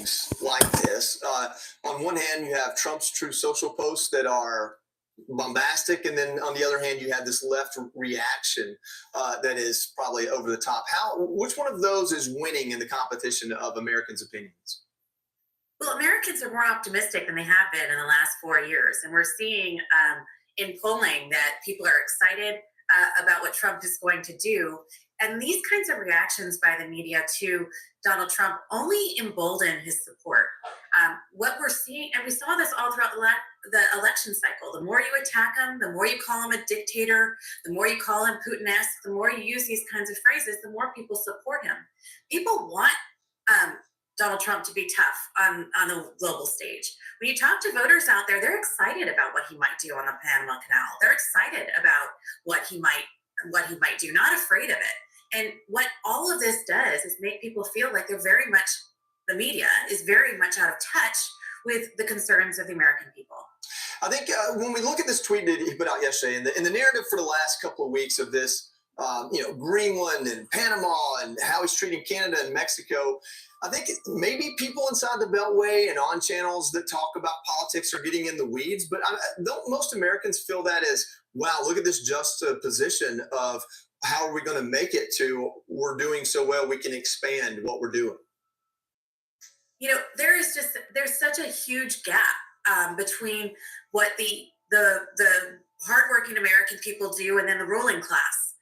things like this. On one hand, you have Trump's True Social posts that are bombastic, and then on the other hand, you have this left reaction that is probably over the top. Which one of those is winning in the competition of Americans' opinions? Well, Americans are more optimistic than they have been in the last 4 years, and we're seeing in polling that people are excited about what Trump is going to do. And these kinds of reactions by the media to Donald Trump only embolden his support. What we're seeing, and we saw this all throughout the election cycle, the more you attack him, the more you call him a dictator, the more you call him Putin-esque, the more you use these kinds of phrases, the more people support him. People want Donald Trump to be tough on the global stage. When you talk to voters out there, they're excited about what he might do on the Panama Canal. They're excited about what he might do, not afraid of it. And what all of this does is make people feel like the media is very much out of touch with the concerns of the American people. I think when we look at this tweet that he put out yesterday, and the narrative for the last couple of weeks of this, Greenland and Panama and how he's treating Canada and Mexico, I think maybe people inside the Beltway and on channels that talk about politics are getting in the weeds, but don't most Americans feel that as, wow, look at this juxtaposition of how are we going to make it to we're doing so well we can expand what we're doing? There's such a huge gap between what the hardworking American people do and then the ruling class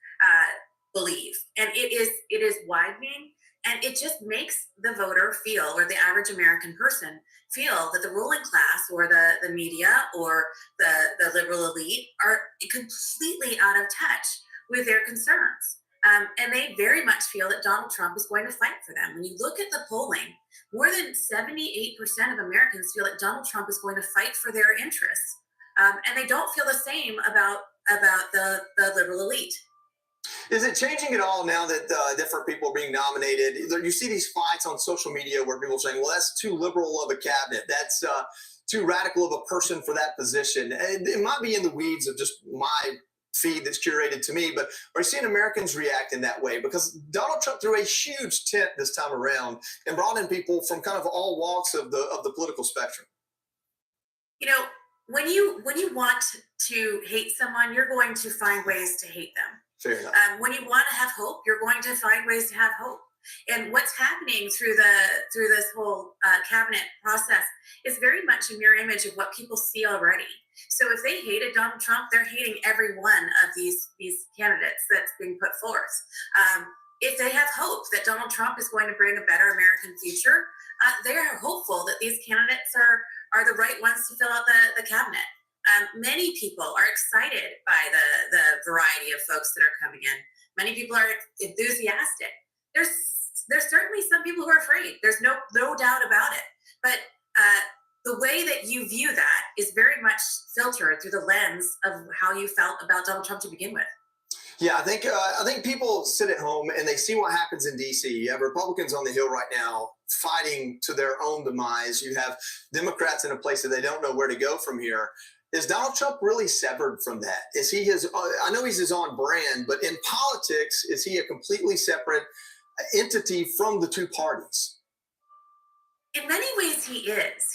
believe, and it is widening, and it just makes the voter feel, or the average American person feel, that the ruling class or the media or the liberal elite are completely out of touch with their concerns. And they very much feel that Donald Trump is going to fight for them. When you look at the polling, more than 78% of Americans feel that Donald Trump is going to fight for their interests. And they don't feel the same about the liberal elite. Is it changing at all now that different people are being nominated? You see these fights on social media where people are saying, well, that's too liberal of a cabinet. That's too radical of a person for that position. And it might be in the weeds of just my feed that's curated to me, but are you seeing Americans react in that way? Because Donald Trump threw a huge tent this time around and brought in people from kind of all walks of the political spectrum. When you want to hate someone, you're going to find ways to hate them. Fair enough. When you want to have hope, you're going to find ways to have hope. And what's happening through this whole cabinet process is very much a mirror image of what people see already. So if they hated Donald Trump, they're hating every one of these candidates that's being put forth. If they have hope that Donald Trump is going to bring a better American future, they are hopeful that these candidates are the right ones to fill out the cabinet. Many people are excited by the variety of folks that are coming in. Many people are enthusiastic. There's certainly some people who are afraid. There's no doubt about it. But the way that you view that is very much filtered through the lens of how you felt about Donald Trump to begin with. Yeah, I think people sit at home and they see what happens in D.C. You have Republicans on the Hill right now fighting to their own demise. You have Democrats in a place that they don't know where to go from here. Is Donald Trump really severed from that? Is he I know he's his own brand, but in politics, is he a completely separate entity from the two parties? In many ways, he is.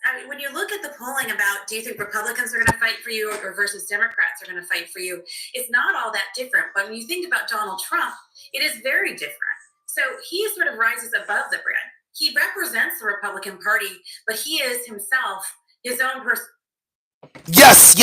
I mean, when you look at the polling about, do you think Republicans are going to fight for you or versus Democrats are going to fight for you, it's not all that different. But when you think about Donald Trump, it is very different. So he sort of rises above the brand. He represents the Republican Party, but he is himself his own person. Yes.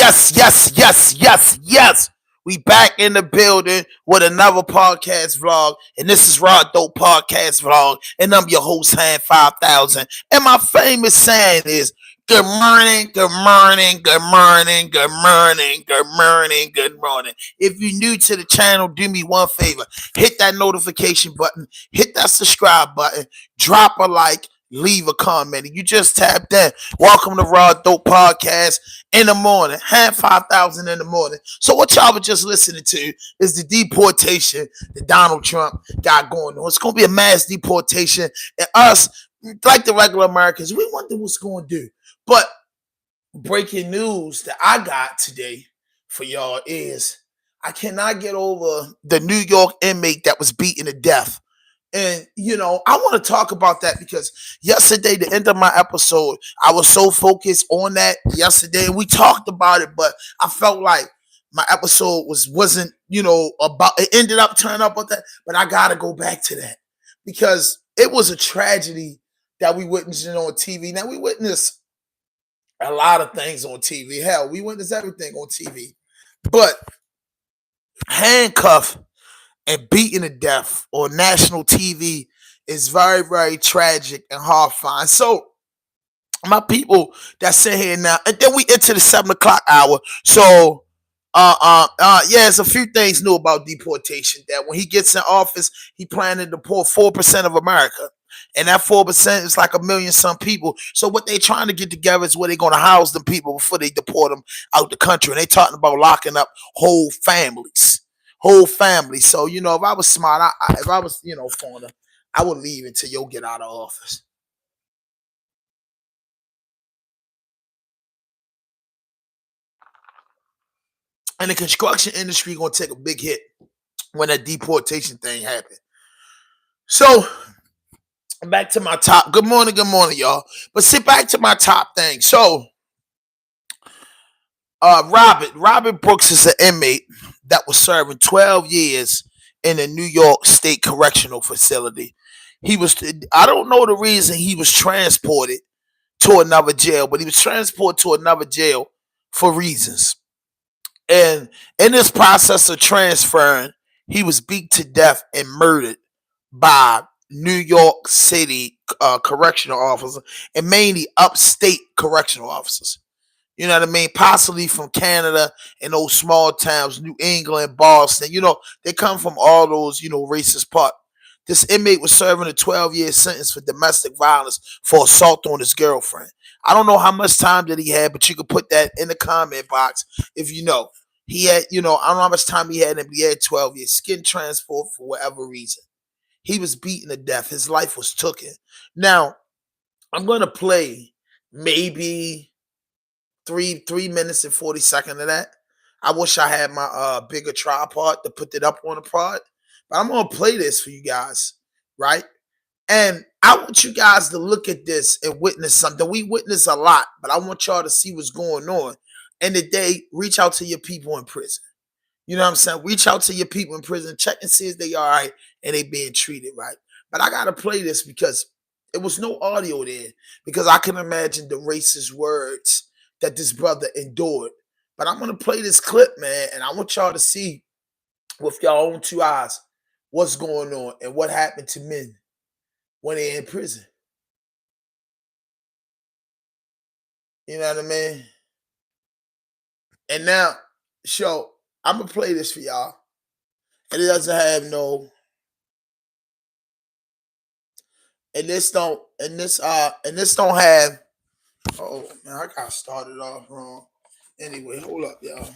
We back in the building with another podcast vlog, and this is Raw Dope Podcast Vlog, and I'm your host, Hand 5000. And my famous saying is, good morning, good morning, good morning, good morning, good morning, good morning. If you're new to the channel, do me one favor. Hit that notification button, hit that subscribe button, drop a like, leave a comment. You just tapped in. Welcome to Raw Dope Podcast in the morning. Hand 5000 in the morning. So what y'all were just listening to is the deportation that Donald Trump got going on. It's going to be a mass deportation. And us, like the regular Americans, we wonder what's going to do. But breaking news that I got today for y'all is I cannot get over the New York inmate that was beaten to death And, I want to talk about that because yesterday, the end of my episode, I was so focused on that yesterday. And we talked about it, but I felt like my episode wasn't, about it ended up turning up on that. But I got to go back to that because it was a tragedy that we witnessed on TV. Now, we witnessed a lot of things on TV. Hell, we witnessed everything on TV. But handcuffed and beaten to death on national TV is very, very tragic and horrifying. So, my people that sit here now, and then we enter the 7 o'clock hour. So, yeah, there's a few things new about deportation. That when he gets in office, he planning to deport 4% of America, and that 4% is like a million some people. So, what they trying to get together is where they're going to house them people before they deport them out the country. And they talking about locking up whole families. Whole family. So, if I was smart, if I was, foreigner, I would leave until you get out of office. And the construction industry gonna take a big hit when that deportation thing happened. So back to my top. Good morning, y'all. But sit back to my top thing. So, Robert Brooks is an inmate that was serving 12 years in a New York State Correctional Facility. I don't know the reason he was transported to another jail, but he was transported to another jail for reasons. And in this process of transferring, he was beat to death and murdered by New York City correctional officers and mainly upstate correctional officers. You know what I mean? Possibly from Canada and those small towns, New England, Boston. They come from all those, racist parts. This inmate was serving a 12-year sentence for domestic violence for assault on his girlfriend. I don't know how much time that he had, but you could put that in the comment box if you know. He had, I don't know how much time he had, but he had 12 years. Skin transport for whatever reason. He was beaten to death. His life was taken. Now, I'm going to play maybe 3 minutes and 40 seconds of that. I wish I had my bigger tripod to put it up on the pod. But I'm going to play this for you guys, right? And I want you guys to look at this and witness something. We witness a lot, but I want y'all to see what's going on. And today, reach out to your people in prison. You know what I'm saying? Reach out to your people in prison, check and see if they all right and they being treated right. But I gotta play this because there was no audio there because I can imagine the racist words that this brother endured. But I'm gonna play this clip, man, and I want y'all to see with y'all own two eyes what's going on and what happened to men when they're in prison. You know what I mean? And now, so I'm gonna play this for y'all. And it doesn't have no, and this don't have, oh man, I got started off wrong. Anyway, hold up, y'all.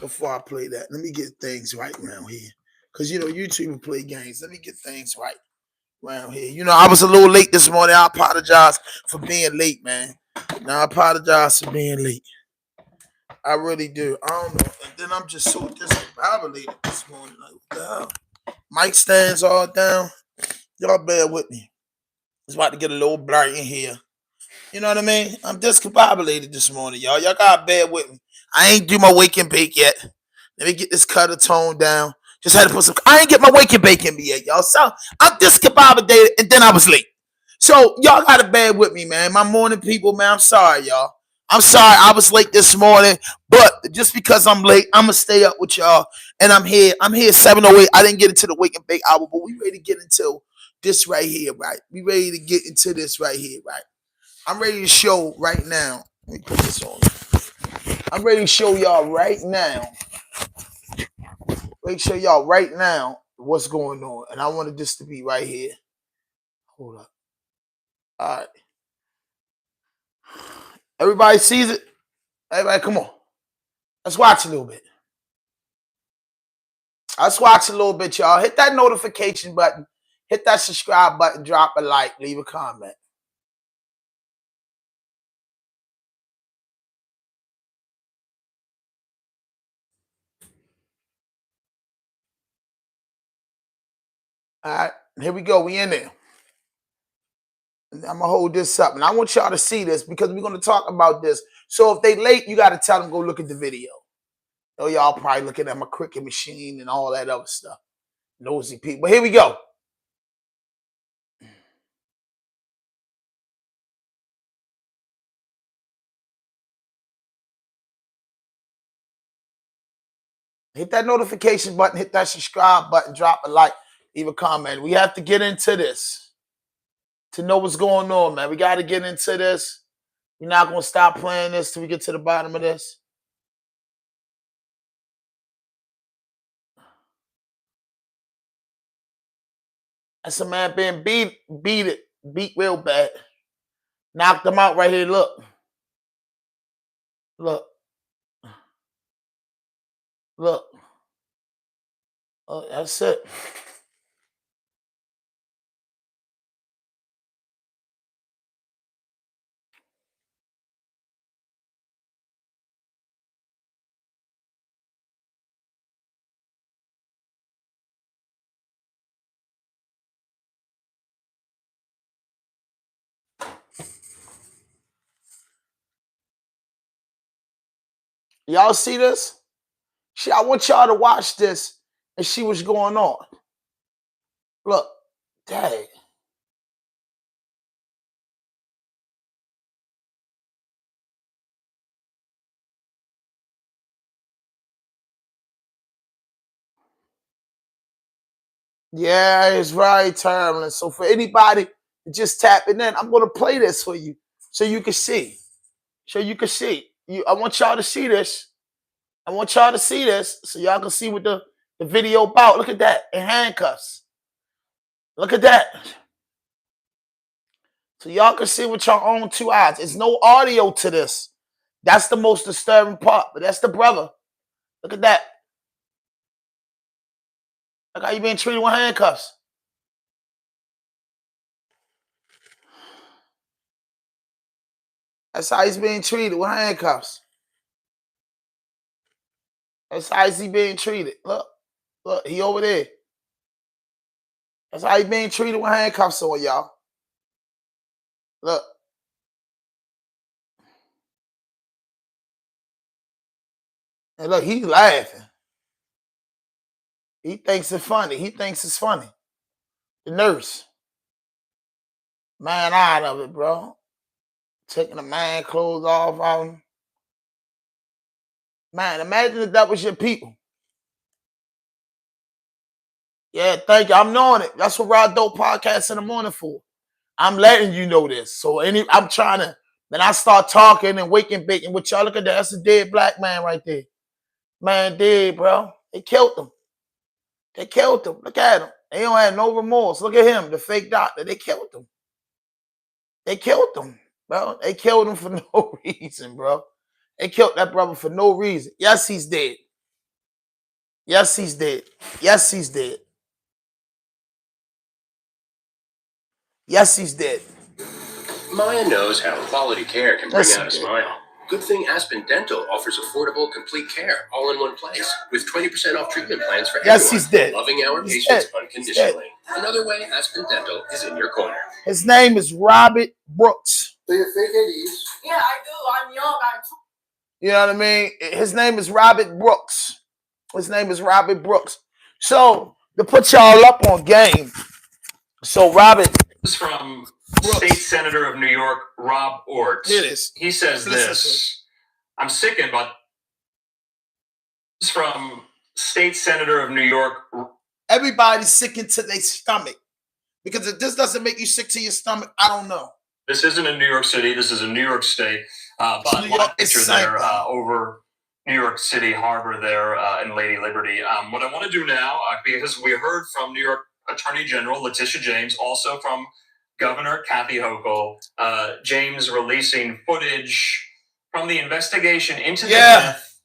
Before I play that, let me get things right around here. Cause YouTube will play games. Let me get things right around here. I was a little late this morning. I apologize for being late, man. Now I apologize for being late. I really do. I don't know. And then I'm just so discombobulated this morning. Like, what the hell? Mic stands all down. Y'all bear with me. It's about to get a little blurry in here. You know what I mean? I'm discombobulated this morning, y'all. Y'all gotta bear with me. I ain't do my wake and bake yet. Let me get this cutter tone down. Just had to put some. I ain't get my wake and bake in me yet, y'all. So I'm discombobulated, and then I was late. So y'all gotta bear with me, man. My morning people, man. I'm sorry, y'all. I'm sorry I was late this morning, but just because I'm late, I'm gonna stay up with y'all. And I'm here. I'm here 7:08. I didn't get into the wake and bake hour, but we ready to get into this right here, right? We ready to get into this right here, right? I'm ready to show right now. Let me put this on. I'm ready to show y'all right now. Make sure y'all right now what's going on. And I wanted this to be right here. Hold up. All right. Everybody sees it? Everybody, come on. Let's watch a little bit. Let's watch a little bit, y'all. Hit that notification button. Hit that subscribe button. Drop a like. Leave a comment. All right. Here we go. We in there. I'm going to hold this up. And I want y'all to see this because we're going to talk about this. So if they late, you got to tell them go look at the video. Oh, y'all probably looking at my cricket machine and all that other stuff. Nosy people. But here we go. Hit that notification button. Hit that subscribe button. Drop a like. Leave a comment. We have to get into this to know what's going on, man. We got to get into this. We're not going to stop playing this till we get to the bottom of this. That's a man being beat real bad. Knocked him out right here. Look. Look. Look. Oh, that's it. Y'all see this? I want y'all to watch this and see what's going on. Look. Dang. Yeah, it's very turbulent. So for anybody just tapping in, I'm going to play this for you so you can see. So you can see. I want y'all to see this. I want y'all to see this so y'all can see what the video about. Look at that. In handcuffs. Look at that. So y'all can see with your own two eyes. There's no audio to this. That's the most disturbing part. But that's the brother. Look at that. Look how you being treated with handcuffs. That's how he's being treated with handcuffs. That's how he's being treated. Look. Look, he over there. That's how he's being treated with handcuffs on, y'all. Look. And look, he's laughing. He thinks it's funny. He thinks it's funny. The nurse. Man out of it, bro. Taking the man clothes off of him. Man, imagine if that was your people. Yeah, thank you. I'm knowing it. That's what Rod Dope Podcast in the morning for. I'm letting you know this. So I'm trying to, then I start talking and waking baking with y'all. Look at that. That's a dead black man right there. Man dead, bro. They killed him. They killed him. Look at him. They don't have no remorse. Look at him, the fake doctor. They killed him. They killed him, bro. They killed him for no reason, bro. They killed that brother for no reason. Yes, he's dead. Yes, he's dead. Yes, he's dead. Yes, he's dead. Maya knows how quality care can bring out a smile. Good thing Aspen Dental offers affordable, complete care all in one place with 20% off treatment plans for everyone. He's dead. Loving our patients unconditionally. Another way Aspen Dental is in your corner. His name is Robert Brooks. Do you fake IDs? Yeah, I do. I'm young. You know what I mean? His name is Robert Brooks. His name is Robert Brooks. So to put y'all up on game, so Robert This is from State Senator of New York, Rob Orts. It is. He says this. I'm sickened, but this is from State Senator of New York. Everybody's sick into their stomach. Because if this doesn't make you sick to your stomach, I don't know. This isn't in New York City. This is in New York State. But New York picture there over New York City Harbor there in Lady Liberty. What I want to do now, because we heard from New York Attorney General Letitia James, also from Governor Kathy Hochul, James releasing footage from the investigation into the death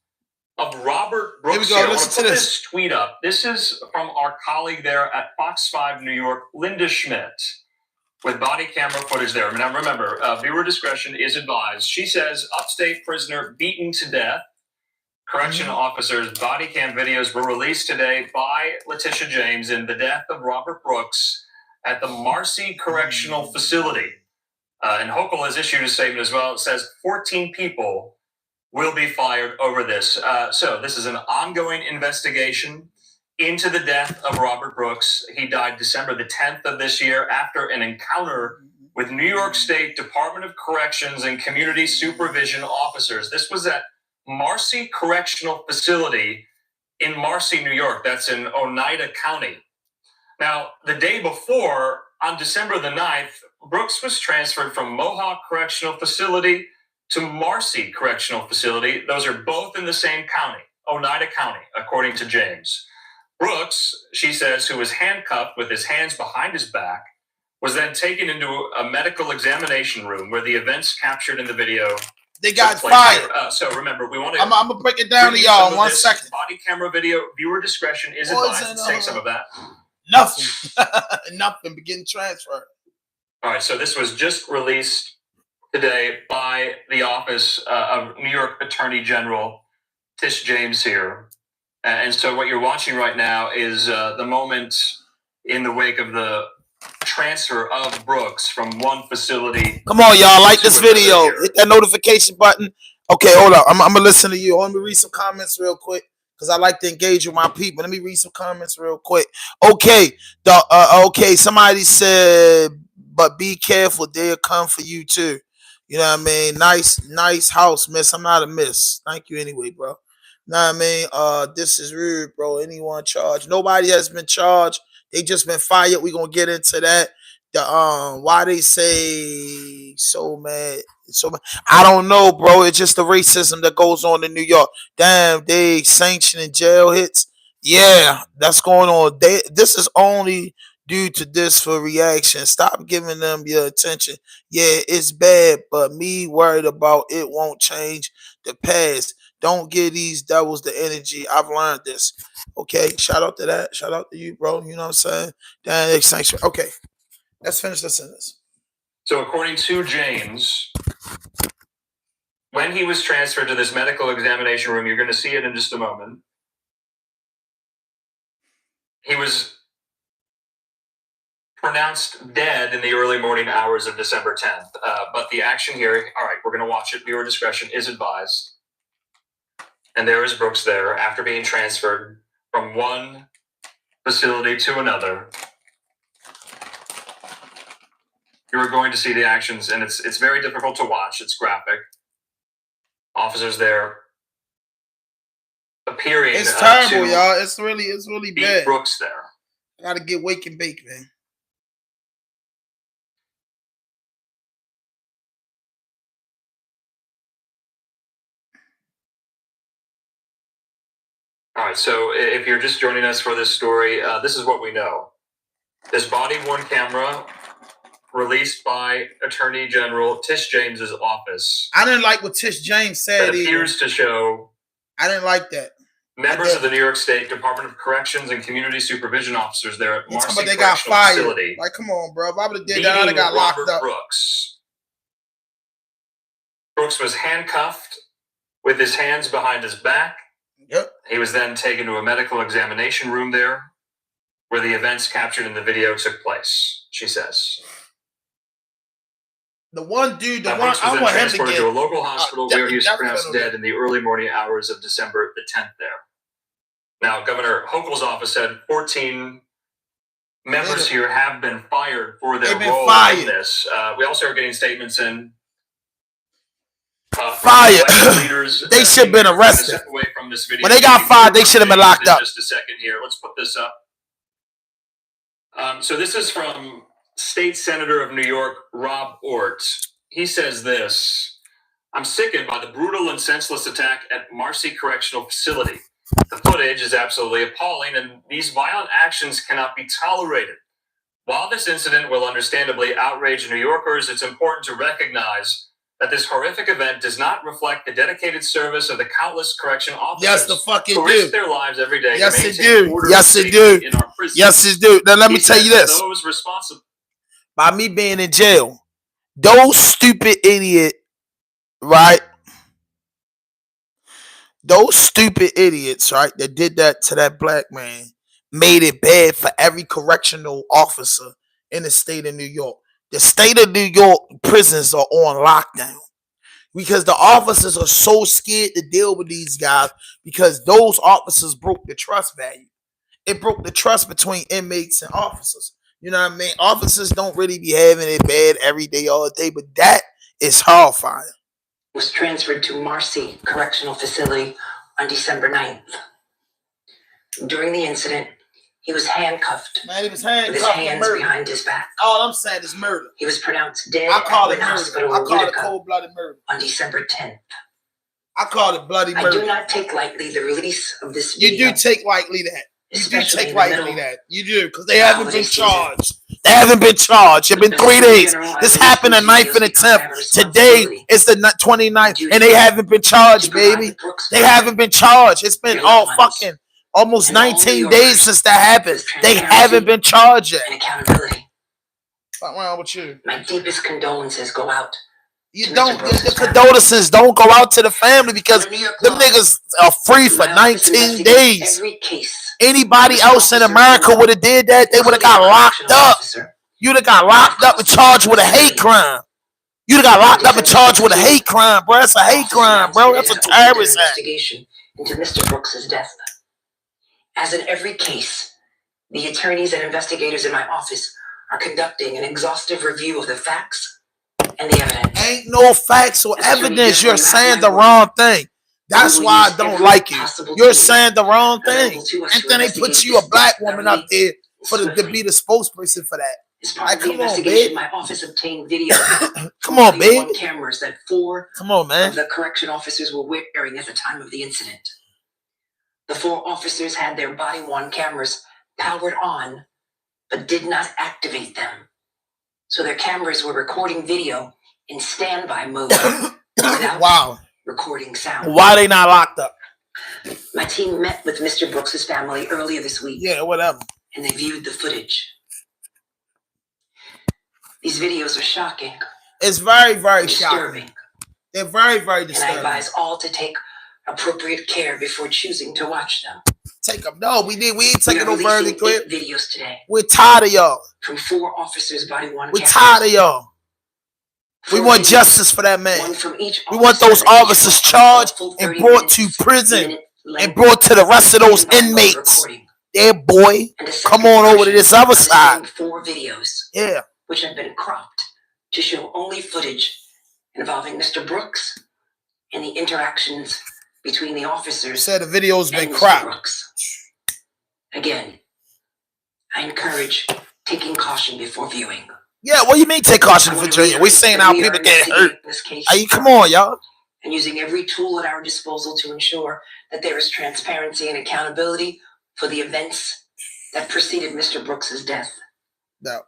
of Robert Brooks. Here we go. I want Listen to put to this tweet up. This is from our colleague there at Fox 5 New York, Linda Schmidt, with body camera footage there. Now remember, viewer discretion is advised. She says, upstate prisoner beaten to death. Correctional officers' body cam videos were released today by Letitia James in the death of Robert Brooks. at the Marcy Correctional Facility. And Hochul has issued a statement as well. It says 14 people will be fired over this. So this is an ongoing investigation into the death of Robert Brooks. He died December the 10th of this year after an encounter with New York State Department of Corrections and Community Supervision officers. This was at Marcy Correctional Facility in Marcy, New York. That's in Oneida County. Now, the day before, on December the 9th, Brooks was transferred from Mohawk Correctional Facility to Marcy Correctional Facility. Those are both in the same county, Oneida County, according to James. Brooks, she says, who was handcuffed with his hands behind his back, was then taken into a medical examination room where the events captured in the video. They got fired. So remember, we want to. I'm gonna break it down to y'all in 1 second. Body camera video, viewer discretion is advised. Take some of that. Nothing. Nothing. But getting transferred. All right. So this was just released today by the office of New York Attorney General Tish James here. And so what you're watching right now is the moment in the wake of the transfer of Brooks from one facility. Come on, y'all, like this video. Hit that notification button. Okay, hold up. I'm gonna listen to you. Let me read some comments real quick because I like to engage with my people. Let me read some comments real quick. Okay, okay. Somebody said, but be careful. They'll come for you too. You know what I mean? Nice house, miss. I'm not a miss. Thank you anyway, bro. Know what I mean? This is rude, bro. Anyone charged? Nobody has been charged. They just been fired. We're gonna get into that. Why they say so mad. I don't know, bro. It's just the racism that goes on in New York. Damn, they sanctioning jail hits. Yeah, that's going on. This is only due to this for reaction. Stop giving them your attention. Yeah, it's bad, but me worried about it won't change the past. Don't give these devils the energy. I've learned this. Okay, shout out to that. Shout out to you, bro. You know what I'm saying? Damn, sanction. Okay, let's finish the sentence. So according to James, when he was transferred to this medical examination room, you're going to see it in just a moment, he was pronounced dead in the early morning hours of December 10th. But the action here, all right, we're going to watch it. Viewer discretion is advised. And there is Brooks there after being transferred from one facility to another. You're going to see the actions, and it's very difficult to watch. It's graphic. Officers there appearing. It's terrible, y'all. It's really bad. Brooks there. I gotta get wake and bake, man. All right, so if you're just joining us for this story, this is what we know. This body-worn camera released by Attorney General Tish James's office. I didn't like what Tish James said. It appears to show. I didn't like that. Members of the New York State Department of Corrections and Community Supervision officers there at Marcy they got fired. Facility. Like, come on, bro. If I would have did that, I'd have got locked up. Brooks was handcuffed with his hands behind his back. Yep. He was then taken to a medical examination room there where the events captured in the video took place, she says. The one dude, I want him to transported to a local hospital where he was pronounced dead in the early morning hours of December the 10th there. Now, Governor Hochul's office said 14 members here have been fired for their role in this. We also are getting statements in. Fired. They should have been arrested. Away from this video. When they got fired, they should have been locked up. Just a second here. Let's put this up. So this is from State Senator of New York, Rob Ort. He says this: I'm sickened by the brutal and senseless attack at Marcy Correctional Facility. The footage is absolutely appalling, and these violent actions cannot be tolerated. While this incident will understandably outrage New Yorkers, it's important to recognize that this horrific event does not reflect the dedicated service of the countless correction officers. Yes, the fucking who risk their lives every day. Yes, it do. Yes, it do. Yes, it do. Now let me tell you this: those responsible by me being in jail, those stupid idiot, right? Those stupid idiots, right, that did that to that black man, made it bad for every correctional officer in the state of New York. The state of New York prisons are on lockdown because the officers are so scared to deal with these guys because those officers broke the trust value. It broke the trust between inmates and officers. You know what I mean? Officers don't really be having it bad every day, all day, but that is horrifying. Was transferred to Marcy Correctional Facility on December 9th. During the incident, he was handcuffed. Man, he was with handcuffed his hands behind his back. All I'm saying is murder. He was pronounced dead I call at it Wynn murder. Hospital I in call it Utica cold-blooded murder. on December 10th. I call it bloody I murder. do not take lightly the release of this You video. do take lightly that. You do Especially take in the lightly middle that. You do, because they of the haven't holiday been season. charged. They haven't been charged. It's been The 3 Solicitor days. General, I This released happened the these 9th videos and the because I have 10th. a Today responsibility is the 29th, to and they haven't been charged, provide baby. the Brooks They family haven't been charged. It's been Your all loved ones fucking almost and all 19 New days Yorkers since that happened. with They transparency haven't been charged yet. and accountability. What's wrong with you? My deepest condolences go out. You to don't. Mr. Brooks' The family. condolences don't go out to the family because Under New York them law, niggas are free for my office 19 investigates days. every case. Anybody Which else in officer America will- would have did that, they would have including got a locked correctional up. officer. You'd have got locked up and charged with a hate crime. You'd have got locked up and charged with a hate crime, bro. That's a hate crime, bro. That's a terrorist act. Investigation into Mr. Brooks' death. As in every case, the attorneys and investigators in my office are conducting an exhaustive review of the facts and the evidence. Ain't no facts or Mr. Attorney evidence. General, You're you have saying my the word. wrong thing. That's We will why I use don't every like you. possible You're tool saying the wrong thing. available to us And to then they put investigate you a this black death woman up there thoroughly and to swiftly. be the spokesperson for that. As part Like, of the come on, investigation, babe. my office obtained video Come on, video baby. cameras that 4 Come on, of man. the correction officers were wearing at the time of the incident. The 4 officers had their body-worn cameras powered on, but did not activate them. So their cameras were recording video in standby mode without Wow. recording sound. Why they not locked up? My team met with Mr. Brooks' family earlier this week, Yeah, whatever. and they viewed the footage. These videos are shocking, It's very, very shocking. disturbing, They're very, very and I disturbing. advise all to take appropriate care before choosing to watch them. Take them. No, we ain't We taking are no verdict releasing clip. 8 videos today We're tired of y'all. from 4 officers' body-worn We're cameras. tired of y'all. We 4 want videos, justice for that one man. from each We want officer those that each officers officer charged a full and 30 brought to minutes, prison minute and length brought to the rest of those standby mode inmates. recording. Yeah, boy. And a Come second on over to version this other of the side. same 4 videos, Yeah. which have been cropped to show only footage involving Mr. Brooks and the interactions between the officers Said the video's and been Mr. cropped. Brooks. Again, I encourage taking caution before viewing. Yeah, what do you mean take caution, I want to Virginia? We reiterate saying that how we are people get hurt. investigating this case Hey, come on, y'all. and using every tool at our disposal to ensure that there is transparency and accountability for the events that preceded Mr. Brooks's death. No.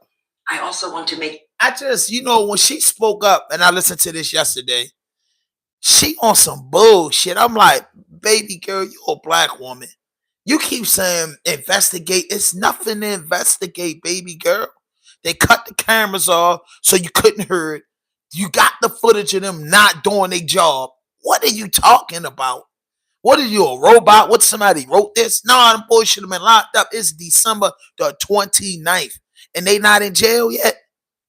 I also want to make I just, when she spoke up, and I listened to this yesterday, she on some bullshit. I'm like, baby girl, you a black woman. You keep saying investigate. It's nothing to investigate, baby girl. They cut the cameras off so you couldn't hear it. You got the footage of them not doing their job. What are you talking about? What are you, a robot? What, somebody wrote this? No, them boys should have been locked up. It's December the 29th, and they not in jail yet?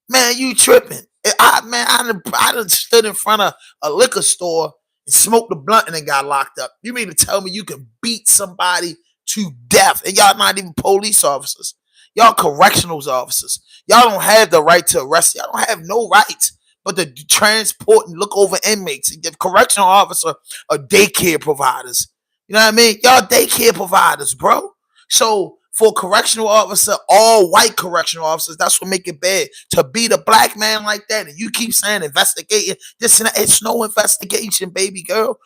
Man, you tripping. I done stood in front of a liquor store and smoked a blunt and then got locked up. You mean to tell me you can beat somebody to death and y'all not even police officers? Y'all correctional officers. Y'all don't have the right to arrest. Y'all don't have no rights but to transport and look over inmates. The correctional officer are daycare providers. You know what I mean? Y'all daycare providers, bro. So for a correctional officer, all white correctional officers, that's what make it bad. To beat a black man like that, and you keep saying investigating this and that, it's no investigation, baby girl.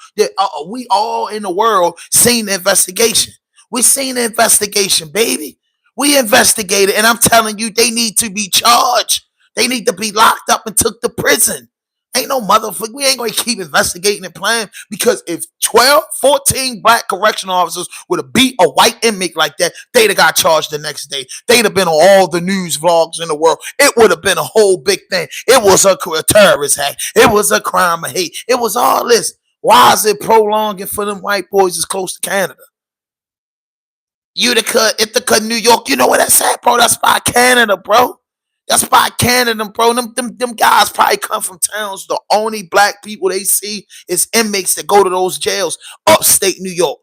We all in the world seen the investigation. We seen the investigation, baby. We investigated, and I'm telling you, they need to be charged. They need to be locked up and took to prison. Ain't no motherfucker. We ain't going to keep investigating and playing because if 14 black correctional officers would have beat a white inmate like that, they'd have got charged the next day. They'd have been on all the news vlogs in the world. It would have been a whole big thing. It was a terrorist act. It was a crime of hate. It was all this. Why is it prolonging for them white boys as close to Canada? Utica, Ithaca, New York. You know where that's at, bro? That's by Canada, bro. That's by Canada, bro. Them guys probably come from towns. The only black people they see is inmates that go to those jails, upstate New York.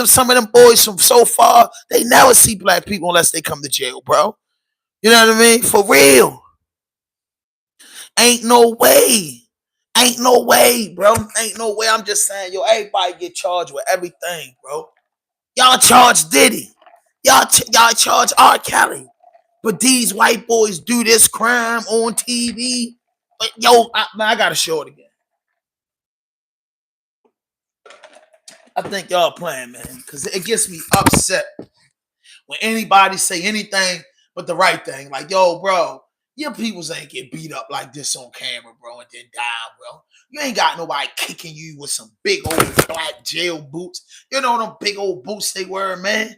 Some of them boys from so far, they never see black people unless they come to jail, bro. You know what I mean? For real. Ain't no way. Ain't no way, bro. Ain't no way. I'm just saying, yo, everybody get charged with everything, bro. Y'all charge Diddy. Y'all charge R. Kelly. But these white boys do this crime on TV. But yo, I gotta show it again. I think y'all playing, man, because it gets me upset when anybody say anything but the right thing. Like, yo, bro, your peoples ain't get beat up like this on camera, bro, and then die, bro. You ain't got nobody kicking you with some big old black jail boots. You know them big old boots they wear, man.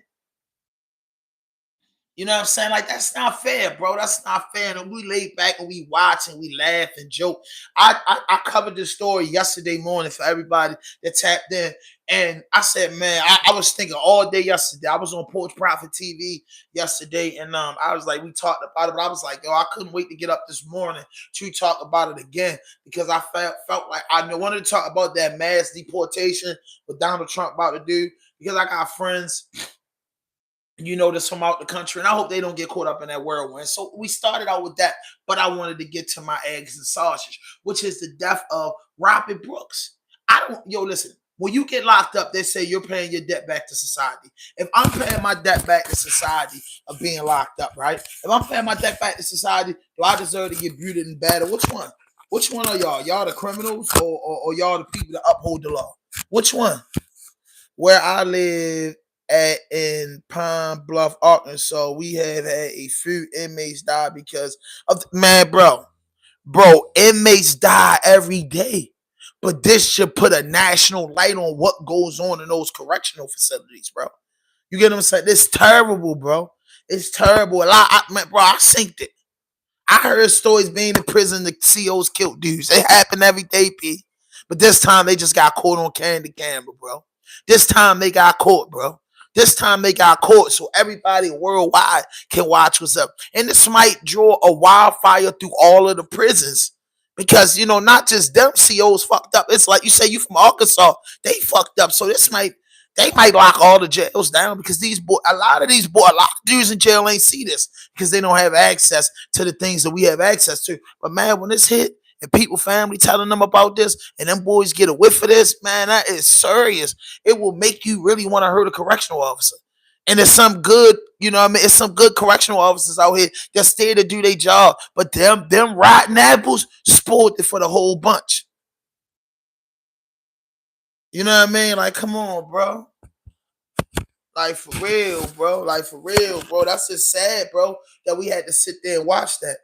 You know what I'm saying? Like, that's not fair, bro. That's not fair. And we lay back and we watch and we laugh and joke. I covered this story yesterday morning for everybody that tapped in. And I said, man, I was thinking all day yesterday. I was on Porch Profit TV yesterday. And I was like, we talked about it. But I was like, yo, I couldn't wait to get up this morning to talk about it again. Because I felt like I wanted to talk about that mass deportation what Donald Trump about to do. Because I got friends, you know, that's from out the country, and I hope they don't get caught up in that whirlwind. So we started out with that, but I wanted to get to my eggs and sausage, which is the death of Robert Brooks. Listen, when you get locked up, they say you're paying your debt back to society. If I'm paying my debt back to society of being locked up, right? If I'm paying my debt back to society, do I deserve to get beauted and battered? Which one? Which one are y'all? Y'all the criminals or y'all the people that uphold the law? Which one? Where I live in Pine Bluff, Arkansas, we have had a few inmates die because of bro, inmates die every day. But this should put a national light on what goes on in those correctional facilities, bro. You get what I'm saying? It's terrible, bro. It's terrible. I synced it. I heard stories being in prison, the COs killed dudes. It happen every day, P. But this time they just got caught on camera, bro. This time they got caught, bro. This time they got caught so everybody worldwide can watch what's up. And this might draw a wildfire through all of the prisons. Because, you know, not just them COs fucked up. It's like you say you from Arkansas, they fucked up. So they might lock all the jails down because a lot of dudes in jail ain't see this because they don't have access to the things that we have access to. But man, when this hit, and people, family telling them about this, and them boys get a whiff of this, man, that is serious. It will make you really want to hurt a correctional officer. And there's some good, you know what I mean? It's some good correctional officers out here that's there to do their job. But them rotten apples spoiled it for the whole bunch. You know what I mean? Like, come on, bro. Like, for real, bro. Like, for real, bro. That's just sad, bro, that we had to sit there and watch that.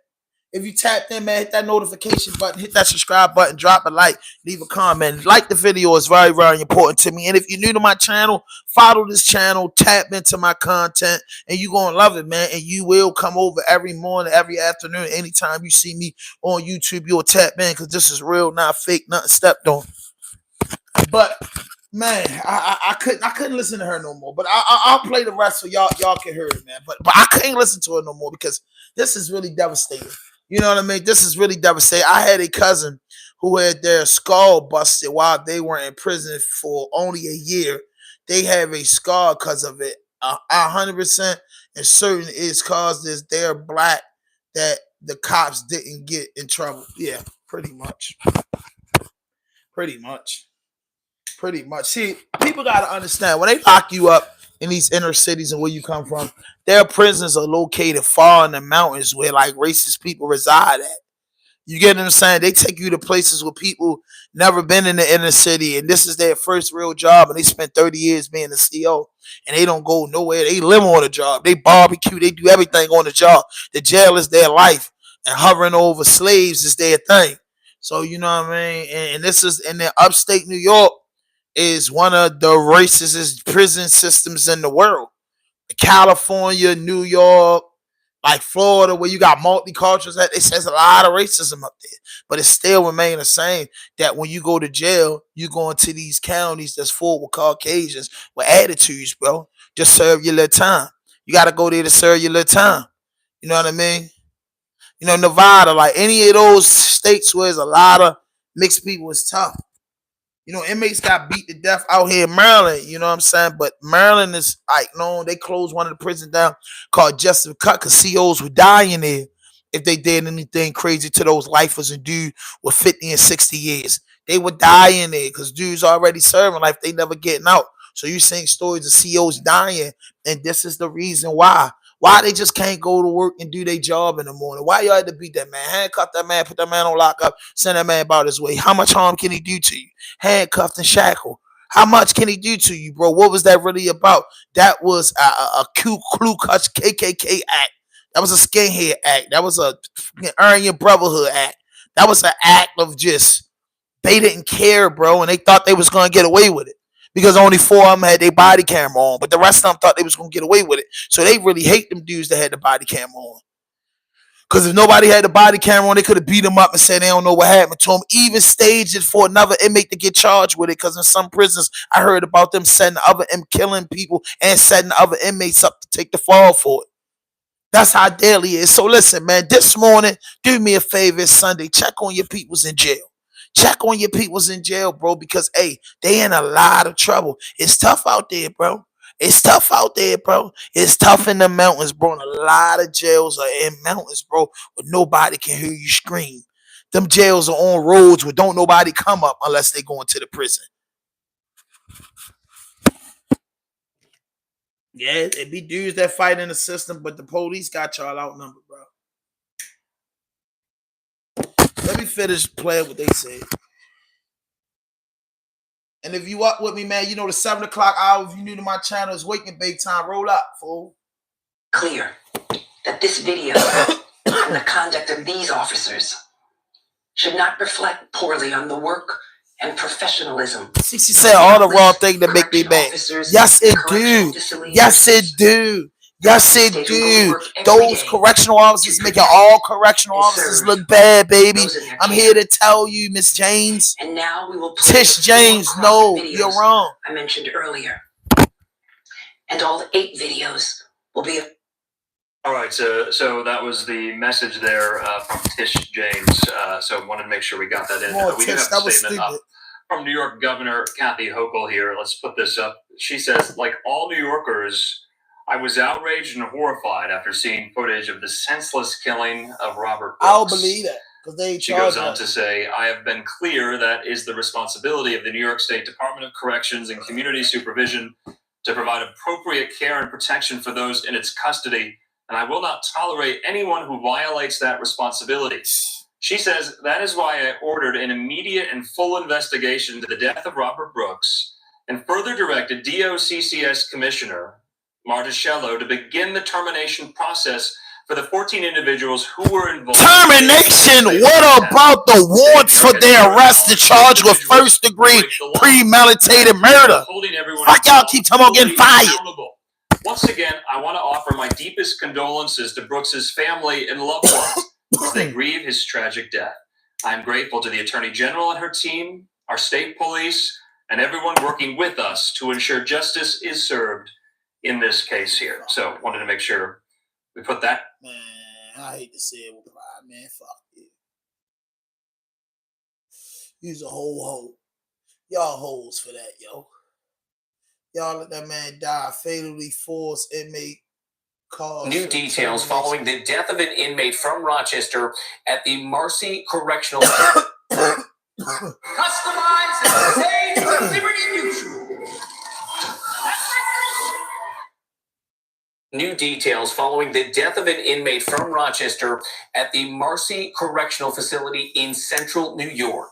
If you tapped in, man, hit that notification button, hit that subscribe button, drop a like, leave a comment. Like the video is very, very important to me. And if you're new to my channel, follow this channel, tap into my content, and you're going to love it, man. And you will come over every morning, every afternoon. Anytime you see me on YouTube, you'll tap in because this is real, not fake, nothing stepped on. But man, I couldn't listen to her no more. But I'll play the rest so y'all can hear it, man. But I couldn't listen to her no more because this is really devastating. You know what I mean? This is really devastating. I had a cousin who had their skull busted while they were in prison for only a year. They have a scar because of it. 100% and certain it's caused this they're black that the cops didn't get in trouble. Yeah, pretty much. Pretty much. See, people got to understand when they lock you up in these inner cities and where you come from, their prisons are located far in the mountains where like racist people reside at. You get what I'm saying? They take you to places where people never been in the inner city and this is their first real job and they spent 30 years being a CO and they don't go nowhere. They live on the job. They barbecue. They do everything on the job. The jail is their life and hovering over slaves is their thing. So, you know what I mean? And this is in the upstate New York is one of the racist prison systems in the world. California, New York, like Florida, where you got multicultures, it says a lot of racism up there. But it still remains the same that when you go to jail, you go into these counties that's full with Caucasians with attitudes, bro. Just serve your little time. You got to go there to serve your little time. You know what I mean? You know, Nevada, like any of those states where there's a lot of mixed people, is tough. You know, inmates got beat to death out here in Maryland. You know what I'm saying? But Maryland is like, no, they closed one of the prisons down called Justice Cut because COs would die in there if they did anything crazy to those lifers and dudes with 50 and 60 years. They would die in there because dudes already serving life. They never getting out. So you seeing stories of COs dying, and this is the reason why. Why they just can't go to work and do their job in the morning? Why y'all had to beat that man? Handcuff that man, put that man on lockup, send that man about his way. How much harm can he do to you? Handcuffed and shackled. How much can he do to you, bro? What was that really about? That was a Ku Klux KKK act. That was a skinhead act. That was a earn your brotherhood act. That was an act of just, they didn't care, bro, and they thought they was going to get away with it because only 4 of them had their body camera on, but the rest of them thought they was going to get away with it. So they really hate them dudes that had the body camera on. Because if nobody had the body camera on, they could have beat them up and said they don't know what happened to them. Even staged it for another inmate to get charged with it. Because in some prisons, I heard about them setting other killing people and setting other inmates up to take the fall for it. That's how deadly it is. So listen, man, this morning, do me a favor, it's Sunday. Check on your peoples in jail. Check on your peoples in jail, bro, because, hey, they in a lot of trouble. It's tough out there, bro. It's tough out there, bro. It's tough in the mountains, bro. And a lot of jails are in mountains, bro, where nobody can hear you scream. Them jails are on roads where don't nobody come up unless they go into the prison. Yeah, it be dudes that fight in the system, but the police got y'all outnumbered, bro. Let me finish playing what they said. And if you up with me, man, you know the 7 o'clock hour, if you new to my channel, is Wake and Bake Time. Roll up, fool. Clear that this video and the conduct of these officers should not reflect poorly on the work and professionalism. She said all the wrong things that make me mad. Yes, it do. Yes, it do. Yes, it do. Those correctional officers making all correctional officers look bad, baby. I'm here to tell you, Miss James. And now we will Tish James, no, you're wrong. I mentioned earlier. And all 8 videos will be. All right, so that was the message there from Tish James. So wanted to make sure we got that in. We do have a statement up from New York Governor Kathy Hochul here. Let's put this up. She says, like all New Yorkers, I was outraged and horrified after seeing footage of the senseless killing of Robert Brooks. I'll believe that. She goes on to say, I have been clear that is the responsibility of the New York State Department of Corrections and Community Supervision to provide appropriate care and protection for those in its custody, and I will not tolerate anyone who violates that responsibility. She says, that is why I ordered an immediate and full investigation into the death of Robert Brooks and further directed DOCCS Commissioner Marticello to begin the termination process for the 14 individuals who were involved. Termination? What about the warrants for their arrest and charged with first-degree premeditated murder? Fuck y'all keep talking about getting fired. Once again, I want to offer my deepest condolences to Brooks's family and loved ones as they grieve his tragic death. I am grateful to the Attorney General and her team, our state police, and everyone working with us to ensure justice is served in this case here. So wanted to make sure we put that. Man, I hate to say it with pride, man. Fuck you. You's a whole hoe. Y'all hoes for that, yo. Y'all let that man die. Fatally forced inmate. New details following the death of an inmate from Rochester at the Marcy Correctional Center. Customize and save for Liberty Mutual. New details following the death of an inmate from Rochester at the Marcy Correctional Facility in central New York.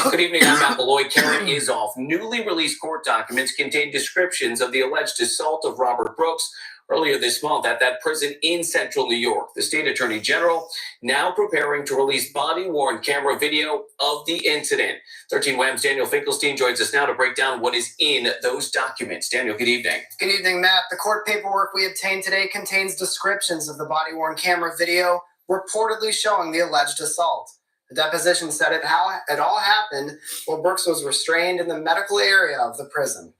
Good evening, I'm Matt Malloy. Karen is off. Newly released court documents contain descriptions of the alleged assault of Robert Brooks earlier this month at that prison in central New York. The state attorney general now preparing to release body-worn camera video of the incident. 13 Wham's Daniel Finkelstein joins us now to break down what is in those documents. Daniel, good evening. Good evening, Matt. The court paperwork we obtained today contains descriptions of the body-worn camera video reportedly showing the alleged assault. The deposition said it all happened while Brooks was restrained in the medical area of the prison.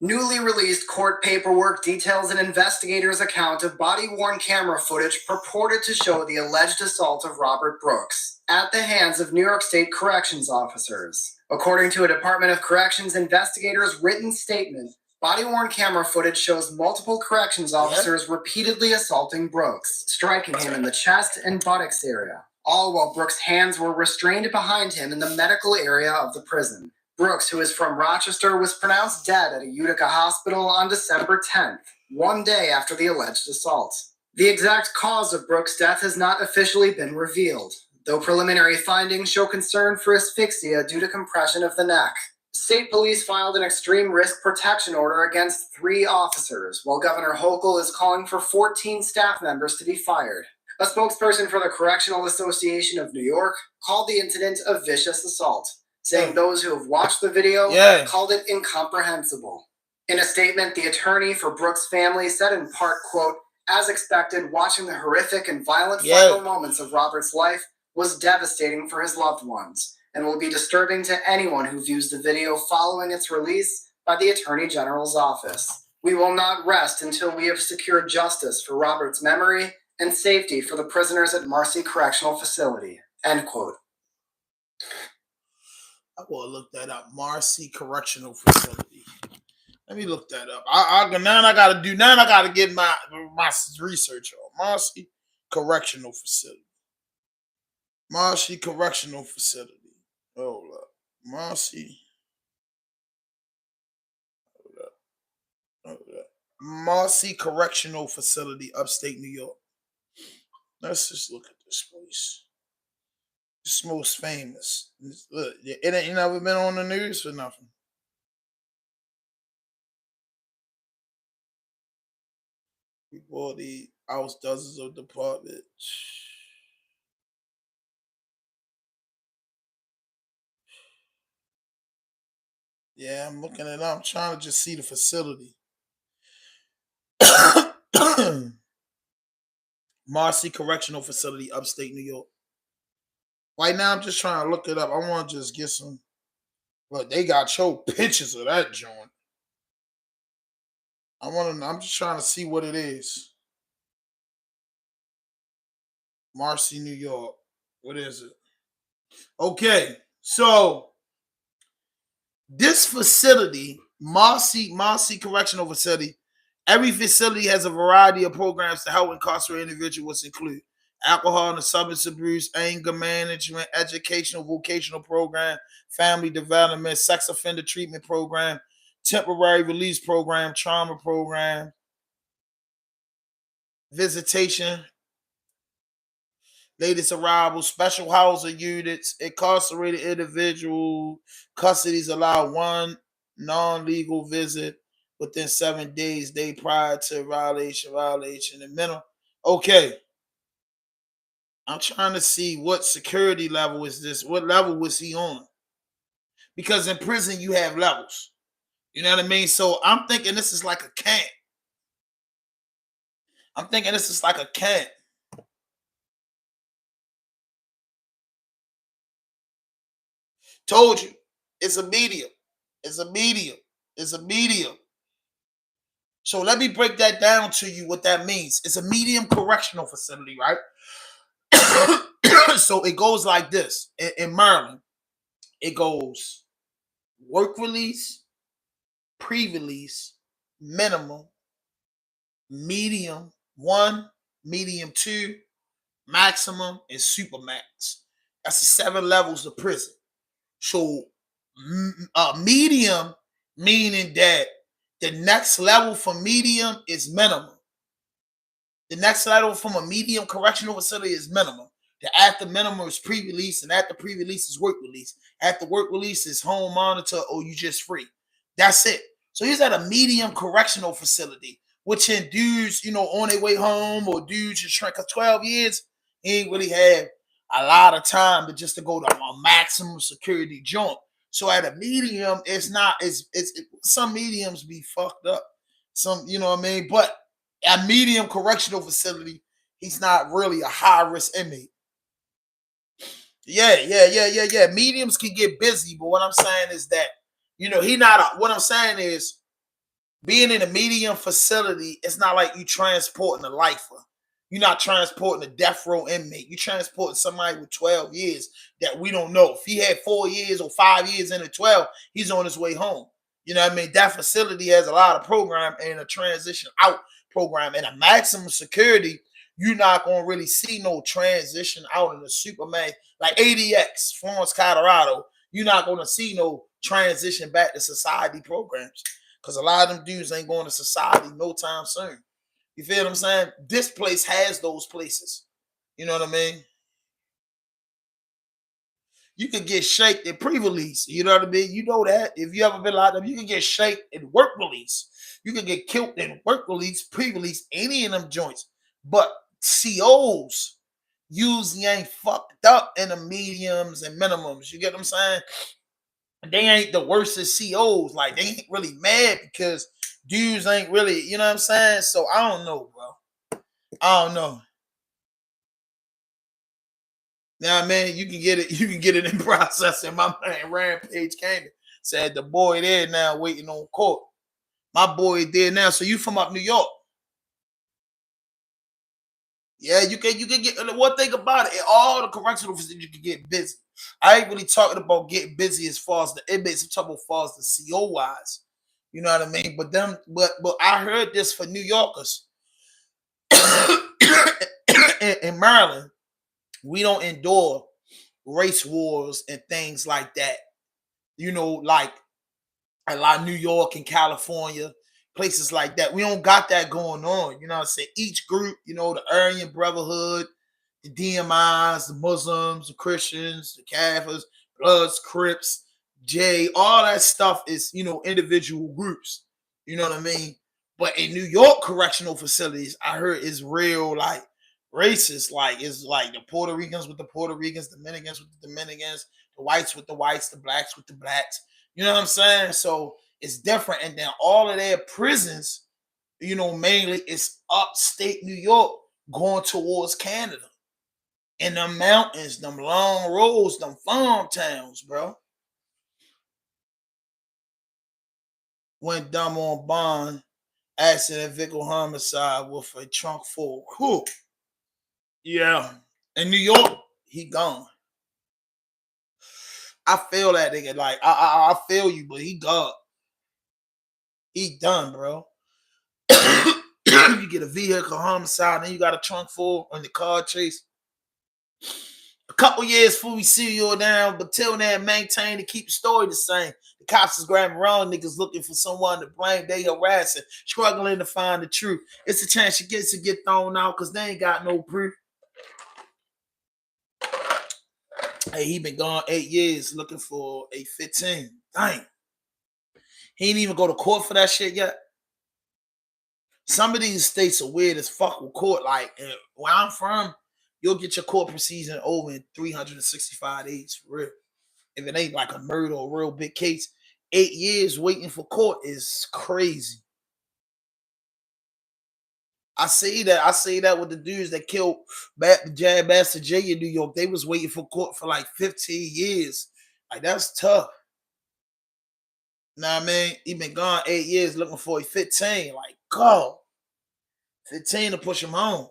Newly released court paperwork details an investigator's account of body-worn camera footage purported to show the alleged assault of Robert Brooks at the hands of New York State corrections officers. According to a Department of Corrections investigator's written statement, body-worn camera footage shows multiple corrections officers repeatedly assaulting Brooks, striking him in the chest and buttocks area, all while Brooks' hands were restrained behind him in the medical area of the prison. Brooks, who is from Rochester, was pronounced dead at a Utica hospital on December 10th, one day after the alleged assault. The exact cause of Brooks' death has not officially been revealed, though preliminary findings show concern for asphyxia due to compression of the neck. State police filed an extreme risk protection order against 3 officers, while Governor Hochul is calling for 14 staff members to be fired. A spokesperson for the Correctional Association of New York called the incident a vicious assault, saying those who have watched the video called it incomprehensible. In a statement, the attorney for Brooks' family said in part, quote, "As expected, watching the horrific and violent final moments of Robert's life was devastating for his loved ones and will be disturbing to anyone who views the video following its release by the Attorney General's office. We will not rest until we have secured justice for Robert's memory and safety for the prisoners at Marcy Correctional Facility," end quote. I will look that up. Marcy Correctional Facility. Let me look that up. I gotta get my research on Marcy Correctional Facility. Marcy Correctional Facility. Hold up. Marcy. Hold up. Marcy Correctional Facility, upstate New York. Let's just look at this place. It's most famous. Look, it ain't never been on the news for nothing. Before the house dozens of departments. Yeah, I'm looking it up. I'm trying to just see the facility. Marcy Correctional Facility, upstate New York. Right now, I'm just trying to look it up. I want to just get some. Look, they got your pictures of that joint. I'm just trying to see what it is. Marcy, New York. What is it? Okay, so this facility, Marcy Correctional Facility, every facility has a variety of programs to help incarcerated individuals, include alcohol and substance abuse, anger management, educational, vocational program, family development, sex offender treatment program, temporary release program, trauma program, visitation, latest arrivals, special housing units, incarcerated individual custodies allow one non-legal visit within 7 days, day prior to violation, and minimum. Okay. I'm trying to see what security level is this. What level was he on? Because in prison, you have levels. You know what I mean? So I'm thinking this is like a camp. Told you. It's a medium. So let me break that down to you what that means. It's a medium correctional facility, right? So it goes like this. In Maryland, it goes work release, pre-release, minimum, medium 1, medium 2, maximum, and supermax. That's the 7 levels of prison. So medium meaning that the next level for medium is minimum. The next level from a medium correctional facility is minimum. The after minimum is pre-release, and after pre-release is work release. After work release is home monitor, or you just free. That's it. So he's at a medium correctional facility, which in dudes, on their way home, or dudes just trying, because 12 years, he ain't really had a lot of time to go to a maximum security joint. So at a medium, it's some mediums be fucked up. Some, you know what I mean? But at medium correctional facility, he's not really a high risk inmate. Yeah. Mediums can get busy, but what I'm saying is that, what I'm saying is being in a medium facility, it's not like you transporting a lifer. You're not transporting a death row inmate. You're transporting somebody with 12 years that we don't know. If he had 4 years or 5 years into 12, he's on his way home. You know what I mean? That facility has a lot of program and a transition out program. And a maximum security, you're not going to really see no transition out in the Superman. Like ADX, Florence, Colorado, you're not going to see no transition back to society programs. Because a lot of them dudes ain't going to society no time soon. You feel what I'm saying? This place has those places. You know what I mean? You can get shaked in pre-release. You know what I mean? You know that. If you ever been locked up, you can get shaked in work release. You can get killed in work release, pre-release, any of them joints. But COs usually ain't fucked up in the mediums and minimums. You get what I'm saying? They ain't the worstest COs. Like, they ain't really mad because dudes ain't really, you know what I'm saying? So I don't know, bro. I don't know. Now, man, you can get it in processing. My man Rampage came and said the boy there now waiting on court. My boy there now. So you from up New York? Yeah, you can get one thing about it. All the correctional facilities, you can get busy. I ain't really talking about getting busy as far as the inmates. I'm talking about as far as the CO wise. You know what I mean? But I heard this for New Yorkers. in Maryland, we don't endure race wars and things like that. You know, like a lot of New York and California, places like that. We don't got that going on. You know what I'm saying? Each group, you know, the Aryan Brotherhood, the DMIs, the Muslims, the Christians, the Catholics, Bloods, Crips, J, all that stuff is, you know, individual groups. You know what I mean? But in New York correctional facilities, I heard it's real like racist. Like it's like the Puerto Ricans with the Puerto Ricans, the Dominicans with the Dominicans, the whites with the whites, the blacks with the blacks. You know what I'm saying? So it's different. And then all of their prisons, you know, mainly it's upstate New York going towards Canada. In them mountains, them long roads, them farm towns, bro. Went dumb on bond, accident, vehicle homicide with a trunk full. Whew. Yeah. In New York, he gone. I feel that nigga. Like, I feel you, but he gone. He done, bro. You get a vehicle homicide, then you got a trunk full on the car chase. A couple years before we see you down, but till then, maintain to keep the story the same. The cops is grabbing wrong niggas looking for someone to blame. They harassing, struggling to find the truth. It's a chance she gets to get thrown out because they ain't got no proof. Hey, he been gone 8 years looking for a 15. Dang. He ain't even go to court for that shit yet. Some of these states are weird as fuck with court. Like, where I'm from, you'll get your court proceeding over in 365 days for real. If it ain't like a murder or a real big case, 8 years waiting for court is crazy. I say that with the dudes that killed Master J in New York. They was waiting for court for like 15 years. Like, that's tough. Nah, man, he been gone 8 years looking for a 15. Like, go. 15 to push him home.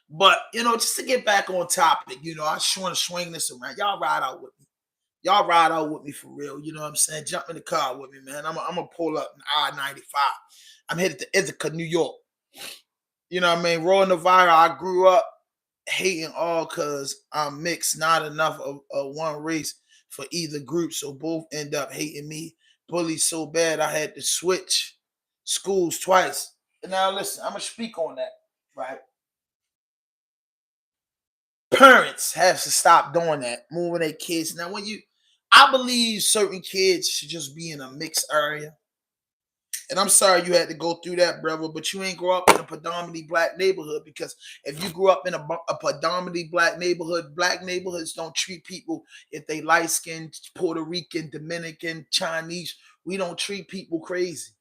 But, you know, just to get back on topic, you know, I just want to swing this around. Y'all ride out with me. Y'all ride out with me for real. You know what I'm saying? Jump in the car with me, man. I'm going to pull up in I-95. I'm headed to Ithaca, New York. You know what I mean? Raw Nevada, I grew up hating all because I'm mixed, not enough of one race for either group. So both end up hating me. Bullied so bad I had to switch schools twice. And now listen, I'm going to speak on that, right? Parents have to stop doing that, moving their kids. Now, I believe certain kids should just be in a mixed area. And I'm sorry you had to go through that, brother, but you ain't grow up in a predominantly black neighborhood, because if you grew up in a predominantly black neighborhoods don't treat people if they light-skinned, Puerto Rican, Dominican, Chinese. We don't treat people crazy.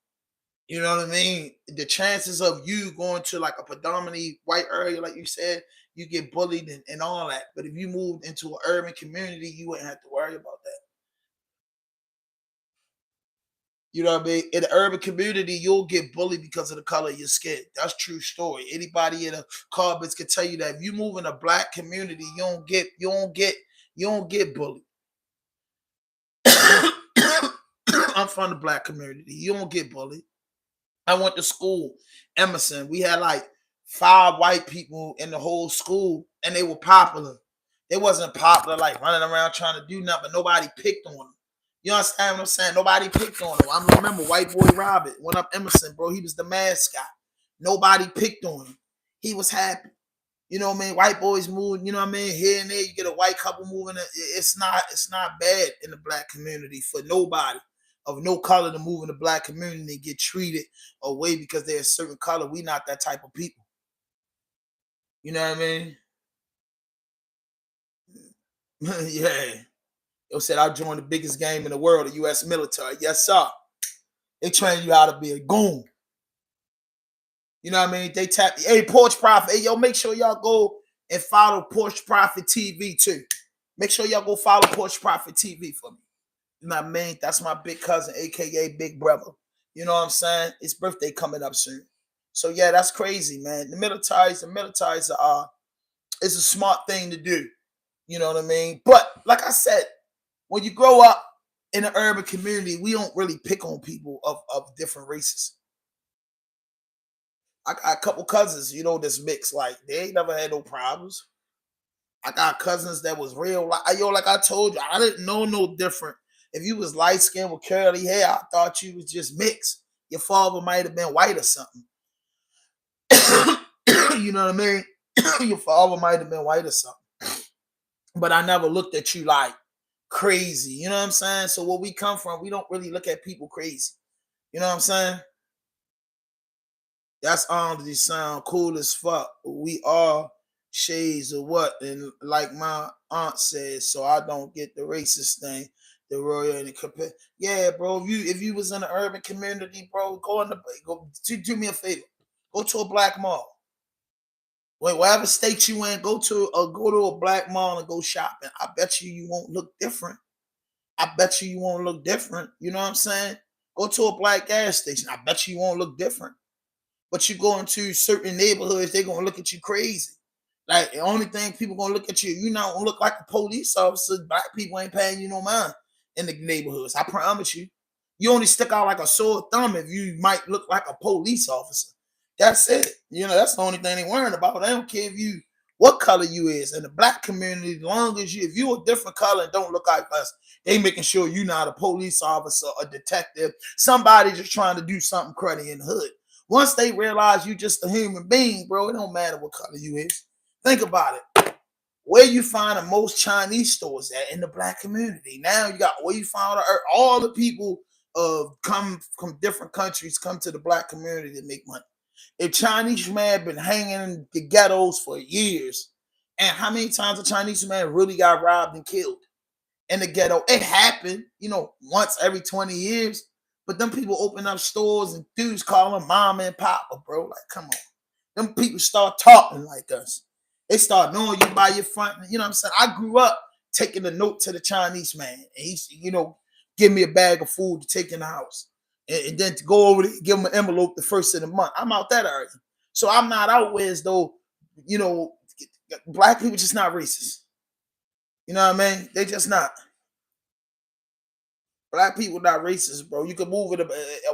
You know what I mean? The chances of you going to like a predominantly white area, like you said, you get bullied and all that. But if you moved into an urban community, you wouldn't have to worry about that. You know what I mean? In the urban community, you'll get bullied because of the color of your skin. That's true story. Anybody in the comments can tell you that. If you move in a black community, you don't get bullied. I'm from the black community. You don't get bullied. I went to school, Emerson. We had like 5 white people in the whole school, and they were popular. They wasn't popular like running around trying to do nothing. Nobody picked on them. You understand what I'm saying? Nobody picked on him. I remember White Boy Robert went up Emerson, bro. He was the mascot. Nobody picked on him. He was happy. You know what I mean? White boys moving, you know what I mean? Here and there, you get a white couple moving. It's not bad in the black community for nobody of no color to move in the black community and get treated away because they're a certain color. We not that type of people. You know what I mean? Yeah. Yo said, I joined the biggest game in the world, the U.S. military. Yes, sir. They train you how to be a goon. You know what I mean? They tap you. Hey, Porch Prophet. Hey, yo, make sure y'all go and follow Porch Prophet TV too. Make sure y'all go follow Porch Prophet TV for me. You know what I mean? That's my big cousin, a.k.a. Big Brother. You know what I'm saying? His birthday coming up soon. So, yeah, that's crazy, man. The militaries are, it's a smart thing to do. You know what I mean? But, like I said, when you grow up in an urban community, we don't really pick on people of different races. I got a couple cousins, you know, that's mixed. Like, they ain't never had no problems. I got cousins that was real. Like I told you, I didn't know no different. If you was light skinned with curly hair, I thought you was just mixed. Your father might have been white or something. You know what I mean? Your father might have been white or something. But I never looked at you like crazy. You know what I'm saying? So where we come from, we don't really look at people crazy. You know what I'm saying? That's honestly sound cool as fuck. We are shades of what? And like my aunt says, so I don't get the racist thing. The royal and the compare. Yeah, bro. If you was in an urban community, bro, go do me a favor. Go to a black mall. Wait, whatever state you in, go to a black mall and go shopping. I bet you won't look different. I bet you won't look different. You know what I'm saying? Go to a black gas station. I bet you won't look different. But you go into certain neighborhoods, they're gonna look at you crazy. Like the only thing people gonna look at you not gonna look like a police officer. Black people ain't paying you no mind in the neighborhoods. I promise you. You only stick out like a sore thumb if you might look like a police officer. That's it. You know, that's the only thing they worrying about. They don't care if you what color you is. In the black community, as long as if you a different color and don't look like us, they making sure you're not a police officer, a detective, somebody just trying to do something cruddy in the hood. Once they realize you just a human being, bro, it don't matter what color you is. Think about it. Where you find the most Chinese stores at in the black community? Now you got where you find all the people come from different countries come to the black community to make money. If Chinese man been hanging in the ghettos for years, and how many times a Chinese man really got robbed and killed in the ghetto? It happened, you know, once every 20 years. But them people open up stores and dudes call them mama and papa, bro. Like, come on. Them people start talking like us. They start knowing you by your front. You know what I'm saying? I grew up taking a note to the Chinese man. And he's, you know, give me a bag of food to take in the house. And then to go over there, give him an envelope the first of the month. I'm out that area. So I'm not out where as though, you know, black people just not racist. You know what I mean? They just not. Black people not racist, bro. You can move it.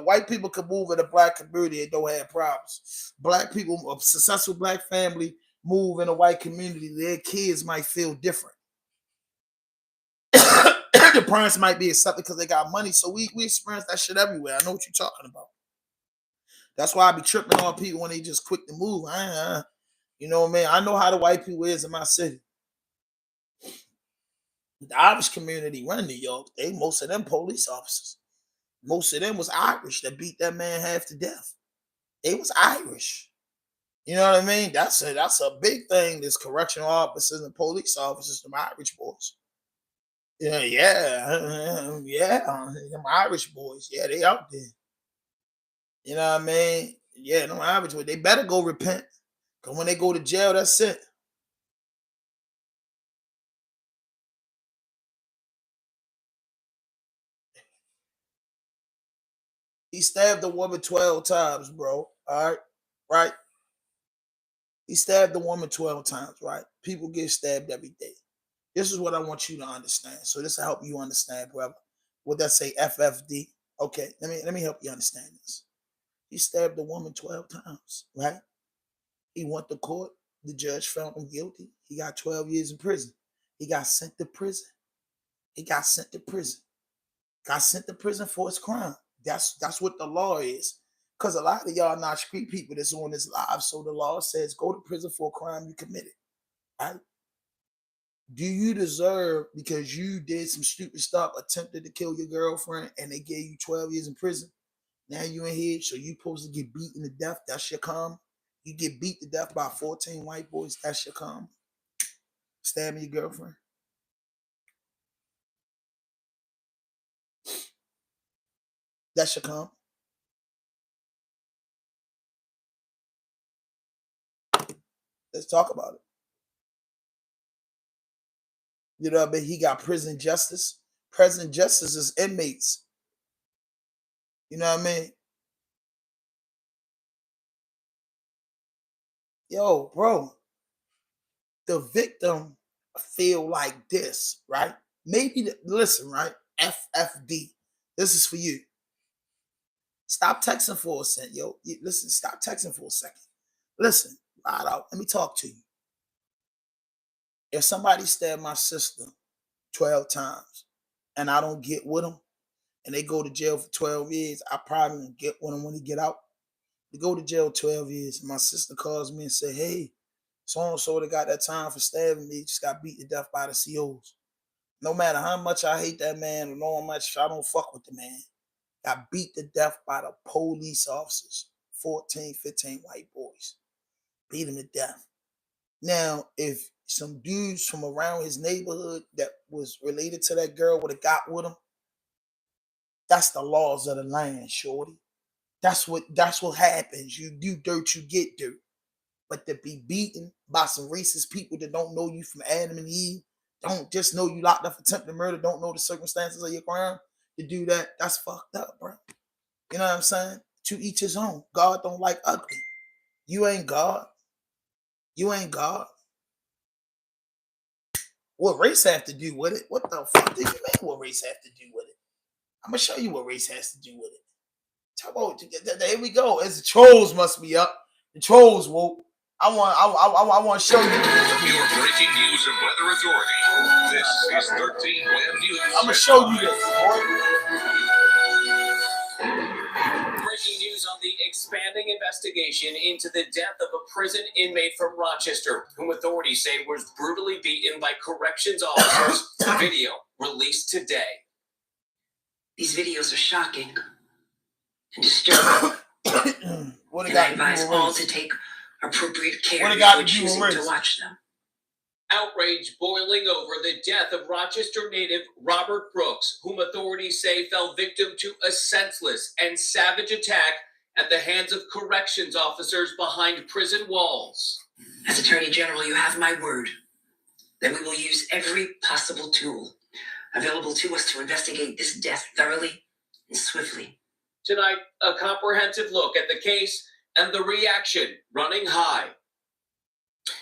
White people can move in a black community and don't have problems. Black people, a successful black family, move in a white community. Their kids might feel different. The parents might be accepted because they got money. So we experience that shit everywhere. I know what you're talking about. That's why I be tripping on people when they just quick to move. You know what I mean? I know how the white people is in my city. The Irish community run New York. Most of them police officers. Most of them was Irish that beat that man half to death. They was Irish. You know what I mean? That's a big thing. There's correctional officers and police officers, them Irish boys. Yeah. Them Irish boys. Yeah, they out there. You know what I mean? Yeah, them Irish boys. They better go repent. Because when they go to jail, that's it. He stabbed the woman 12 times, bro. All right? Right? He stabbed the woman 12 times, right? People get stabbed every day. This is what I want you to understand. So this will help you understand, brother. Would that say FFD? Okay, let me help you understand this. He stabbed the woman 12 times, right? He went to court. The judge found him guilty. He got 12 years in prison. He got sent to prison. He got sent to prison. Got sent to prison for his crime. That's what the law is. Because a lot of y'all not street people that's on this live. So the law says go to prison for a crime you committed. Right? Do you deserve, because you did some stupid stuff, attempted to kill your girlfriend, and they gave you 12 years in prison? Now you in here, so you supposed to get beaten to death. That's your karma. You get beat to death by 14 white boys. That's your karma. Stabbing your girlfriend. That's your karma. Let's talk about it. You know what I mean? He got prison justice. Prison justice is inmates. You know what I mean? Yo, bro, the victim feel like this, right? Maybe, listen, right? FFD. This is for you. Stop texting for a second, yo. Listen, stop texting for a second. Listen, right out. Let me talk to you. If somebody stabbed my sister 12 times and I don't get with them and they go to jail for 12 years, I probably won't get with them when they get out. They go to jail 12 years and my sister calls me and say, hey, so-and-so that got that time for stabbing me just got beat to death by the COs. No matter how much I hate that man or how much I don't fuck with the man, got beat to death by the police officers, 14, 15 white boys. Beat him to death. Now, if some dudes from around his neighborhood that was related to that girl would have got with him, that's the laws of the land, shorty. That's what happens. You do dirt, you get dirt. But to be beaten by some racist people that don't know you from Adam and Eve, don't just know you locked up for attempted murder, don't know the circumstances of your crime, to do that, that's fucked up, bro. You know what I'm saying? To each his own. God don't like ugly. You ain't God. You ain't God. What race have to do with it? What the fuck do you mean what race have to do with it? I'm going to show you what race has to do with it. Talk about, here we go. As the trolls must be up. The trolls woke. I want to show you. Your breaking news and weather authority. This is 13 Web News. I'm going to show you this, boy. Breaking news on the expanding investigation into the death of a prison inmate from Rochester, whom authorities say was brutally beaten by corrections officers. Video released today. These videos are shocking and disturbing. What And I advise all to take appropriate care before choosing to watch them. Outrage boiling over the death of Rochester native Robert Brooks, whom authorities say fell victim to a senseless and savage attack at the hands of corrections officers behind prison walls. As Attorney General, you have my word that we will use every possible tool available to us to investigate this death thoroughly and swiftly. Tonight, a comprehensive look at the case and the reaction running high.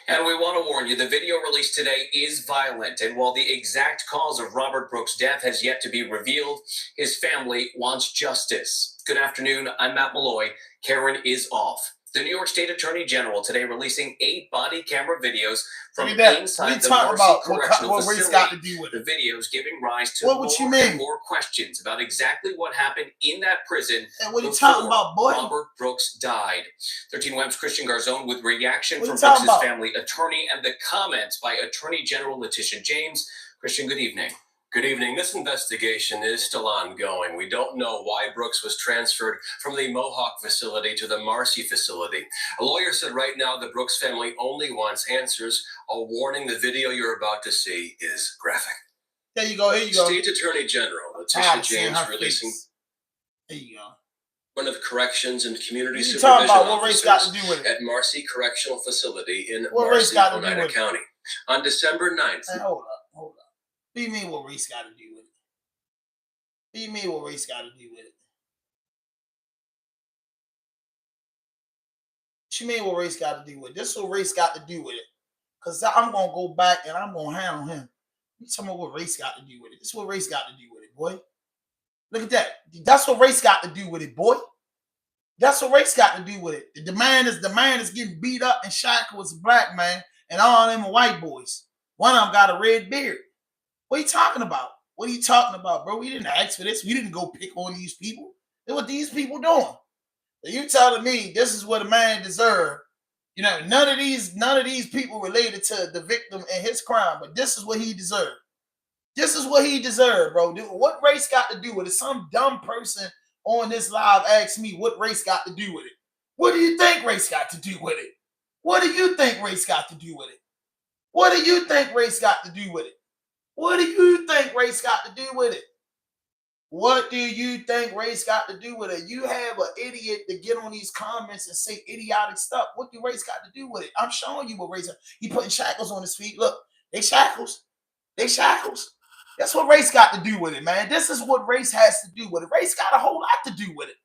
And we want to warn you, the video released today is violent. And while the exact cause of Robert Brooks' death has yet to be revealed, his family wants justice. Good afternoon. I'm Matt Malloy. Karen is off. The New York State Attorney General today releasing 8 body camera videos from inside the Marcy Correctional Facility. The videos giving rise to more and more questions about exactly what happened in that prison before Robert Brooks died. 13 Web's Christian Garzone with reaction from Brooks' family attorney and the comments by Attorney General Letitia James. Christian, good evening. Good evening. This investigation is still ongoing. We don't know why Brooks was transferred from the Mohawk facility to the Marcy facility. A lawyer said right now the Brooks family only wants answers. A warning, the video you're about to see is graphic. There you go. Here you go. State Attorney General Letitia James releasing there you go. One of the corrections and community supervision officers at Marcy Correctional Facility in Marcy, Oneida County. On December 9th. Hey, hold up. What do you mean what race got to do with it? What do you mean what race got to do with it? What you mean what race got to do with it? This is what race got to do with it. Because I'm going to go back and I'm going to handle him. You talking about what race got to do with it? This is what race got to do with it, boy. Look at that. That's what race got to do with it, boy. That's what race got to do with it. The man is getting beat up and shackled as a black man, and all of them are white boys. One of them got a red beard. What are you talking about? What are you talking about, bro? We didn't ask for this. We didn't go pick on these people. Look what these people doing. So you telling me this is what a man deserved. You know, none of these people related to the victim and his crime, but this is what he deserved. This is what he deserved, bro. What race got to do with it? Some dumb person on this live asked me what race got to do with it. What do you think race got to do with it? What do you think race got to do with it? What do you think race got to do with it? What do you think race got to do with it? What do you think race got to do with it? You have an idiot to get on these comments and say idiotic stuff. What do race got to do with it? I'm showing you what race. He putting shackles on his feet. Look, they shackles. They shackles. That's what race got to do with it, man. This is what race has to do with it. Race got a whole lot to do with it.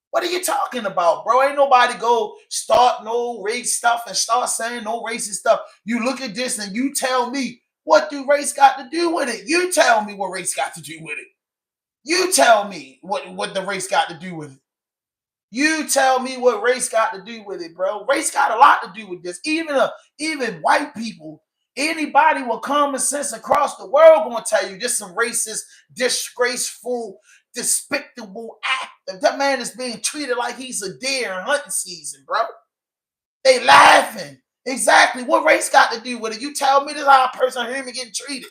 What are you talking about, bro? Ain't nobody go start no race stuff and start saying no racist stuff. You look at this and you tell me, what do race got to do with it? You tell me what race got to do with it. You tell me what the race got to do with it. You tell me what race got to do with it, bro. Race got a lot to do with this. Even white people, anybody with common sense across the world gonna tell you this some racist, disgraceful, despicable act. That man is being treated like he's a deer in hunting season, bro. They laughing. Exactly. What race got to do with it? You tell me this is how a person human getting treated.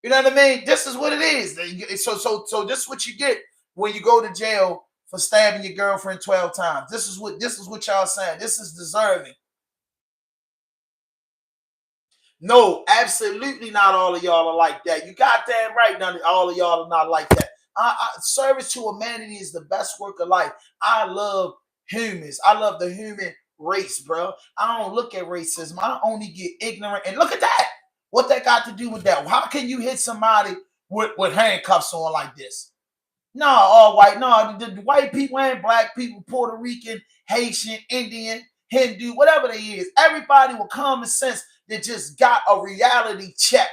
You know what I mean? This is what it is. So this is what you get when you go to jail for stabbing your girlfriend 12 times. This is what y'all saying. This is deserving. No, absolutely not all of y'all are like that. You got that right. None all of y'all are not like that. Service to humanity is the best work of life. I love humans. I love the human race, bro. I don't look at racism. I only get ignorant. And look at that. What that got to do with that? How can you hit somebody with handcuffs on like this? No, all white. No, the white people and black people, Puerto Rican, Haitian, Indian, Hindu, whatever they is. Everybody with common sense that just got a reality check.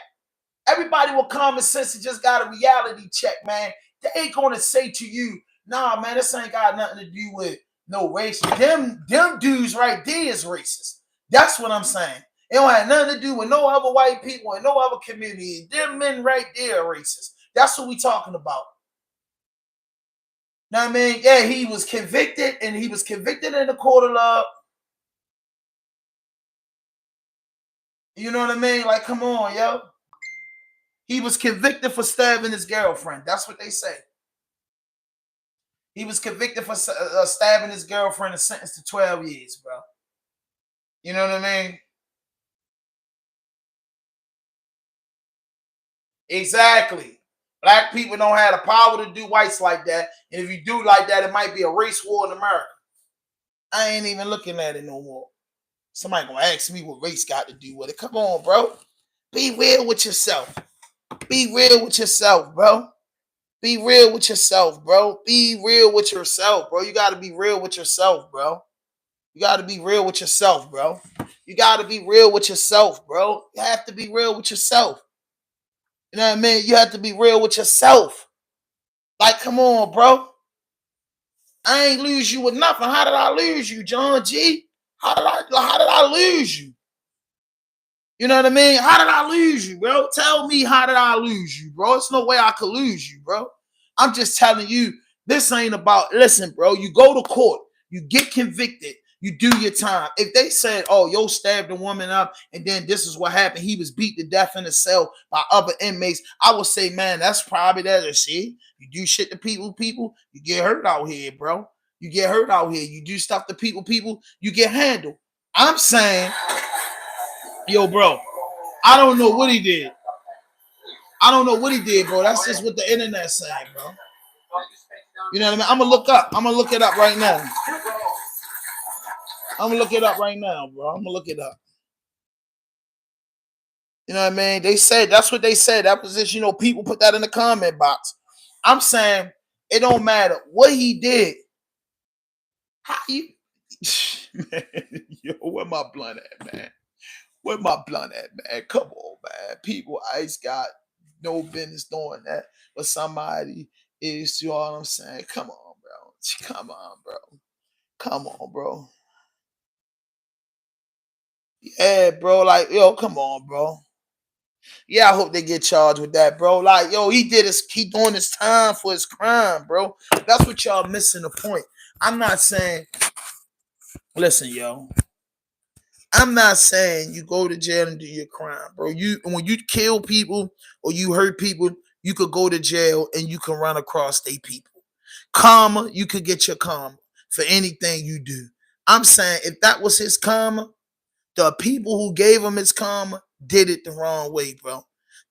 Everybody with common sense that just got a reality check, man. They ain't going to say to you, nah, man, this ain't got nothing to do with no race. Them dudes right there is racist. That's what I'm saying. It don't have nothing to do with no other white people and no other community. Them men right there are racist. That's what we talking about. Now, I mean, yeah, he was convicted, and he was convicted in the court of law. You know what I mean? Like, come on, yo. He was convicted for stabbing his girlfriend. That's what they say. He was convicted for stabbing his girlfriend and sentenced to 12 years, bro. You know what I mean? Exactly. Black people don't have the power to do whites like that. And if you do like that, it might be a race war in America. I ain't even looking at it no more. Somebody gonna ask me what race got to do with it. Come on, bro. Be real with yourself. Be real with yourself, bro. Be real with yourself, bro. Be real with yourself, bro. You got to be real with yourself, bro. You got to be real with yourself, bro. You got to be real with yourself, bro. You have to be real with yourself. You know what I mean? You have to be real with yourself. Like, come on, bro. I ain't lose you with nothing. How did I lose you, John G? How did I lose you? You know what I mean? How did I lose you, bro? Tell me, how did I lose you, bro? It's no way I could lose you, bro. I'm just telling you, this ain't about, listen, bro, you go to court, you get convicted, you do your time. If they said, oh, yo stabbed a woman up and then this is what happened, he was beat to death in a cell by other inmates, I would say, man, that's probably that. See, you do shit to people, you get hurt out here, bro. You get hurt out here. You do stuff to people, you get handled. I'm saying, yo, bro, I don't know what he did. I don't know what he did, bro. That's just what the internet's saying, bro. You know what I mean? I'm going to look up. I'm going to look it up right now. I'm going to look it up right now, bro. I'm going to look it up. You know what I mean? They said, that's what they said. That was just, you know, people put that in the comment box. I'm saying it don't matter what he did. How you... man, yo, where my blunt at, man? Where my blunt at, man? Come on, man. People, Ice got no business doing that, but somebody is. You know what I'm saying? Come on, bro. Come on, bro. Come on, bro. Yeah, bro. Like, yo, come on, bro. Yeah, I hope they get charged with that, bro. Like, yo, he doing his time for his crime, bro. That's what y'all missing the point. I'm not saying, listen, yo. I'm not saying you go to jail and do your crime, bro. When you kill people or you hurt people, you could go to jail and you can run across they people. Karma, you could get your karma for anything you do. I'm saying if that was his karma, the people who gave him his karma did it the wrong way, bro.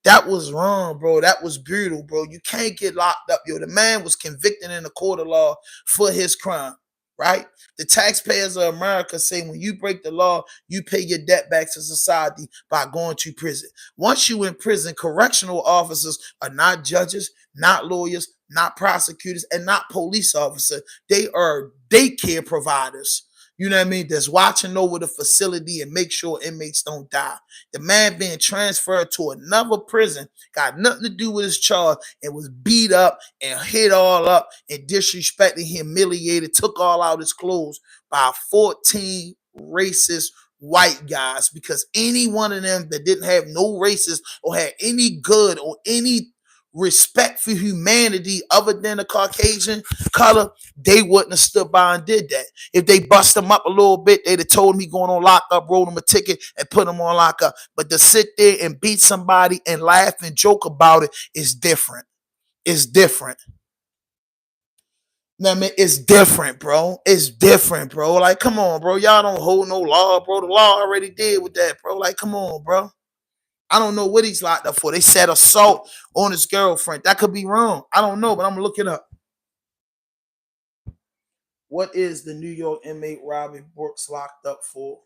That was wrong, bro. That was brutal, bro. You can't get locked up, yo. The man was convicted in the court of law for his crime, right? The taxpayers of America say when you break the law, you pay your debt back to society by going to prison. Once you in prison, correctional officers are not judges, not lawyers, not prosecutors, and not police officers. They are daycare providers. You know what I mean? That's watching over the facility and make sure inmates don't die. The man being transferred to another prison got nothing to do with his charge and was beat up and hit all up and disrespected, humiliated, took all out his clothes by 14 racist white guys, because any one of them that didn't have no racist or had any good or any respect for humanity other than a Caucasian color, they wouldn't have stood by and did that. If they bust him up a little bit, they'd have told him he going on lockup, rolled him a ticket, and put him on lockup. But to sit there and beat somebody and laugh and joke about it is different. It's different. I mean, it's different, bro. It's different, bro. Like, come on, bro. Y'all don't hold no law, bro. The law already did with that, bro. Like, come on, bro. I don't know what he's locked up for. They said assault on his girlfriend. That could be wrong. I don't know, but I'm going to look it up. What is the New York inmate Robert Brooks locked up for?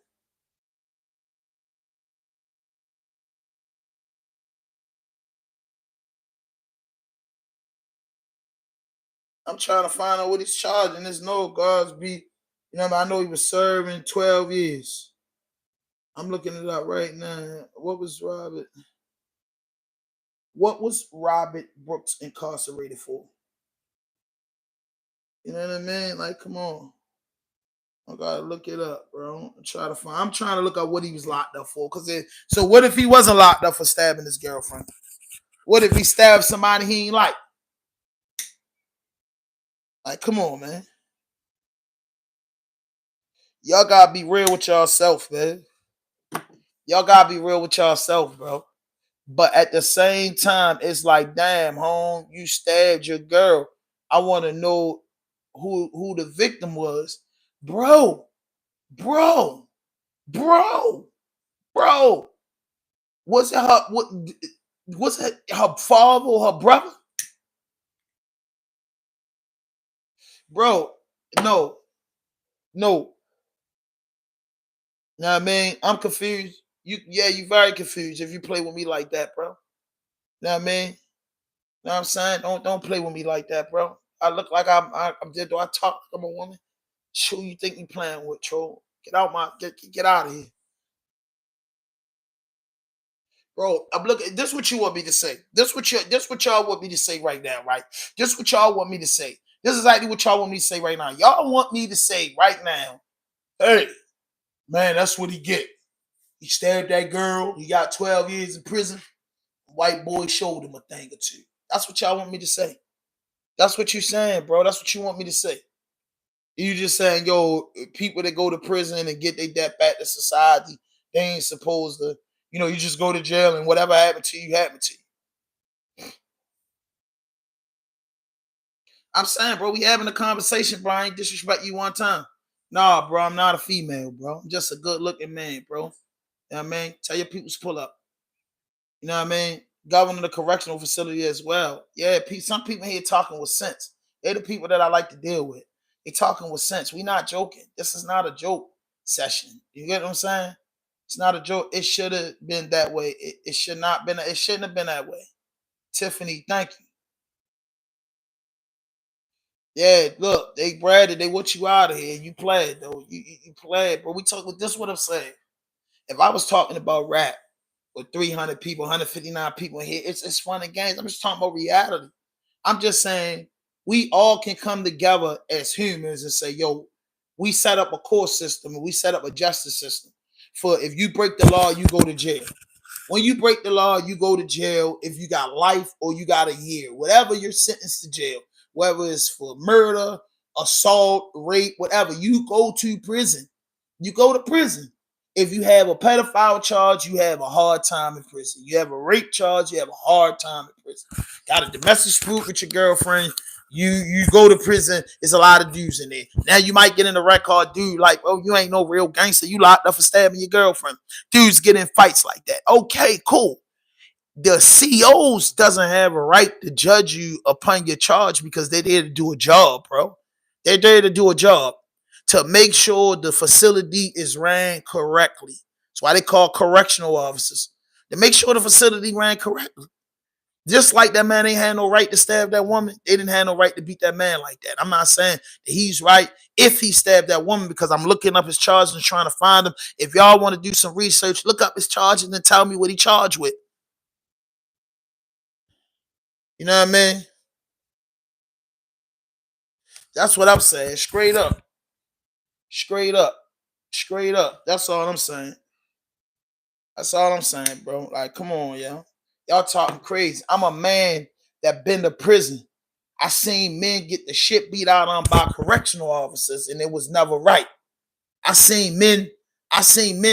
I'm trying to find out what he's charging. There's no guards be, you know, I know he was serving 12 years. I'm looking it up right now. What was Robert Brooks incarcerated for? You know what I mean? Like, come on. I gotta look it up, bro. I'm trying to look up what he was locked up for. So what if he wasn't locked up for stabbing his girlfriend? What if he stabbed somebody he ain't like? Like, come on, man. Y'all gotta be real with yourself, man. Y'all gotta be real with yourself, bro. But at the same time, it's like, damn, home, you stabbed your girl. I want to know who the victim was. Bro. Was it her father or her brother? Bro, no. Know what I mean? I'm confused. You very confused if you play with me like that, bro. Know what I mean? Know what I'm saying? Don't play with me like that, bro. I look like I'm dead. Do I talk like I'm a woman? Who you think you playing with, troll? Get out of here. Bro, I'm looking. This is what you want me to say. This what y'all want me to say right now, right? This what y'all want me to say. This is exactly what y'all want me to say right now. Y'all want me to say right now, hey, man, that's what he get. He stabbed that girl. He got 12 years in prison. White boy showed him a thing or two. That's what y'all want me to say. That's what you're saying, bro. That's what you want me to say. You just saying, yo, people that go to prison and get their debt back to society, they ain't supposed to, you just go to jail and whatever happened to you, happened to you. I'm saying, bro, we having a conversation, bro. I ain't disrespect you one time. Nah, bro, I'm not a female, bro. I'm just a good looking man, bro. You know what I mean? Tell your peoples pull up. You know what I mean? Governor of the correctional facility as well. Yeah, some people here talking with sense. They're the people that I like to deal with. They talking with sense. We not joking. This is not a joke session. You get what I'm saying? It's not a joke. It should have been that way. It should not been. It shouldn't have been that way. Tiffany, thank you. Yeah, look, they Brandon, they want you out of here. You playing though. You playing, but we talk with this what I'm saying. If I was talking about rap with 300 people, 159 people in here, it's fun and games. I'm just talking about reality. I'm just saying we all can come together as humans and say, yo, we set up a court system and we set up a justice system. For if you break the law, you go to jail. When you break the law, you go to jail if you got life or you got a year. Whatever you're sentenced to jail, whether it's for murder, assault, rape, whatever, you go to prison. You go to prison. If you have a pedophile charge, you have a hard time in prison. You have a rape charge, you have a hard time in prison. Got a domestic dispute with your girlfriend, you go to prison. There's a lot of dudes in there. Now you might get in a record, dude, like, oh, you ain't no real gangster. You locked up for stabbing your girlfriend. Dudes get in fights like that. Okay, cool. The COs doesn't have a right to judge you upon your charge because they're there to do a job, bro. They're there to do a job to make sure the facility is ran correctly. That's why they call correctional officers. To make sure the facility ran correctly. Just like that man ain't had no right to stab that woman, they didn't have no right to beat that man like that. I'm not saying that he's right if he stabbed that woman because I'm looking up his charges and trying to find him. If y'all want to do some research, look up his charges and tell me what he charged with. You know what I mean? That's what I'm saying. Straight up. Straight up. Straight up. That's all I'm saying. That's all I'm saying, bro. Like, come on, y'all. Y'all talking crazy. I'm a man that been to prison. I seen men get the shit beat out on by correctional officers, and it was never right. I seen men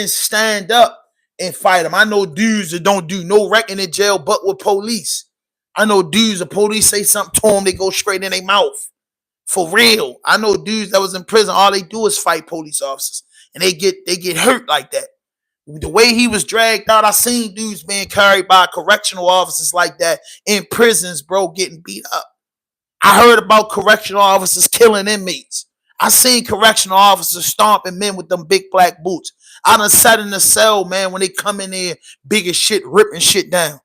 stand up and fight them. I know dudes that don't do no wrecking in jail but with police. I know dudes, the police say something to them, they go straight in their mouth. For real. I know dudes that was in prison, all they do is fight police officers. And they get hurt like that. The way he was dragged out, I seen dudes being carried by correctional officers like that in prisons, bro, getting beat up. I heard about correctional officers killing inmates. I seen correctional officers stomping men with them big black boots. I done sat in the cell, man, when they come in there, big as shit, ripping shit down.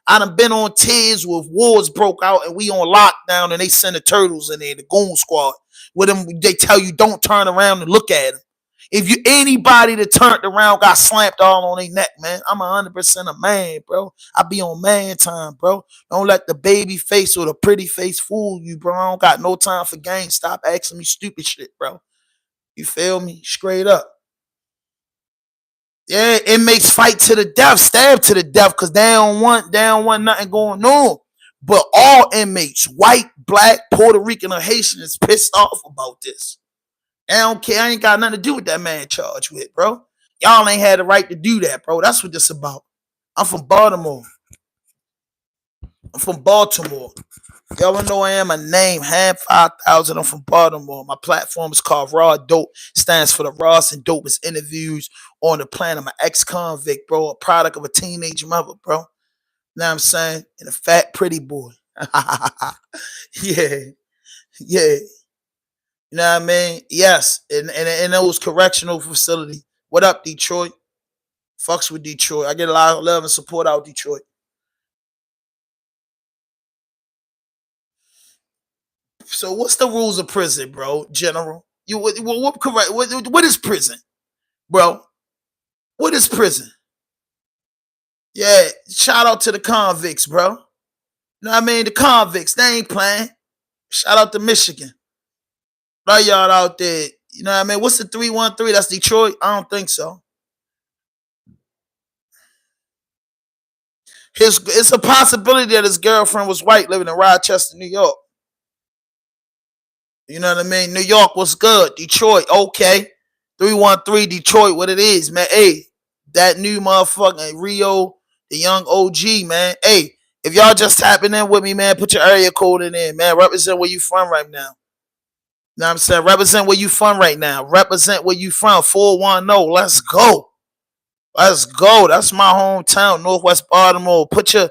I done been on tears with wars broke out and we on lockdown and they send the turtles in there, the goon squad. With them, they tell you don't turn around and look at them. If you anybody that turned around got slapped all on their neck, man, I'm 100% a man, bro. I be on man time, bro. Don't let the baby face or the pretty face fool you, bro. I don't got no time for games. Stop asking me stupid shit, bro. You feel me? Straight up. Yeah, inmates fight to the death, stab to the death, because they don't want nothing going on. But all inmates, white, black, Puerto Rican, or Haitian, is pissed off about this. I don't care. I ain't got nothing to do with that man charged with, bro. Y'all ain't had the right to do that, bro. That's what this about. I'm from Baltimore. I'm from Baltimore. Y'all know I am a name, Ham 5000. I'm from Baltimore. My platform is called Raw Dope. Stands for the rawest and dopest interviews on the planet. I'm an ex-convict, bro. A product of a teenage mother, bro. Know what I'm saying? And a fat, pretty boy. Yeah. Yeah. You know what I mean? Yes. And those correctional facility. What up, Detroit? Fucks with Detroit. I get a lot of love and support out Detroit. So what's the rules of prison, bro? General, what is prison, bro? What is prison? Yeah, shout out to the convicts, bro. You know what I mean? The convicts, they ain't playing. Shout out to Michigan. Right, y'all out there. You know what I mean? What's the 313? That's Detroit? I don't think so. It's a possibility that his girlfriend was white living in Rochester, New York. You know what I mean? New York was good. Detroit, okay. 313 Detroit, what it is, man. Hey, that new motherfucking Rio, the young OG, man. Hey, if y'all just tapping in with me, man, put your area code in there, man. Represent where you from right now. You know what I'm saying? Represent where you from right now. Represent where you from. 410. Let's go. Let's go. That's my hometown, Northwest Baltimore. Put your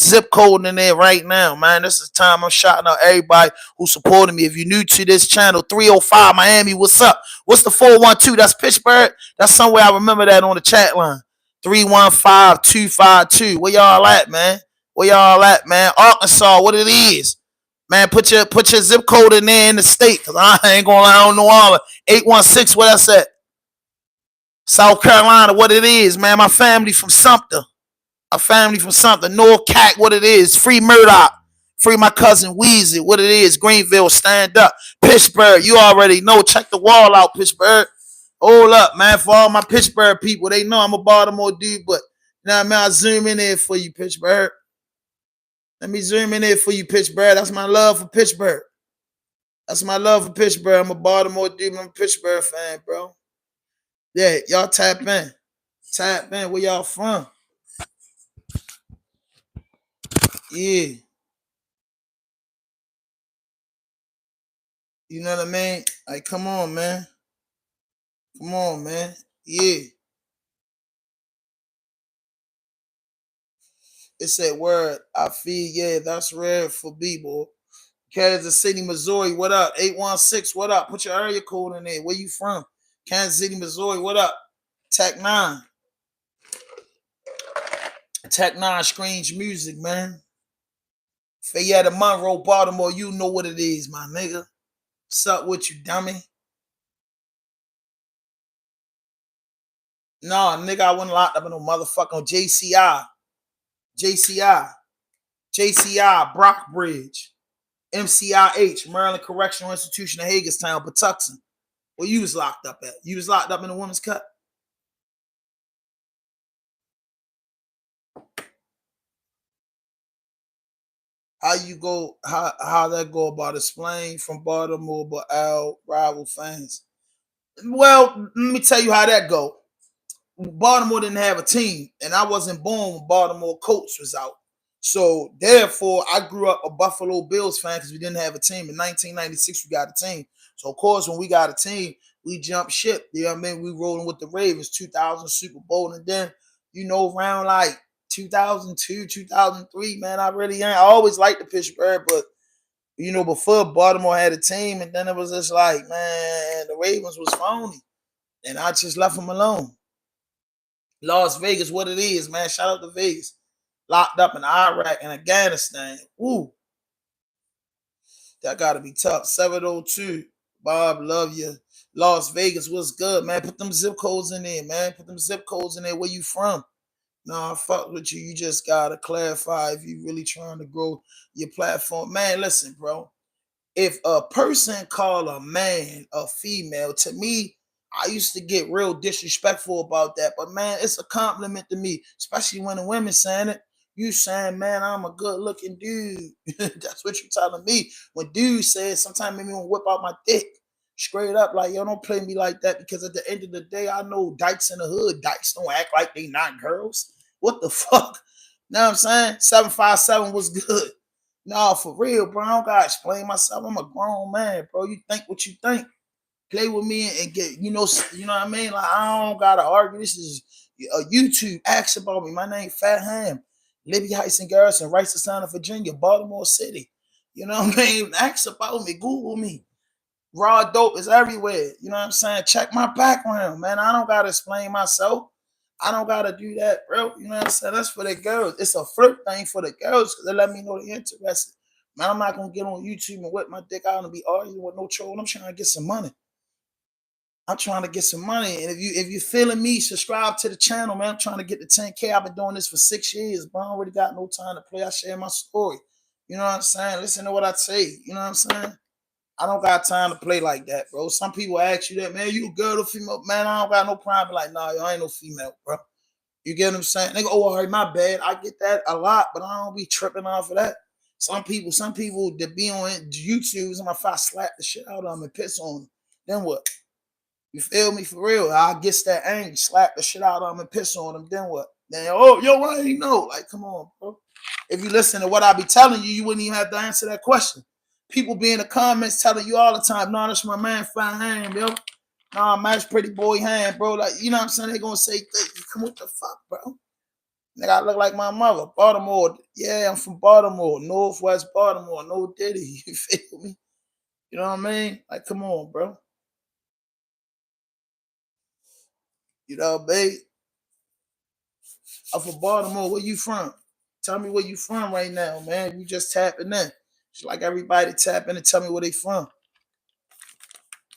zip code in there right now, man. This is the time I'm shouting out everybody who supported me. If you're new to this channel, 305 Miami, what's up? What's the 412? That's Pittsburgh. That's somewhere I remember that on the chat line. 315-252. Where y'all at, man? Where y'all at, man? Arkansas, what it is? Man, put your zip code in there in the state, cause I ain't gonna lie, I don't know all of it. 816, what that's at? South Carolina, what it is, man. My family from Sumter. My family from Sumter. North Cat, what it is. Free Murdoch. Free my cousin Weezy, what it is. Greenville, stand up. Pittsburgh, you already know. Check the wall out, Pittsburgh. Hold up, man. For all my Pittsburgh people, they know I'm a Baltimore dude, but now, man, I zoom in there for you, Pittsburgh. Let me zoom in there for you, Pittsburgh. That's my love for Pittsburgh. That's my love for Pittsburgh. I'm a Baltimore dude. I'm a Pittsburgh fan, bro. Yeah, y'all tap in. Tap in. Where y'all from? Yeah. You know what I mean? Like, come on, man. Come on, man. Yeah. It said word. I feel, yeah, that's rare for B-boy. Kansas City, Missouri, what up? 816, what up? Put your area code in there. Where you from? Kansas City, Missouri, what up? Tech 9. Tech 9 screams music, man. Fayette, Monroe, Baltimore, you know what it is, my nigga. What's up with you, dummy? Nah, nigga, I wasn't locked up in no motherfucking JCI. JCI, Brockbridge. MCIH, Maryland Correctional Institution of Hagerstown, Patuxent. Where you was locked up at? You was locked up in the women's cut? How that go about explain from Baltimore but our rival fans? Well, let me tell you how that go. Baltimore didn't have a team, and I wasn't born when Baltimore Colts was out. So therefore, I grew up a Buffalo Bills fan because we didn't have a team. In 1996, we got a team. So of course, when we got a team, we jumped ship. You know what I mean? We rolling with the Ravens, 2000 Super Bowl, and then around like 2002, 2003, man, I always liked the Pittsburgh, but before Baltimore had a team, and then it was just like, man, the Ravens was phony, and I just left them alone. Las Vegas, what it is, man. Shout out to Vegas. Locked up in Iraq and Afghanistan. Woo. That gotta be tough. 702. Bob, love you. Las Vegas, what's good, man? Put them zip codes in there, man. Put them zip codes in there. Where you from? Nah, fuck with you. You just gotta clarify if you really trying to grow your platform. Man, listen, bro. If a person call a man a female, to me, I used to get real disrespectful about that. But man, it's a compliment to me, especially when the women saying it. You saying, man, I'm a good looking dude. That's what you're telling me. When dudes say it, sometimes make me want to whip out my dick. Straight up, like, yo, don't play me like that, because at the end of the day, I know dykes in the hood. Dykes don't act like they not girls. What the fuck? Know what I'm saying? 757 was good. No, for real, bro. I don't gotta explain myself. I'm a grown man, bro. You think what you think. Play with me and get, you know what I mean? Like, I don't gotta argue. This is a YouTube. Ask about me. My name Fat Ham. Libby Heights and Garrison, Rice to Sound of Virginia, Baltimore City. You know what I mean? Ask about me. Google me. Raw dope is everywhere. You know what I'm saying? Check my background, man. I don't gotta explain myself. I don't gotta do that, bro. You know what I'm saying? That's for the girls. It's a flirt thing for the girls because they let me know they're interested. Man, I'm not gonna get on YouTube and whip my dick out and be arguing with no troll. I'm trying to get some money. I'm trying to get some money. And if you feeling me, subscribe to the channel, man. I'm trying to get to 10K. I've been doing this for 6 years, but I already got no time to play. I share my story. You know what I'm saying? Listen to what I say. You know what I'm saying? I don't got time to play like that, bro. Some people ask you that, man, you a girl or female? Man, I don't got no problem. Like, nah, yo, I ain't no female, bro. You get what I'm saying? They go, oh, all right, my bad. I get that a lot, but I don't be tripping off of that. Some people that be on YouTube, if I slap the shit out of them and piss on them, then what? You feel me? For real. I get that angry, slap the shit out of them and piss on them, then what? Then, oh, yo, I ain't know. Like, come on, bro. If you listen to what I be telling you, you wouldn't even have to answer that question. People be in the comments telling you all the time, nah, that's my man, Fine Hand, yo. Nah, man, pretty boy Hand, bro. Like, you know what I'm saying? They gonna say, come what the fuck, bro? Nigga, I look like my mother. Baltimore. Yeah, I'm from Baltimore. Northwest Baltimore. No Diddy. You feel me? You know what I mean? Like, come on, bro. You know, babe. I'm from Baltimore. Where you from? Tell me where you from right now, man. You just tapping in. Just like everybody to tap in and tell me where they from.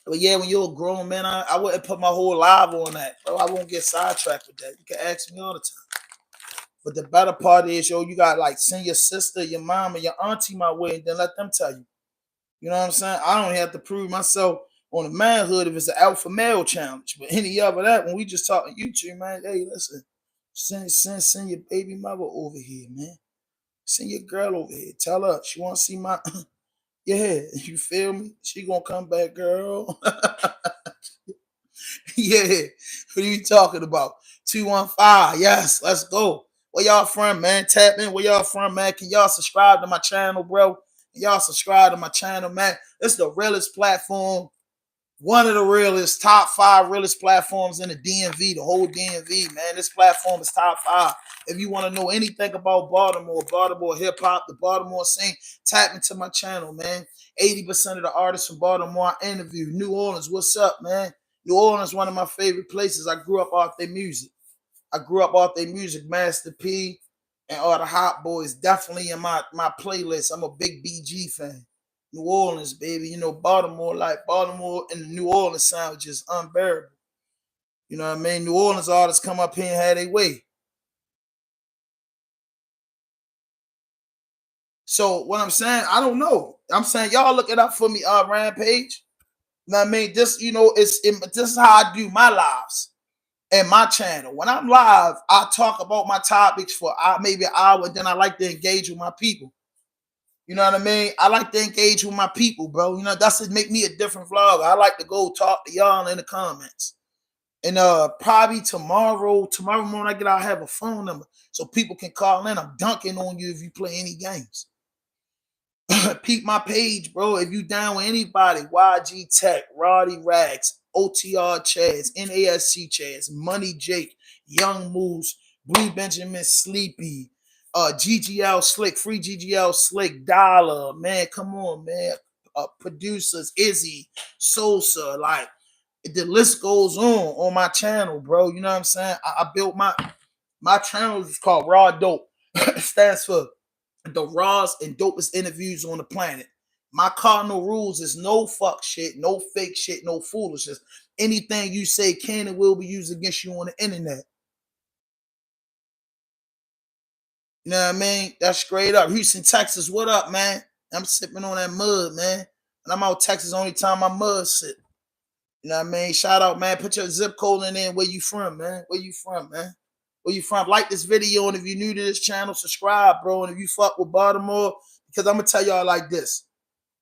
But yeah, when you're a grown man, I wouldn't put my whole life on that, bro. I won't get sidetracked with that. You can ask me all the time. But the better part is, yo, you got like send your sister, your mom, and your auntie my way, and then let them tell you. You know what I'm saying? I don't have to prove myself on the manhood if it's an alpha male challenge. But any other that, when we just talking YouTube, man, hey, listen, send your baby mother over here, man. Send your girl over here. Tell her she want to see my. Yeah, you feel me? She gonna come back, girl. Yeah, what are you talking about? 215. Yes, let's go. Where y'all from, man? Tap in. Where y'all from, man? Can y'all subscribe to my channel, bro? Can y'all subscribe to my channel, man? It's the realest platform. One of the realest, top 5 realest platforms in the DMV, the whole DMV, man. This platform is top 5. If you want to know anything about Baltimore hip hop, the Baltimore scene, tap into my channel, man. 80% of the artists from Baltimore I interview. New Orleans, what's up, man? New Orleans, one of my favorite places. I grew up off their music. Master P and all the Hot Boys, definitely in my playlist. I'm a big BG fan. New Orleans, baby. You know, Baltimore and the New Orleans sound just unbearable. You know what I mean? New Orleans artists come up here and have their way. So what I'm saying, I don't know. I'm saying y'all look it up for me, Rampage. You know what I mean? This, this is how I do my lives and my channel. When I'm live, I talk about my topics for maybe an hour, and then I like to engage with my people. You know what I mean? I like to engage with my people, bro. You know, that's what make me a different vlogger. I like to go talk to y'all in the comments. And probably tomorrow morning I get out, I have a phone number so people can call in. I'm dunking on you if you play any games. Peep my page, bro. If you down with anybody, YG Tech, Roddy Rags, OTR Chaz, NASC Chaz, Money Jake, Young Moose, Blue Benjamin Sleepy, GGL Slick, Free GGL Slick, Dollar, man, come on, man. Producers, Izzy, Sosa, like the list goes on my channel, bro. You know what I'm saying? I built my channel is called Raw Dope. It stands for the rawest and dopest interviews on the planet. My cardinal rules is no fuck shit, no fake shit, no foolishness. Anything you say can and will be used against you on the internet. You know what I mean? That's straight up. Houston, Texas, what up, man? I'm sipping on that mud, man. And I'm out Texas only time my mud sip. You know what I mean? Shout out, man. Put your zip code in there. Where you from, man? Where you from, man? Where you from? Like this video, and if you're new to this channel, subscribe, bro. And if you fuck with Baltimore, because I'm gonna tell y'all like this.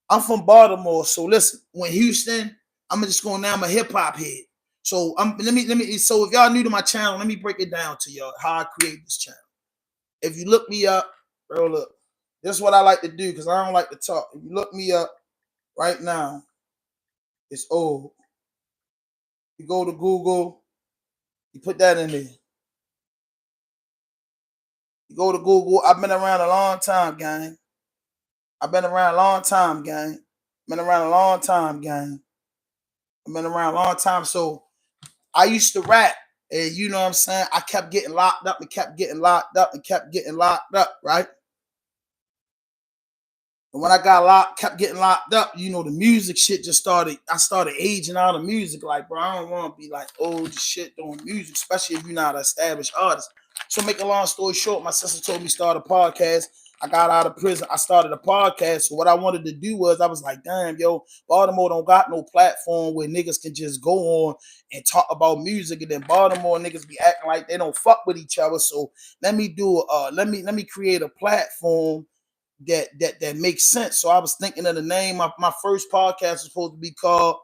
I'm from Baltimore, so listen. When Houston, I'm just going now. I'm a hip hop head. So let me. So if y'all new to my channel, let me break it down to y'all how I create this channel. If you look me up, bro, look. This is what I like to do because I don't like to talk. If you look me up right now, it's old. You go to Google, you put that in there. You go to Google. I've been around a long time, gang. Been around a long time, gang. So I used to rap. And you know what I'm saying? I kept getting locked up, right? And when I got kept getting locked up, you know, the music shit just started. I started aging out of music. Like, bro, I don't want to be like old shit doing music, especially if you're not an established artist. So make a long story short, my sister told me to start a podcast. I got out of prison. I started a podcast. So what I wanted to do was I was like, damn, yo, Baltimore don't got no platform where niggas can just go on and talk about music. And then Baltimore niggas be acting like they don't fuck with each other. So let me create a platform that makes sense. So I was thinking of the name. My first podcast was supposed to be called,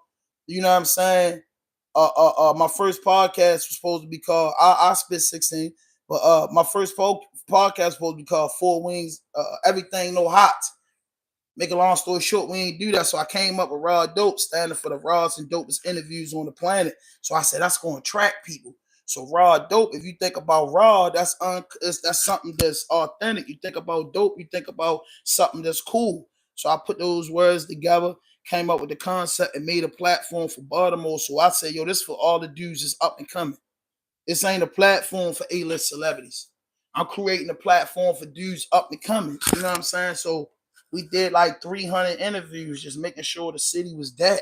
you know what I'm saying? My first podcast was supposed to be called I Spit 16, but my first podcast was supposed to be called Four Wings, Everything No Hot. Make a long story short, we ain't do that. So I came up with Raw Dope, standing for the rawest and dopest interviews on the planet. So I said that's going to attract people. So Raw Dope, if you think about raw, that's something that's authentic. You think about dope, you think about something that's cool. So I put those words together, came up with the concept, and made a platform for Baltimore. So I said, yo, this for all the dudes that's up and coming. This ain't a platform for A-list celebrities. I'm creating a platform for dudes up and coming. You know what I'm saying? So We did like 300 interviews, just making sure the city was dead.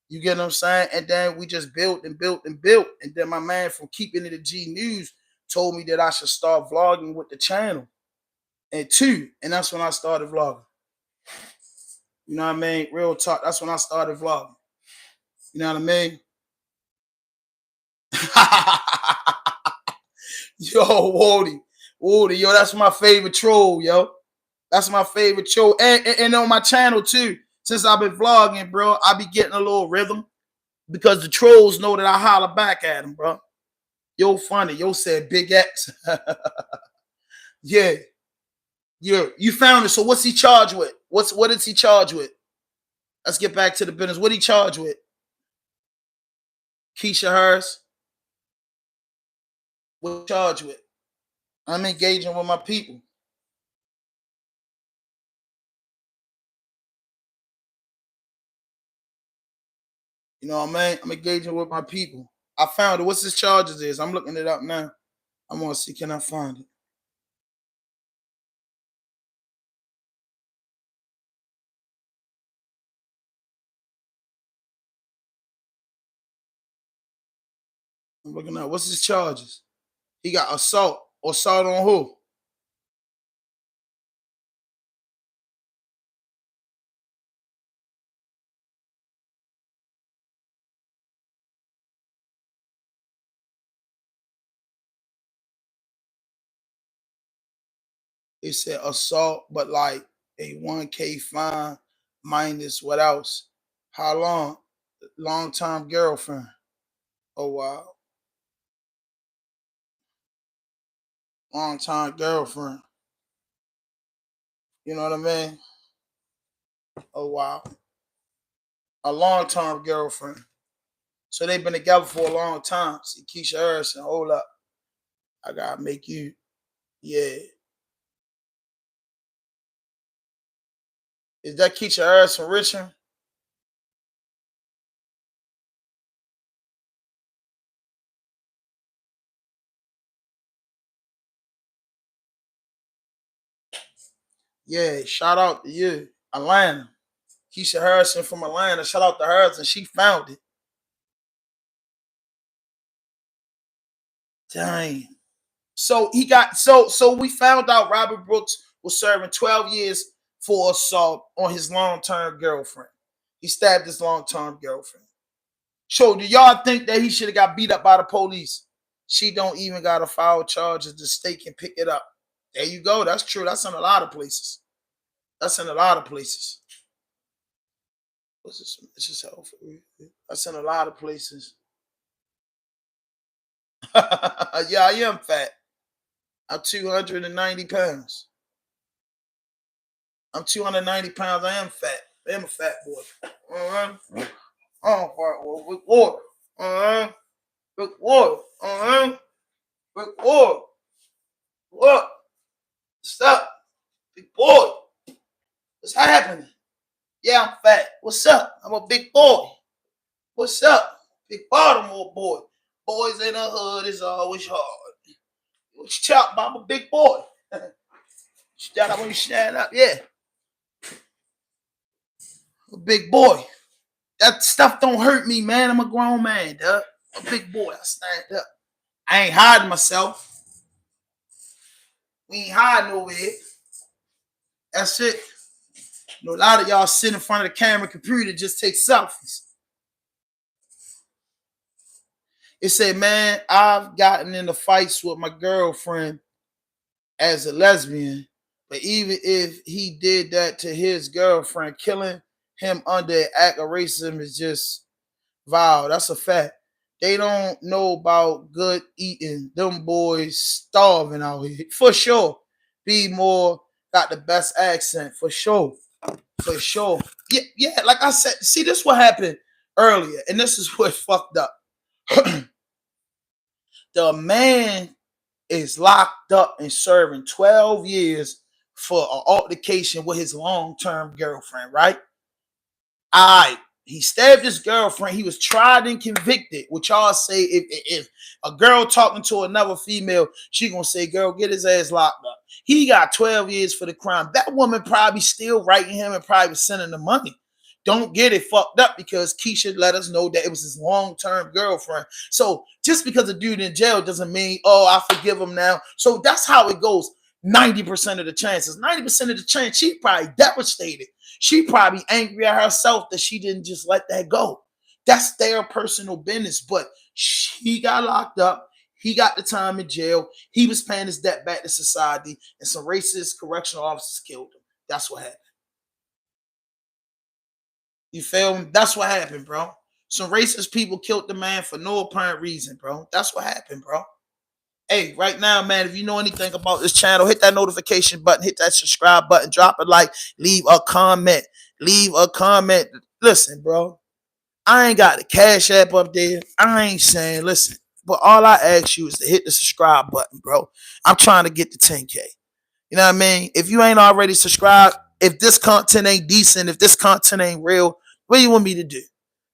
You get what I'm saying? And then we just built and built and built. And then my man from Keeping It a G News told me that I should start vlogging with the channel. And that's when I started vlogging. You know what I mean? Real talk. That's when I started vlogging. You know what I mean? Yo, Woody, yo, that's my favorite troll, yo. That's my favorite troll. And on my channel, too. Since I've been vlogging, bro, I be getting a little rhythm because the trolls know that I holler back at them, bro. Yo, funny. Yo said Big X. Yeah. You found it. So what's he charged with? What is he charged with? Let's get back to the business. What he charged with? Keisha Harris. What he charged with? I'm engaging with my people. You know what I mean? I'm engaging with my people. I found it. What's his charges is? I'm looking it up now. I'm gonna see, can I find it? I'm looking at what's his charges. He got assault. Assault on who? It said assault, but like a 1K fine minus what else? How long? Long-time girlfriend. Oh wow. Long-time girlfriend. You know what I mean? Oh wow. A long-time girlfriend. So they've been together for a long time. See, Keisha Harrison, hold up. I gotta make you, yeah. Is that Keisha Harrison Richard? Yeah, shout out to you. Atlanta. Keisha Harrison from Atlanta. Shout out to her, and she found it. Dang. So he got so we found out Robert Brooks was serving 12 years for assault on his long-term girlfriend. He stabbed his long-term girlfriend. So do y'all think that he should have got beat up by the police? She don't even got to file charges. The state can pick it up. There you go. That's true. That's in a lot of places. That's in a lot of places. What's this? It's just health. That's in a lot of places. Yeah, I am fat. I'm 290 pounds. I'm 290 pounds. I am fat. I am a fat boy. With water. With water. With water. What? Stop. Big boy. What's happening? Yeah, I'm fat. What's up? I'm a big boy. What's up? Big Baltimore boy. Boys in the hood is always hard. What you talking about? I'm a big boy. Stand up when you stand up. Yeah. A big boy. That stuff don't hurt me, man. I'm a grown man, duh. A big boy. I stand up. I ain't hiding myself. We ain't hiding over here. That's it. You know, a lot of y'all sit in front of the camera computer just take selfies. It said, man, I've gotten into fights with my girlfriend as a lesbian, but even if he did that to his girlfriend, killing him under an act of racism is just vile. That's a fact. They don't know about good eating. Them boys starving out here. For sure. Be more got the best accent. For sure. For sure. Yeah, like I said, see, this is what happened earlier, and this is what fucked up. The man is locked up and serving 12 years for an altercation with his long-term girlfriend, right? All right. He stabbed his girlfriend. He was tried and convicted. Which y'all say if a girl talking to another female, she gonna say, girl, get his ass locked up. He got 12 years for the crime. That woman probably still writing him and probably sending the money. Don't get it fucked up because Keisha let us know that it was his long-term girlfriend. So just because a dude in jail doesn't mean, oh, I forgive him now. So that's how it goes. 90% of the chances. 90% of the chance, she probably devastated. She probably angry at herself that she didn't just let that go. That's their personal business. But he got locked up. He got the time in jail. He was paying his debt back to society. And some racist correctional officers killed him. That's what happened. You feel me? That's what happened, bro. Some racist people killed the man for no apparent reason, bro. That's what happened, bro. Hey, right now, man, if you know anything about this channel, hit that notification button, hit that subscribe button, drop a like, leave a comment. Leave a comment. Listen, bro, I ain't got the Cash App up there. I ain't saying, listen, but all I ask you is to hit the subscribe button, bro. I'm trying to get to 10K. You know what I mean? If you ain't already subscribed, if this content ain't decent, if this content ain't real, what do you want me to do?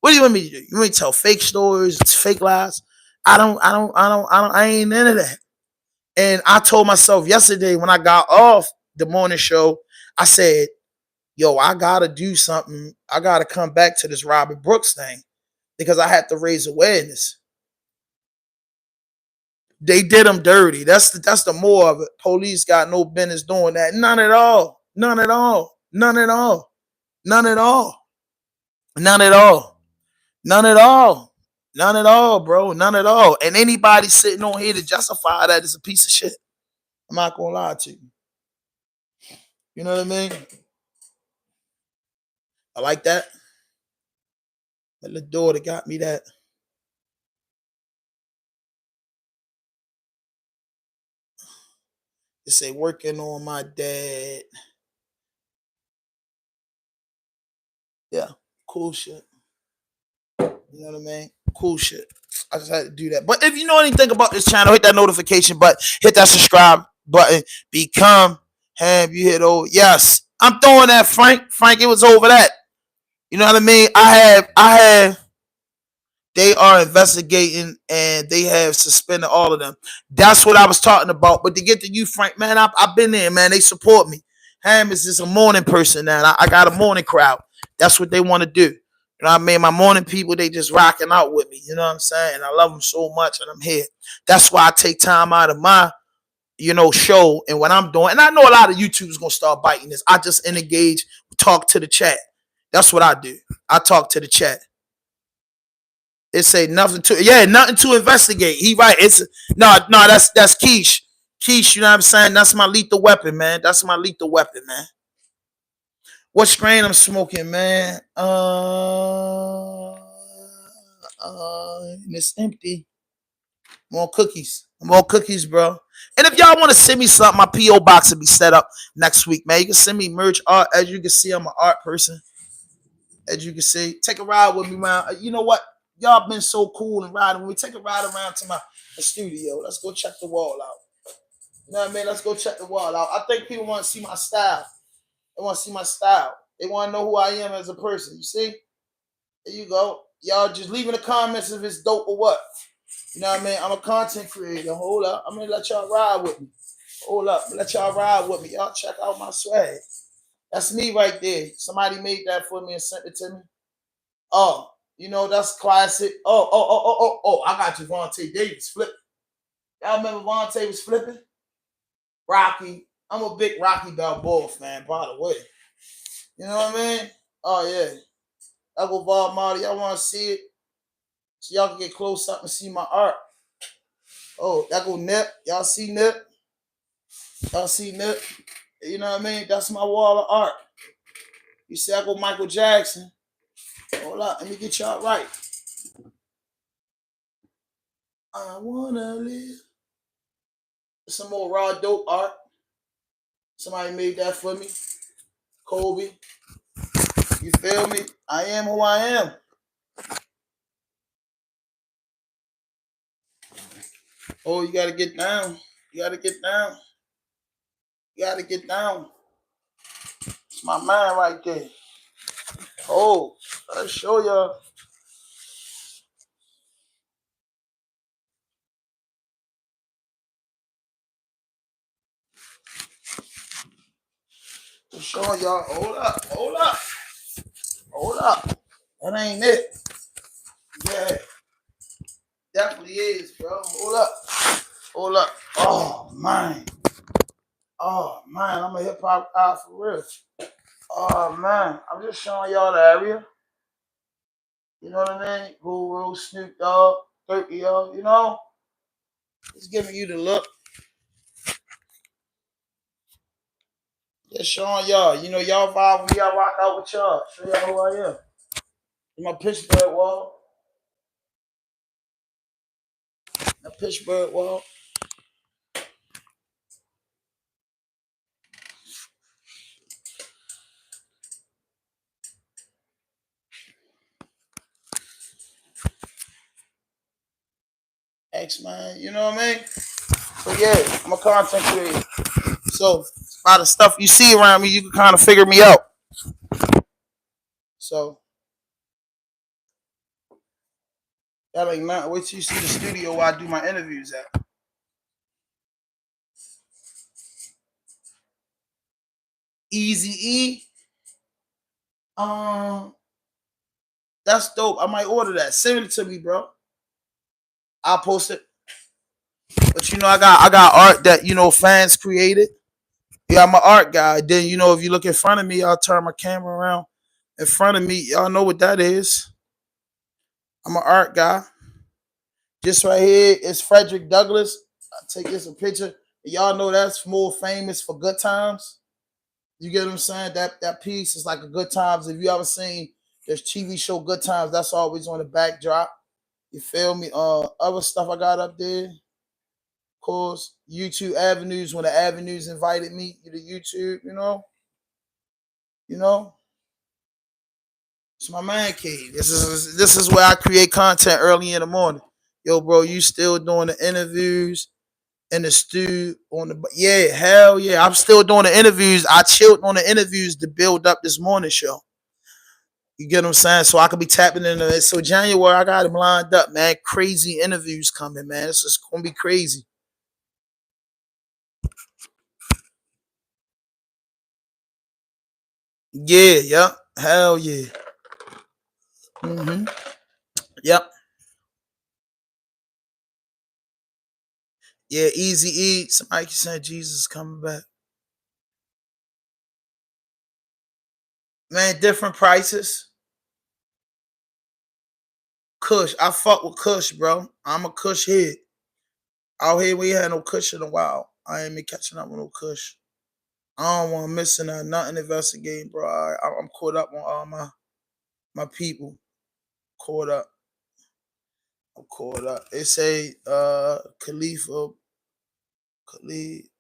What do you want me to do? You want me to tell fake stories, fake lies? I ain't into that. And I told myself yesterday when I got off the morning show, I said, yo, I gotta do something. I gotta come back to this Robert Brooks thing because I had to raise awareness. They did him dirty. That's the more of it. Police got no business doing that. None at all. None at all. None at all. None at all. None at all. None at all. None at all, bro. None at all. And anybody sitting on here to justify that is a piece of shit. I'm not gonna lie to you. You know what I mean? I like that. That little daughter got me that. They say working on my dad. Yeah, cool shit. You know what I mean? Cool shit. I just had to do that. But if you know anything about this channel, hit that notification button, hit that subscribe button, become have you hit over. Yes, I'm throwing that, Frank. Frank, it was over that. You know what I mean? I have. They are investigating and they have suspended all of them. That's what I was talking about. But to get to you, Frank, man, I've been there, man. They support me. Ham is just a morning person now. I got a morning crowd. That's what they want to do. You know what I mean? My morning people, they just rocking out with me. You know what I'm saying? And I love them so much and I'm here. That's why I take time out of my, show and what I'm doing. And I know a lot of YouTubers going to start biting this. I just engage, talk to the chat. That's what I do. I talk to the chat. It say nothing to investigate. He right. It's no, that's Keish. Keish, you know what I'm saying? That's my lethal weapon, man. That's my lethal weapon, man. What strain I'm smoking, man? It's empty. More cookies. More cookies, bro. And if y'all want to send me something, my P.O. box will be set up next week, man. You can send me merch art. As you can see, I'm an art person. As you can see. Take a ride with me, man. You know what? Y'all been so cool and riding. When we take a ride around to my studio, let's go check the wall out. You know what I mean? Let's go check the wall out. I think people want to see my style. They want to see my style. They want to know who I am as a person. You see? There you go. Y'all just leave in the comments if it's dope or what. You know what I mean? I'm a content creator. Hold up. I'm going to let y'all ride with me. Hold up. Let y'all ride with me. Y'all check out my swag. That's me right there. Somebody made that for me and sent it to me. Oh. You know, that's classic. Oh, I got Javante Davis flipping. Y'all remember Vontae was flipping? Rocky. I'm a big Rocky Balboa fan, by the way. You know what I mean? Oh, yeah. I go Bob Marley. Y'all want to see it? So y'all can get close up and see my art. Oh, that go Nip. Y'all see Nip? Y'all see Nip? You know what I mean? That's my wall of art. You see, I go Michael Jackson. Hold up, let me get y'all right. I wanna live. Some more raw dope art. Somebody made that for me. Kobe. You feel me? I am who I am. Oh, you gotta get down. You gotta get down. You gotta get down. It's my mind right there. Oh. I'll show y'all. I'm showing y'all. Hold up. That ain't it. Yeah, definitely is, bro. Hold up. Oh man, I'm a hip hop guy for real. Oh man, I'm just showing y'all the area. You know what I mean? Guru, Snoop Dogg, 30 y'all. You know, it's giving you the look. Just showing y'all. You know, y'all vibe when y'all rock out with y'all. Show y'all who I am. In my Pittsburgh wall. My Pittsburgh wall. X man, you know what I mean? So yeah, I'm a content creator. So a lot of stuff you see around me, you can kind of figure me out. So that ain't nothing. Wait till you see the studio where I do my interviews at. Easy E. That's dope. I might order that. Send it to me, bro. I'll post it. But you know, I got art that, you know, fans created. Yeah, I'm an art guy. Then, you know, if you look in front of me, I'll turn my camera around. In front of me, y'all know what that is. I'm an art guy. This right here is Frederick Douglass. I'll take this a picture. Y'all know that's more famous for Good Times. You get what I'm saying? That piece is like a Good Times. If you ever seen this TV show Good Times, that's always on the backdrop. You feel me? Other stuff I got up there. Of course, YouTube Avenues, when the Avenues invited me to YouTube, you know. It's my man cave. This is where I create content early in the morning. Yo, bro, you still doing the interviews in the stew on the yeah, hell yeah. I'm still doing the interviews. I chilled on the interviews to build up this morning show. You get what I'm saying? So I could be tapping into it. So January, I got him lined up, man. Crazy interviews coming, man. This is gonna be crazy. Yeah. Hell yeah. Yep. Yeah, Easy E. Somebody said Jesus is coming back. Man, different prices. Kush. I fuck with Kush, bro. I'm a Kush head. Out here, we ain't had no Kush in a while. I ain't been catching up with no Kush. I don't want to miss nothing investigating, bro. I'm caught up on all my people. Caught up. I'm caught up. They say Khalid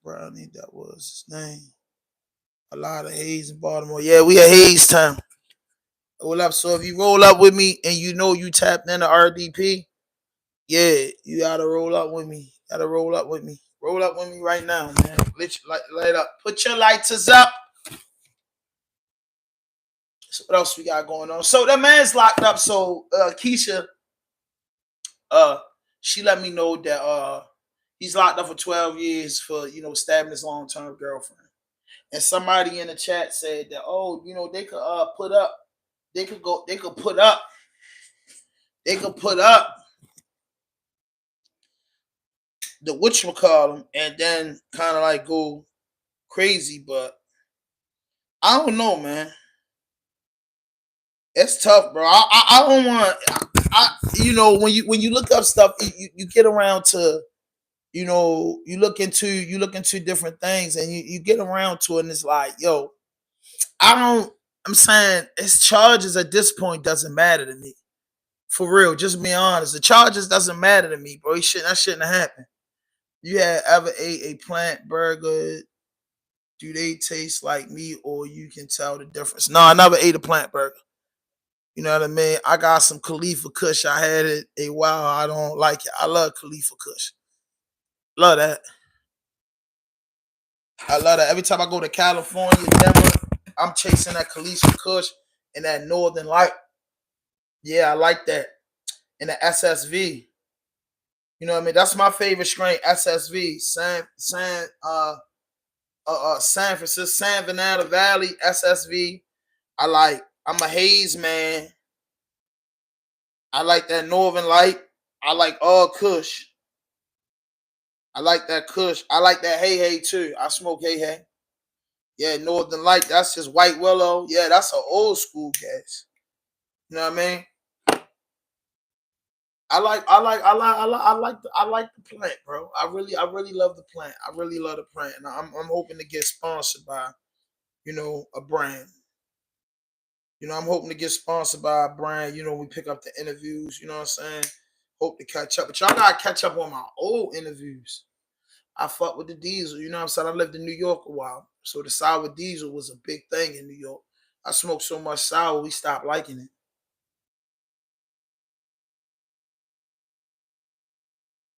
Brownie, that was his name. A lot of Hayes in Baltimore. Yeah, we at Hayes time. Roll up. So if you roll up with me and you know you tapped into RDP, yeah, you gotta roll up with me. Roll up with me right now, man. Light up. Put your lighters up. So what else we got going on? So that man's locked up. So Keisha, she let me know that he's locked up for 12 years for, you know, stabbing his long-term girlfriend. And somebody in the chat said that, oh, you know, they could put up the whatchamacallit and then kind of like go crazy, but I don't know, man. It's tough, bro. I don't want. You know, when you look up stuff, you get around to, you know, you look into different things, and you get around to it, and it's like, yo, I'm saying it's charges at this point doesn't matter to me. For real, just be honest. The charges doesn't matter to me, bro. That shouldn't have happened. You had ever ate a plant burger? Do they taste like meat, or you can tell the difference? No, I never ate a plant burger. You know what I mean? I got some Khalifa Kush. I had it a while. I don't like it. I love Khalifa Kush. Love that. I love that. Every time I go to California, Denver, I'm chasing that Khalifa Kush and that Northern Light. Yeah, I like that. And the SSV. You know what I mean? That's my favorite strain, SSV. San Francisco, San Fernando Valley, SSV. I'm a haze man. I like that Northern Light. I like all Kush. I like that Kush. I like that Hey Hey too. I smoke Hey Hey. Yeah, Northern Light. That's just White Willow. Yeah, that's an old school gas. You know what I mean? I like the plant, bro. I really love the plant. I really love the plant, and I'm hoping to get sponsored by, a brand. I'm hoping to get sponsored by a brand. We pick up the interviews. You know what I'm saying? Hope to catch up, but y'all gotta catch up on my old interviews. I fuck with the diesel. You know what I'm saying? I lived in New York a while, so the sour diesel was a big thing in New York. I smoked so much sour, we stopped liking it.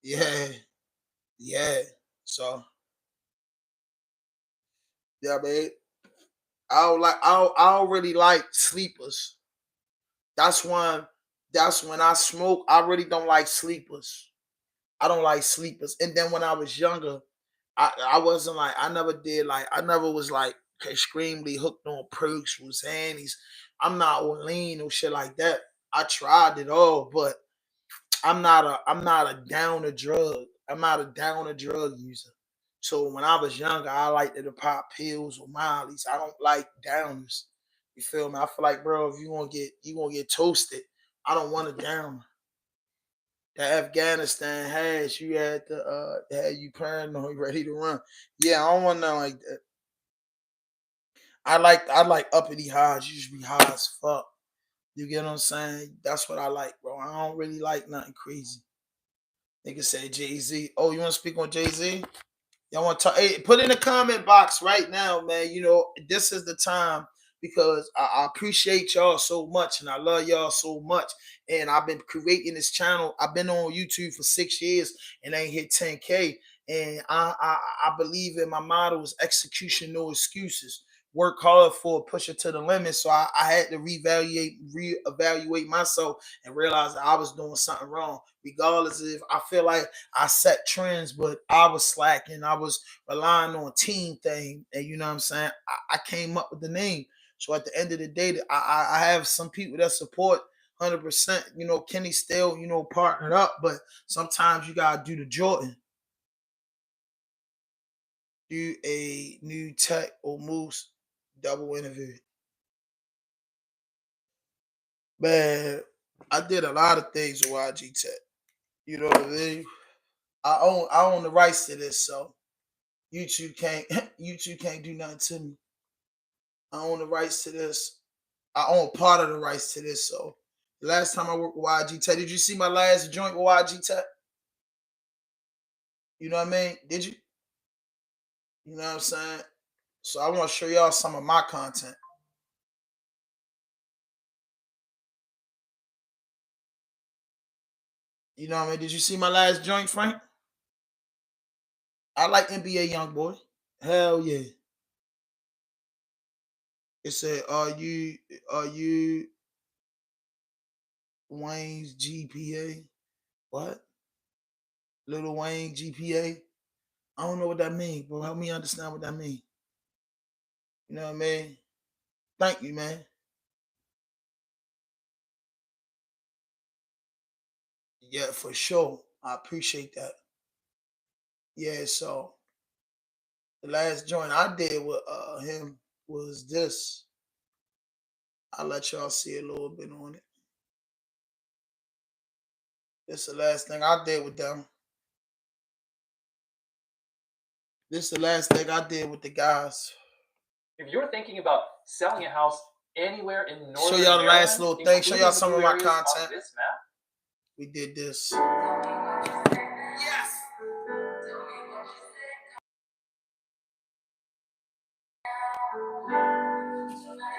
Yeah, yeah. So yeah, man. I don't really like sleepers. That's one. That's when I smoke. I really don't like sleepers. I don't like sleepers. And then when I was younger, I wasn't like I never was like extremely hooked on perks, was handies. I'm not on lean or shit like that. I tried it all, but I'm not a downer drug. I'm not a downer drug user. So when I was younger, I liked to pop pills or mollies. I don't like downers. You feel me? I feel like, bro, if you gonna get toasted, I don't want a downer. The Afghanistan has you had had you paranoid, ready to run. Yeah, I don't want nothing like that. I like uppity highs. You should be high as fuck. You get what I'm saying? That's what I like, bro. I don't really like nothing crazy. Nigga say Jay Z. Oh, you want to speak on Jay Z? Y'all want to talk? Hey, put in the comment box right now, man. This is the time because I appreciate y'all so much and I love y'all so much. And I've been creating this channel. I've been on YouTube for 6 years and I ain't hit 10K. And I believe in my motto is execution, no excuses. Work hard for push it to the limit. So I had to reevaluate myself and realize that I was doing something wrong. Regardless if I feel like I set trends, but I was slacking. I was relying on team thing. And you know what I'm saying? I came up with the name. So at the end of the day, I have some people that support 100%. Kenny still, partnered up, but sometimes you got to do the Jordan. Do a new tech or moose double interview. Man, I did a lot of things with YG Tech. You know what I mean? I own the rights to this, so YouTube can't YouTube can't do nothing to me. I own the rights to this. I own part of the rights to this. So the last time I worked with YG Tech, did you see my last joint with YG Tech? You know what I mean? Did you? You know what I'm saying? So I want to show y'all some of my content. You know what I mean? Did you see my last joint, Frank? I like NBA Youngboy. Hell yeah. It said, are you Wayne's GPA? What? Little Wayne GPA? I don't know what that means, bro. Help me understand what that means. You know what I mean? Thank you, man. Yeah, for sure. I appreciate that. Yeah, so the last joint I did with him was this. I'll let y'all see a little bit on it. This is the last thing I did with them. This is the last thing I did with the guys. If you're thinking about selling a house anywhere in Northern Show y'all the last Maryland, little thing. Show y'all some of my including the blue areas on content. this map, We did this. Yes.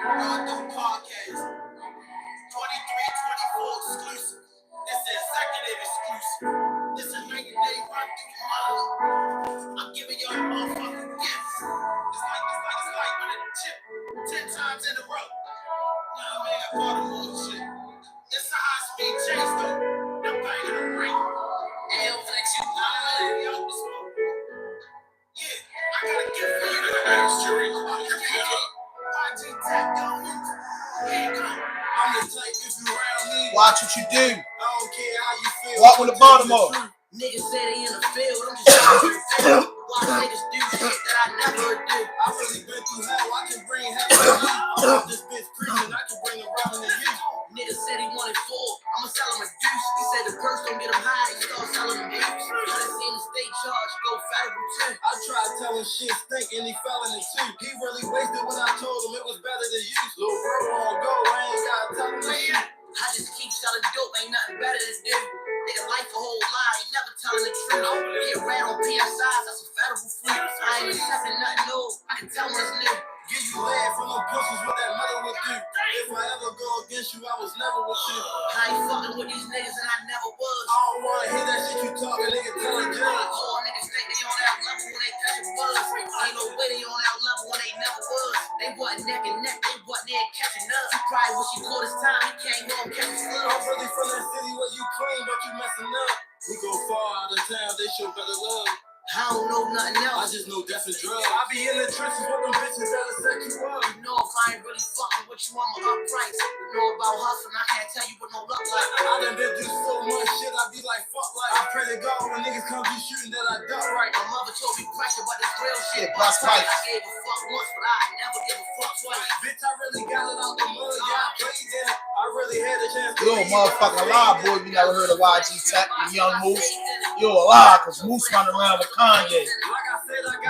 Rondo Podcast 23-24 exclusive. This is executive exclusive. This is 90-day run through mine. I'm giving y'all motherfucking gifts. It's like when it chip 10 times in a row. You know what I mean? I bought them all shit. This is how Watch what you do. I don't care how you feel. Walk with the Baltimore. Niggas say they in the field, I'm just trying to feel. Watch niggas do shit that I never do. I really been through hell, I can bring heaven to you. I'm off this bitch preaching, I can bring a ramen to you. Niggas said he wanted 4, I'ma sell him a deuce. He said the purse don't get him high, he start selling him deuce. I done seen the state charge go federal too. I tried telling shit stink and he fell in it too. He really wasted what I told him, it was better to use. Little bro on go, I ain't gotta tell him this shit. I just keep selling dope, ain't nothing better to do. Nigga, life a whole lie, ain't never telling the truth. Get ran on PSIs, that's a federal fleet. I ain't accepting nothing new, I can tell when it's new. Give you lead from them pussies, what that mother would do. If I ever go against you, I was never with you. I ain't fucking with these niggas and I never was. I don't wanna hear that shit you talking, nigga, tell a judge. All niggas think they on that level when they catch a buzz. Ain't no way they on that level when they never was. They wasn't neck and neck, they wasn't there catching up. He probably wish he caught his time, he can't go and catch his slug. I'm really from that city where you clean, but you messing up. We go far out of town, they show better love. I don't know nothing else. I just know death and drugs. I be in the trenches with them bitches that'll set you up. You know if I ain't really fucking with you, I'm a price. You know about hustling, I can't tell you what no luck like. I done been through so much shit, I be like, fuck life. I pray to God when niggas come be shooting that I duck right. My mother told me pressure, but this real shit. Plus fight. I gave a fuck once, but I never give a fuck twice. Bitch, I really got it out the mud, yeah, I played that. I really had a chance to You a motherfucking lie, boy. You never heard of YG Tech and Young Moose. You a lie, cause Moose run around with Kanye.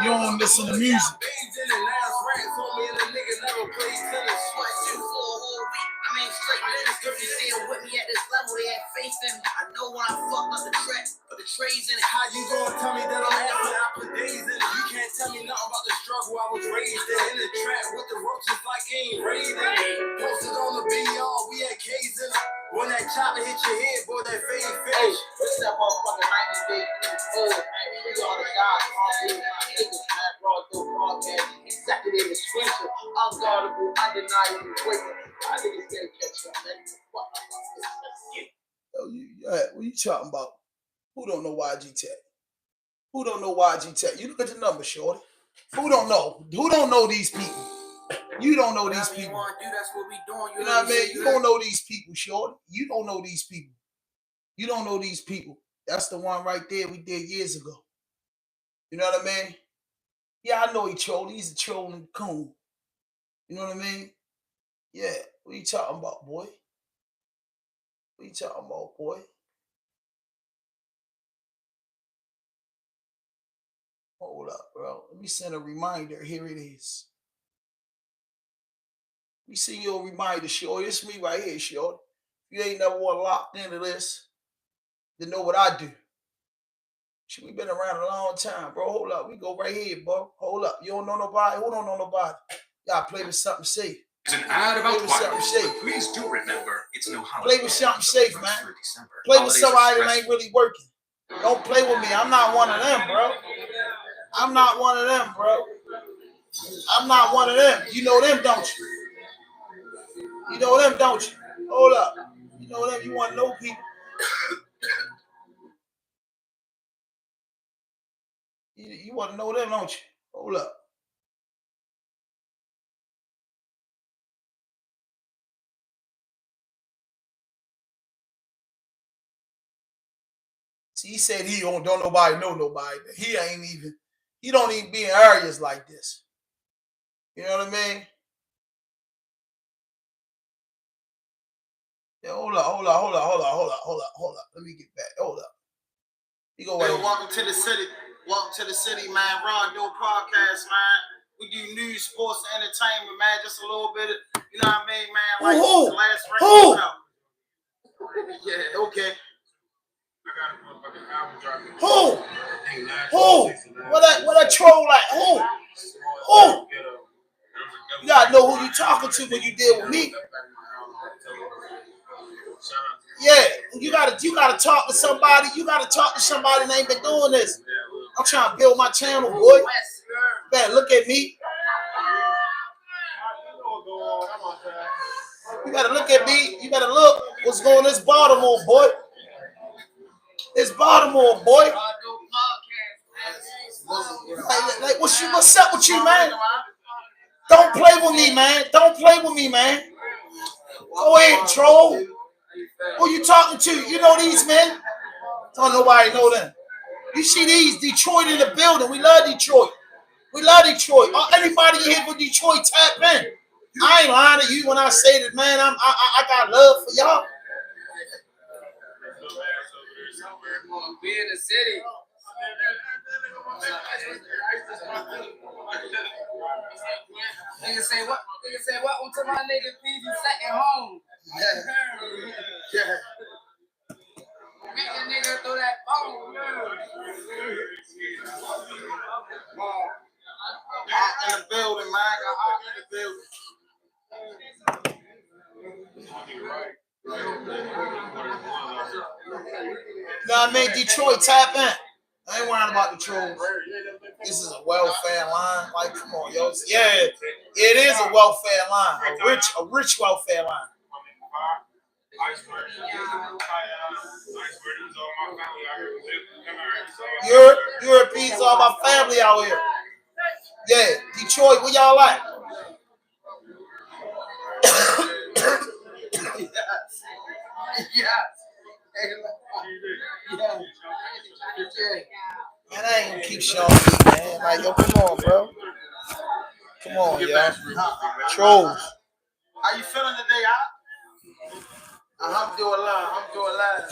You don't listen to music. I know when I fucked up the track, but the trades in it. How you gonna tell me that I'm happy? I put days in it. You can't tell me nothing about the struggle I was raised in the trap with the roaches like ain't raised in it. Posted on the BR, we had K's in it. When that chopper hit your head, boy, that fade finish. Hey, this that motherfucking 90 day old, man. We all the guys on here, my niggas, man. Raw dope podcast, executive expression, unguardable, undeniable, breaking. My niggas can't catch up, man. Fuck up this. What you talking about? Who don't know YG Tech? Who don't know YG Tech? You look at the numbers, shorty. Who don't know? Who don't know these people? You don't know these people. You know what I mean? You don't know these people, shorty. You don't know these people. You don't know these people. That's the one right there we did years ago. You know what I mean? Yeah, I know he trolled. He's a trolling coon. You know what I mean? Yeah. What you talking about, boy? What you talking about, boy? Hold up, bro. Let me send a reminder. Here it is. We see your reminder, short. It's me right here, short. You ain't never want locked into this, then know what I do. Shit, we been around a long time, bro. Hold up. We go right here, bro. Hold up. You don't know nobody? Who don't know nobody? Y'all play with something safe. It's an ad about Play with something safe. Please do remember, it's no holiday. Play with something safe, man. Play with somebody that ain't really working. Don't play with me. I'm not one of them, bro. I'm not one of them, bro. I'm not one of them. You know them, don't you? You know them, don't you? Hold up. You know them. You want to know people. You want to know them, don't you? Hold up. See, he said he don't nobody know nobody. He don't even be in areas like this. You know what I mean? Yeah, hold up. Let me get back. Hold up. You go right. Welcome to the city. Welcome to the city, man. Raw Dope Podcast, man. We do news, sports, and entertainment, man. Just a little bit of, you know what I mean, man? Like the last record. Yeah, okay. Who? What that troll like? Who? You gotta know who you talking to when you deal with me. Yeah, you gotta talk to somebody. You gotta talk to somebody that ain't been doing this. I'm trying to build my channel, boy. Man, look at me. You gotta look at me. You gotta look what's going on. This Baltimore, boy. It's Baltimore, boy. Like what's up with you, man? Don't play with me, man. Don't play with me, man. Go ahead, troll. Who you talking to? You know these men? Don't nobody know them. You see these Detroit in the building. We love Detroit. We love Detroit. Anybody here from Detroit, tap in. I ain't lying to you when I say that, man. I got love for y'all. We in the city. Nigga say what? Nigga say welcome to my nigga PG second home. Yeah. Make a nigga throw that phone. Out in the building, man. Out in the building. You know what I mean? Detroit, tap in. I ain't worrying about the trolls. This is a welfare line. Like, come on, yo. Yeah, it is a welfare line. A rich welfare line. Europeans are my family out here. Yeah, Detroit, where y'all at? Man, I ain't gonna keep showing you, man. Like, yo, come on, bro. Come on, yo. Trolls. How you feeling today, Alhamdulillah,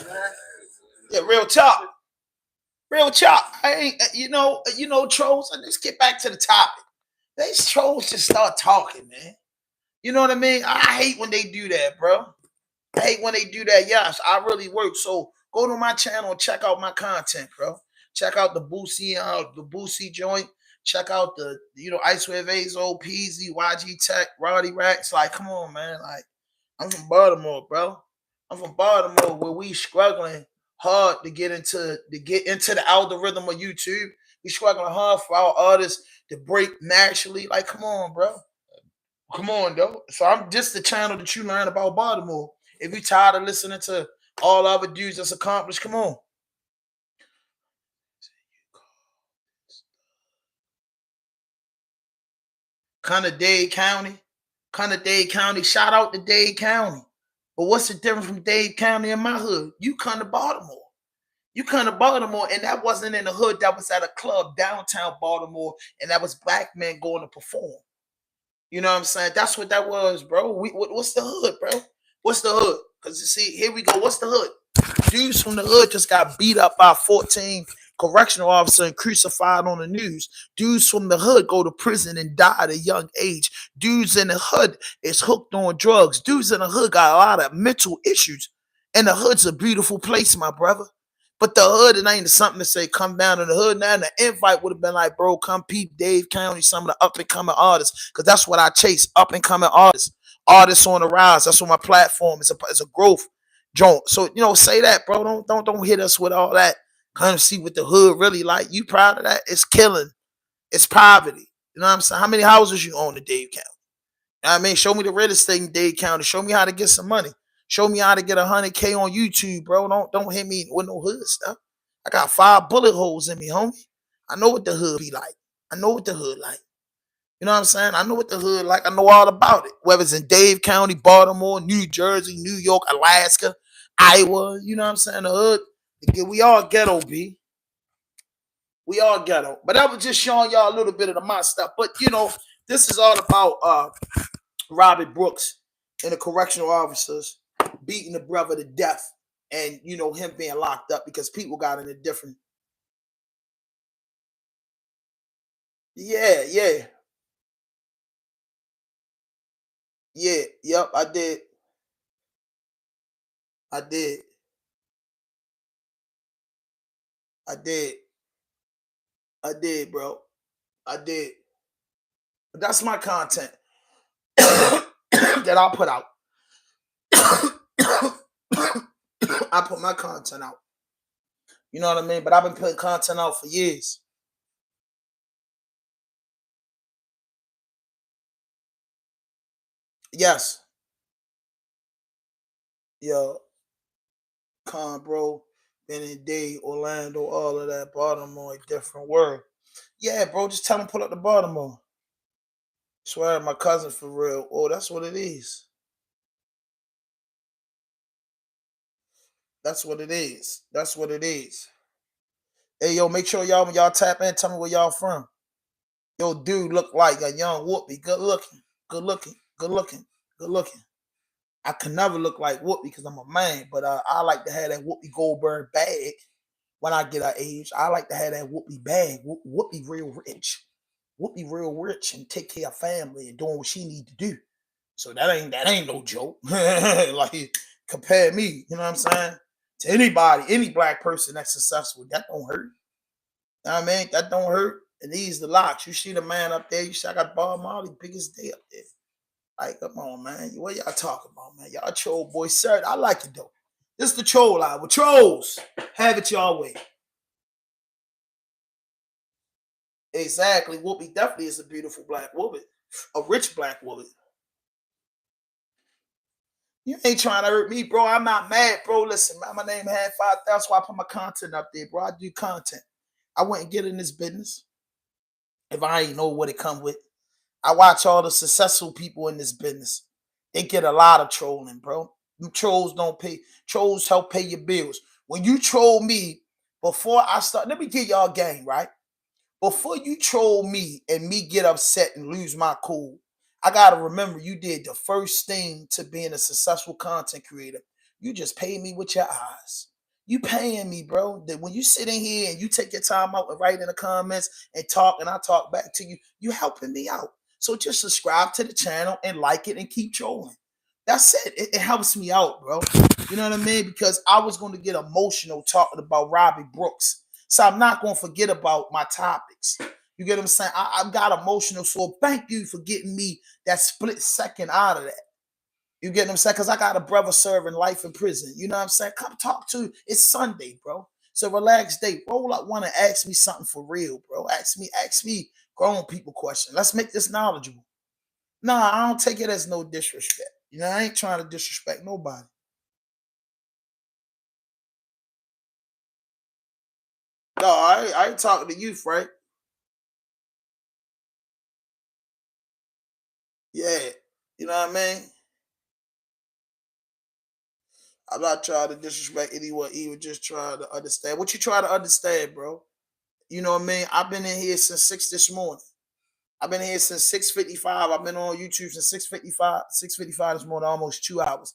man. Yeah, real talk. Real talk. I ain't, you know, trolls. Let's get back to the topic. These trolls just start talking, man. You know what I mean? I hate when they do that, bro. I hate when they do that. Yes, I really work. So go to my channel and check out my content, bro. Check out the Boosie joint. Check out the, Icewear Vazo, Peasy, YG Tech, Roddy Racks. Like, come on, man. Like, I'm from Baltimore, bro. I'm from Baltimore where we struggling hard to get into the algorithm of YouTube. We struggling hard for our artists to break naturally. Like, come on, bro. Come on, though. So I'm just the channel that you learn about Baltimore. If you tired of listening to all other dudes that's accomplished, come on. Dade County. Shout out to Dade County. But what's the difference from Dade County and my hood? You come to Baltimore. And that wasn't in the hood. That was at a club downtown Baltimore, and that was black men going to perform. You know what I'm saying? That's what that was, bro. What's the hood, bro? What's the hood? Because you see, here we go. What's the hood? Dudes from the hood just got beat up by 14 correctional officer and crucified on the news. Dudes from the hood go to prison and die at a young age. Dudes in the hood is hooked on drugs. Dudes in the hood got a lot of mental issues. And the hood's a beautiful place, my brother. But the hood, it ain't something to say, come down to the hood now. And the invite would have been like, bro, come peep Dade County, some of the up-and-coming artists. Because that's what I chase, up-and-coming artists. Artists on the rise. That's what my platform is. It's a growth joint. So, say that, bro. Don't hit us with all that. Kind of see what the hood really like. You proud of that? It's killing. It's poverty. You know what I'm saying? How many houses you own in Dade County? You know what I mean? Show me the real estate in Dade County. Show me how to get some money. Show me how to get 100K on YouTube, bro. Don't hit me with no hood stuff. I got 5 bullet holes in me, homie. I know what the hood be like. I know what the hood like. You know what I'm saying? I know what the hood like. I know all about it. Whether it's in Dade County, Baltimore, New Jersey, New York, Alaska, Iowa. You know what I'm saying? The hood. We all ghetto, B. We all ghetto. But I was just showing y'all a little bit of my stuff. But, this is all about Robert Brooks and the correctional officers beating the brother to death, and him being locked up because people got in a different. Yeah, yep, I did, bro, I did. But that's my content that I'll put out. I put my content out. You know what I mean? But I've been putting content out for years. Yes. Yo, bro. Been in Dade, Orlando, all of that. Baltimore, a different world. Yeah, bro. Just tell him pull up to Baltimore. Swear, my cousin for real. Oh, that's what it is. That's what it is. That's what it is. Hey, yo, make sure y'all, when y'all tap in, tell me where y'all from. Yo, dude look like a young Whoopi. Good looking. Good looking. Good looking. Good looking. I can never look like Whoopi because I'm a man, but I like to have that Whoopi Goldberg bag when I get her age. I like to have that Whoopi bag. Whoopi real rich. Whoopi real rich and take care of family and doing what she need to do. So that ain't no joke. Like compare me, you know what I'm saying, to anybody, any black person that's successful. That don't hurt. You know what I mean? That don't hurt. And these the locks. You see the man up there. You see I got Bob Marley, biggest day up there. Like, come on, man. What y'all talking about, man? Y'all troll boy, sir. I like it though. This is the troll hour. Trolls, have it y'all way. Exactly. Whoopi definitely is a beautiful black woman, a rich black woman. You ain't trying to hurt me, bro. I'm not mad, bro. Listen, man, my name had 5,000. That's why I put my content up there, bro. I do content. I wouldn't get in this business if I ain't know what it come with. I watch all the successful people in this business. They get a lot of trolling, bro. Them trolls don't pay. Trolls help pay your bills. When you troll me, before I start, let me give y'all a game, right? Before you troll me and me get upset and lose my cool, I gotta remember you did the first thing to being a successful content creator. You just paid me with your eyes. You paying me, bro. That when you sit in here and you take your time out and write in the comments and talk, and I talk back to you, you helping me out. So just subscribe to the channel and like it and keep trolling. That's it. It helps me out, bro. You know what I mean? Because I was going to get emotional talking about Robbie Brooks. So I'm not going to forget about my topics. You get what I'm saying? I got emotional. So thank you for getting me that split second out of that. You get what I'm saying? Because I got a brother serving life in prison. You know what I'm saying? Come talk to. It's Sunday, bro. It's a relaxed day. Roll up one and ask me something for real, bro. Ask me grown people question. Let's make this knowledgeable. Nah, I don't take it as no disrespect. You know, I ain't trying to disrespect nobody. No, I ain't talking to you, Frank. Yeah. You know what I mean? I'm not trying to disrespect anyone, even just trying to understand. What you try to understand, bro? You know what I mean? I've been in here since 6 this morning. I've been here since 6:55. I've been on YouTube since 6:55. 6:55 this morning, almost 2 hours.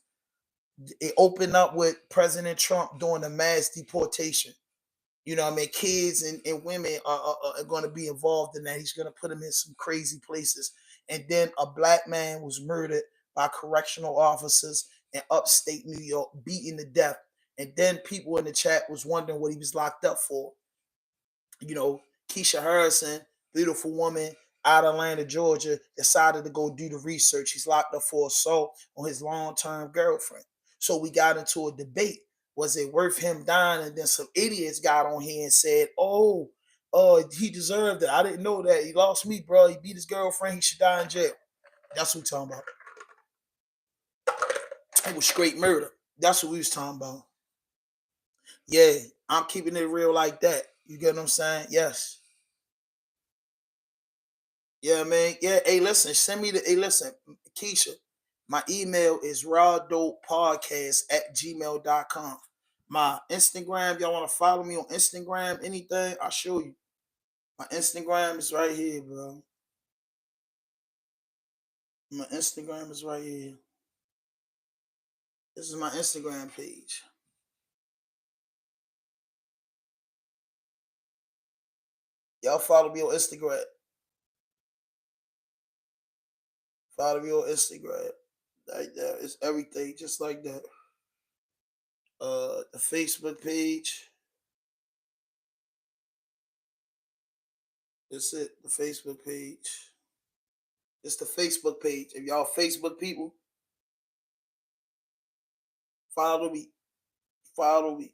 It opened up with President Trump doing the mass deportation. You know what I mean? Kids and women are going to be involved in that. He's going to put them in some crazy places. And then a black man was murdered by correctional officers in upstate New York, beaten to death. And then people in the chat was wondering what he was locked up for. You know, Keisha Harrison, beautiful woman out of Atlanta, Georgia, decided to go do the research. He's locked up for assault on his long-term girlfriend. So we got into a debate. Was it worth him dying? And then some idiots got on here and said, oh, he deserved it. I didn't know that. He lost me, bro. He beat his girlfriend. He should die in jail. That's what we're talking about. It was straight murder. That's what we was talking about. Yeah, I'm keeping it real like that. You get what I'm saying? Yes. Yeah, man. Yeah. Hey, listen, send me the. Hey, listen, Keisha, my email is rawdopepodcast@gmail.com. My Instagram, y'all want to follow me on Instagram, anything, I'll show you. My Instagram is right here, bro. My Instagram is right here. This is my Instagram page. Y'all follow me on Instagram. Follow me on Instagram. Like that. It's everything just like that. The Facebook page. That's it. The Facebook page. It's the Facebook page. If y'all Facebook people, follow me. Follow me.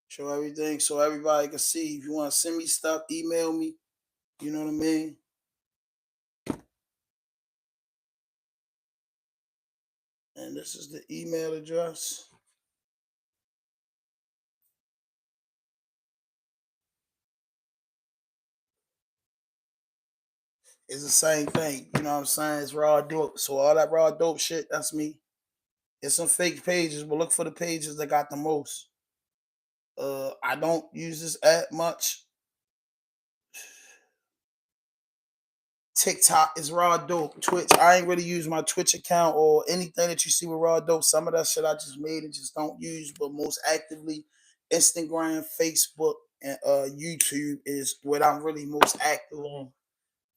Show everything so everybody can see. If you want to send me stuff, email me. You know what I mean? And this is the email address. It's the same thing. You know what I'm saying? It's raw dope. So all that raw dope shit, that's me. It's some fake pages, but look for the pages that got the most. I don't use this app much. TikTok is raw dope. Twitch, I ain't really use my Twitch account or anything that you see with raw dope. Some of that shit I just made and just don't use, but most actively, Instagram, Facebook, and YouTube is what I'm really most active on.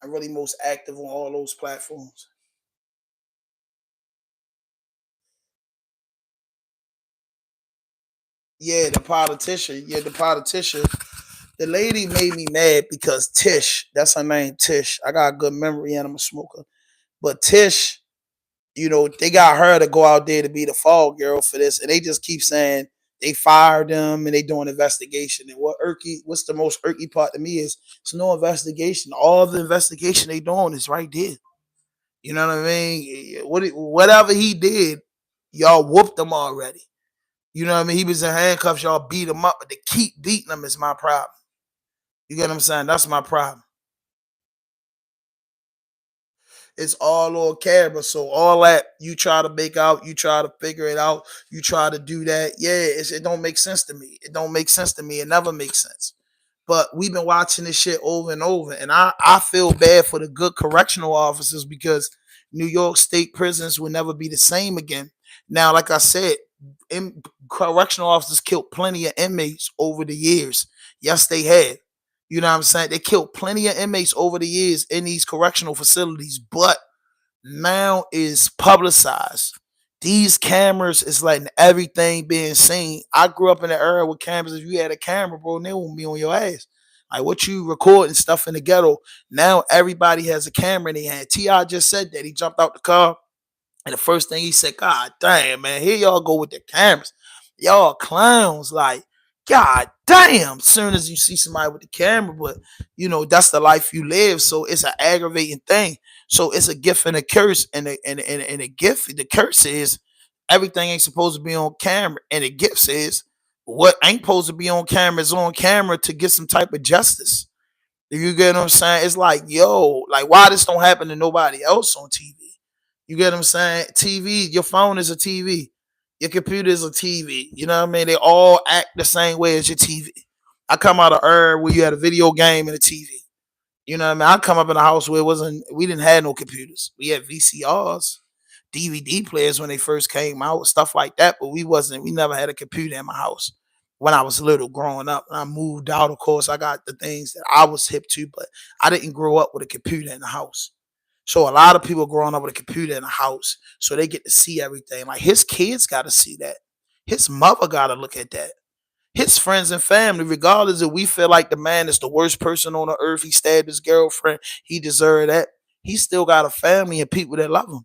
I'm really most active on all those platforms. Yeah, the politician. Yeah, the politician. The lady made me mad because Tish, that's her name, Tish. I got a good memory and I'm a smoker. But Tish, they got her to go out there to be the fall girl for this. And they just keep saying they fired them and they doing investigation. And what's the most irky part to me is it's no investigation. All the investigation they doing is right there. You know what I mean? Whatever he did, y'all whooped him already. You know what I mean? He was in handcuffs, y'all beat him up, but to keep beating him is my problem. You get what I'm saying? That's my problem. It's all on camera. So all that you try to make out, you try to figure it out, you try to do that. Yeah, it don't make sense to me. It don't make sense to me. It never makes sense. But we've been watching this shit over and over. And I feel bad for the good correctional officers because New York State prisons will never be the same again. Now, like I said, correctional officers killed plenty of inmates over the years. Yes, they had. You know what I'm saying? They killed plenty of inmates over the years in these correctional facilities, but now is publicized. These cameras is letting everything being seen. I grew up in an era with cameras. If you had a camera, bro, they won't be on your ass. Like what you recording stuff in the ghetto. Now everybody has a camera in their hand. T.I. just said that. He jumped out the car. And the first thing he said, God damn, man, here y'all go with the cameras. Y'all clowns. Like, God damn. Soon as you see somebody with the camera, but that's the life you live. So it's an aggravating thing. So it's a gift and a curse. And a gift, the curse is everything ain't supposed to be on camera. And the gift says what ain't supposed to be on camera is on camera to get some type of justice. You get what I'm saying? It's like, yo, like why this don't happen to nobody else on TV? You get what I'm saying? TV, your phone is a TV. Your computer is a TV. You know what I mean? They all act the same way as your TV. I come out of where you had a video game and a TV. You know what I mean? I come up in a house where we didn't have no computers. We had VCRs, DVD players when they first came out, stuff like that. But we never had a computer in my house when I was little growing up. And I moved out, of course, I got the things that I was hip to, but I didn't grow up with a computer in the house. So a lot of people growing up with a computer in the house, so they get to see everything. Like his kids got to see that. His mother got to look at that. His friends and family, regardless if we feel like the man is the worst person on the earth, he stabbed his girlfriend, he deserved that. He still got a family and people that love him.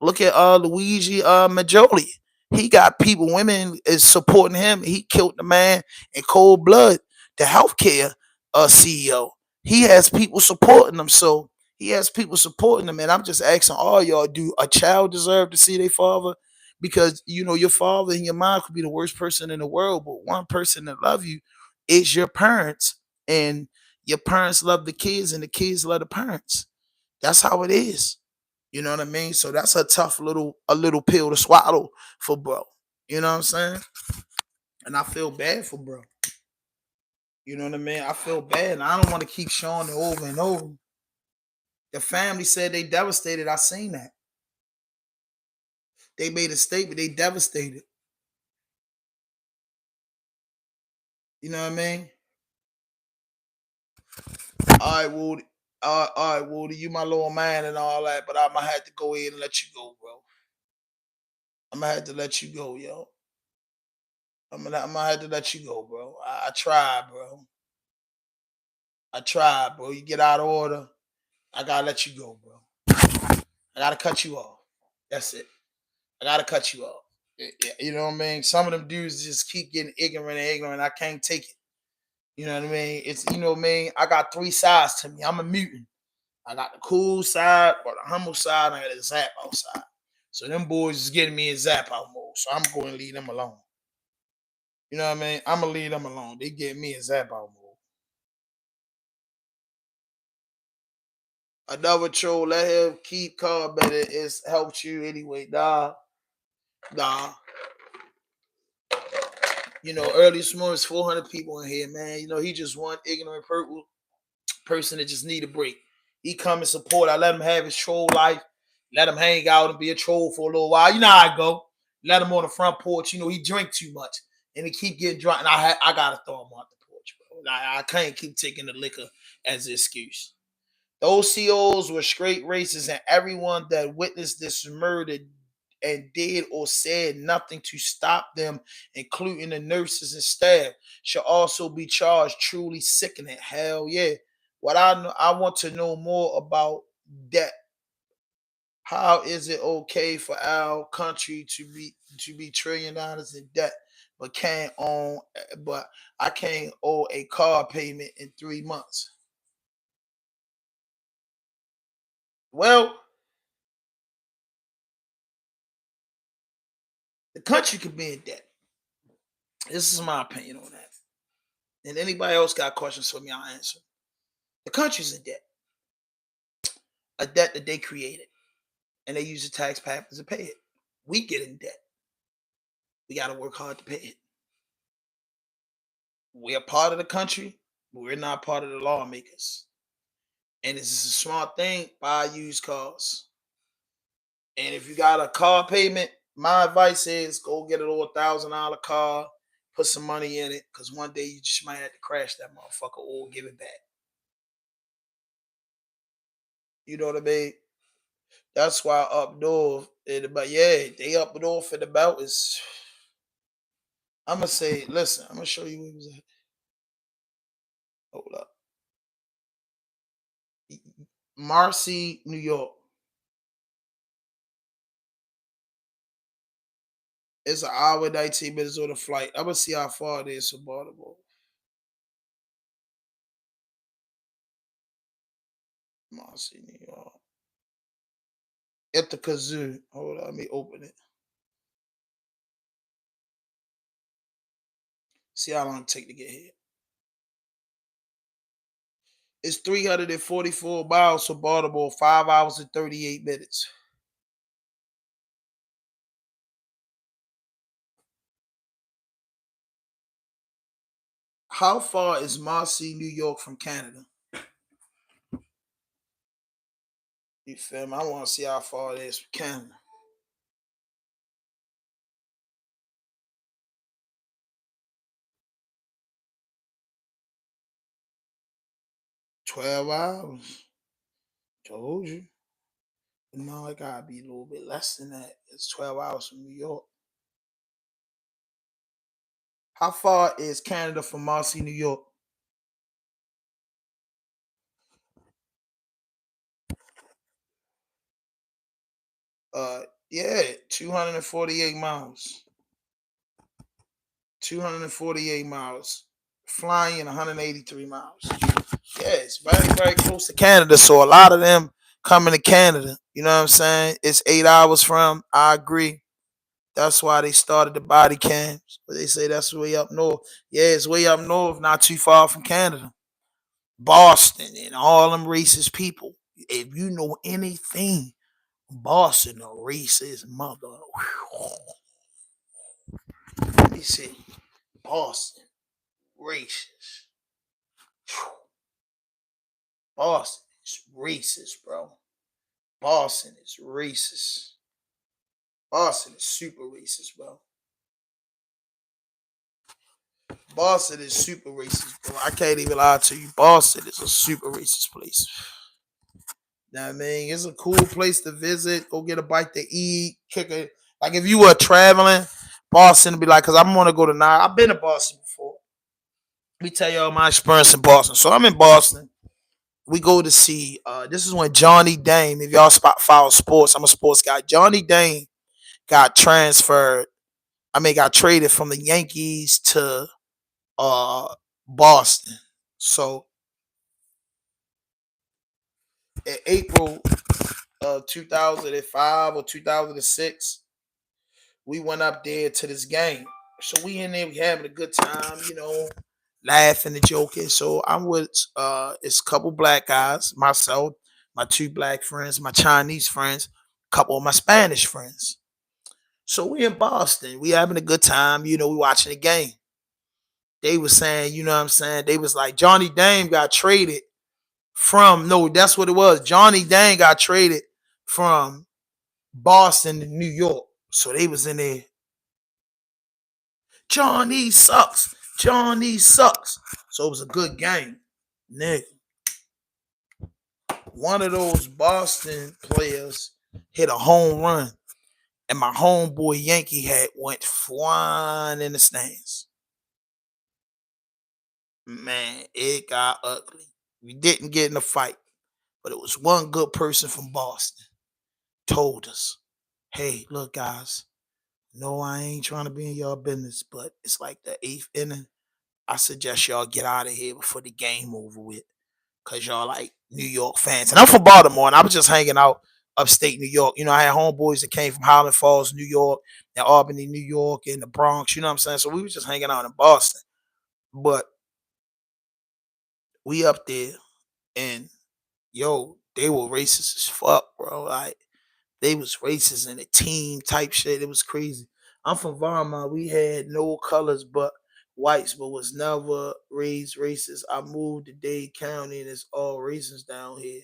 Look at Luigi Majoli. He got people, women is supporting him. He killed the man in cold blood, the healthcare CEO. He has people supporting him. So he has people supporting him. And I'm just asking all y'all, do a child deserve to see their father? Because your father and your mom could be the worst person in the world, but one person that love you is your parents. And your parents love the kids and the kids love the parents. That's how it is. You know what I mean? So that's a little pill to swallow for bro. You know what I'm saying? And I feel bad for bro. You know what I mean? I feel bad and I don't want to keep showing it over and over. The family said they devastated. I seen that. They made a statement. They devastated. You know what I mean? All right, Woody. All right, Woody. You my little man and all that, but I'm gonna have to go in and let you go, bro. I'm gonna have to let you go, yo. I'm gonna have to let you go, bro. I tried, bro. I tried, bro. You get out of order. I gotta let you go, bro. I gotta cut you off. That's it. I gotta cut you off. You know what I mean? Some of them dudes just keep getting ignorant and ignorant. I can't take it. You know what I mean? It's what I mean. I got three sides to me. I'm a mutant. I got the cool side or the humble side, and I got the zap out side. So them boys is getting me in zap out mode. So I'm going to leave them alone. You know what I mean? I'm gonna leave them alone. They get me in zap out mode. Another troll, let him keep commenting. It's helped you anyway. Nah. You know, early this morning, 400 people in here, man. You know, he just one ignorant person that just need a break. He come and support. I let him have his troll life. Let him hang out and be a troll for a little while. You know how I go. Let him on the front porch. You know, he drink too much. And he keep getting drunk. And I got to throw him off the porch, bro. I can't keep taking the liquor as an excuse. Those COs were straight racists, and everyone that witnessed this murder and did or said nothing to stop them, including the nurses and staff, should also be charged. Truly sickening. Hell yeah. What I want to know more about that. How is it okay for our country to be $1 trillion in debt, but I can't owe a car payment in 3 months? Well, the country could be in debt. This is my opinion on that. And anybody else got questions for me, I'll answer. The country's in debt. A debt that they created. And they use the taxpayers to pay it. We get in debt. We got to work hard to pay it. We're part of the country, but we're not part of the lawmakers. And this is a smart thing, buy used cars. And if you got a car payment, my advice is go get a little $1,000 car, put some money in it, because one day you just might have to crash that motherfucker or give it back. You know what I mean? That's why up north, they up north in the mountains. I'm going to say, listen, I'm going to show you where it was at. Hold up. Marcy, New York. It's an hour, 19 minutes on the flight. I'm going to see how far it is from Baltimore. Marcy, New York. At the Kazoo. Hold on, let me open it. See how long it take to get here. It's 344 miles from Baltimore, 5 hours and 38 minutes. How far is Marcy, New York from Canada? You feel me? I want to see how far it is from Canada. $12 hours. Told you. No, it gotta be a little bit less than that. It's 12 hours from New York. How far is Canada from Marcy, New York? Yeah, 248 miles. 248 miles. Flying 183 miles. Yeah, it's very, very close to Canada. So a lot of them coming to Canada. You know what I'm saying? It's 8 hours from. I agree. That's why they started the body cams. But they say that's way up north. Yeah, it's way up north, not too far from Canada. Boston and all them racist people. If you know anything, Boston, a racist mother. Let me see. Boston, racist. Boston is racist, bro. Boston is racist. Boston is super racist, bro. Boston is super racist, bro. I can't even lie to you. Boston is a super racist place. You know what I mean? It's a cool place to visit. Go get a bite to eat. Kick it. Like if you were traveling, Boston would be like, because I'm going to go to now. I've been to Boston before. Let me tell y'all my experience in Boston. So I'm in Boston. We go to see, this is when Johnny Dane, if y'all follow sports, I'm a sports guy. Johnny Dane got got traded from the Yankees to Boston. So in April of 2005 or 2006, we went up there to this game. So we in there, we having a good time, laughing and joking. So I'm with it's a couple black guys, myself, my 2 black friends, my Chinese friends, a couple of my Spanish friends. So we in Boston. We having a good time. We watching the game. They was saying, you know what I'm saying? They was like, Johnny Dame got traded from, no, that's what it was. Johnny Dame got traded from Boston to New York. So they was in there. Johnny sucks. Johnny sucks. So it was a good game. Nigga. One of those Boston players hit a home run. And my homeboy Yankee hat went flying in the stands. Man, it got ugly. We didn't get in a fight. But it was one good person from Boston told us, hey, look, guys, no, I ain't trying to be in y'all business, but it's like the 8th inning. I suggest y'all get out of here before the game over with. Because y'all like New York fans. And I'm from Baltimore, and I was just hanging out upstate New York. I had homeboys that came from Highland Falls, New York, and Albany, New York, and the Bronx. You know what I'm saying? So we was just hanging out in Boston. But we up there, and yo, they were racist as fuck, bro. Like, they was racist in a team type shit. It was crazy. I'm from Vermont. We had no colors but whites, but was never raised racist. I moved to Dade County, and it's all racists down here.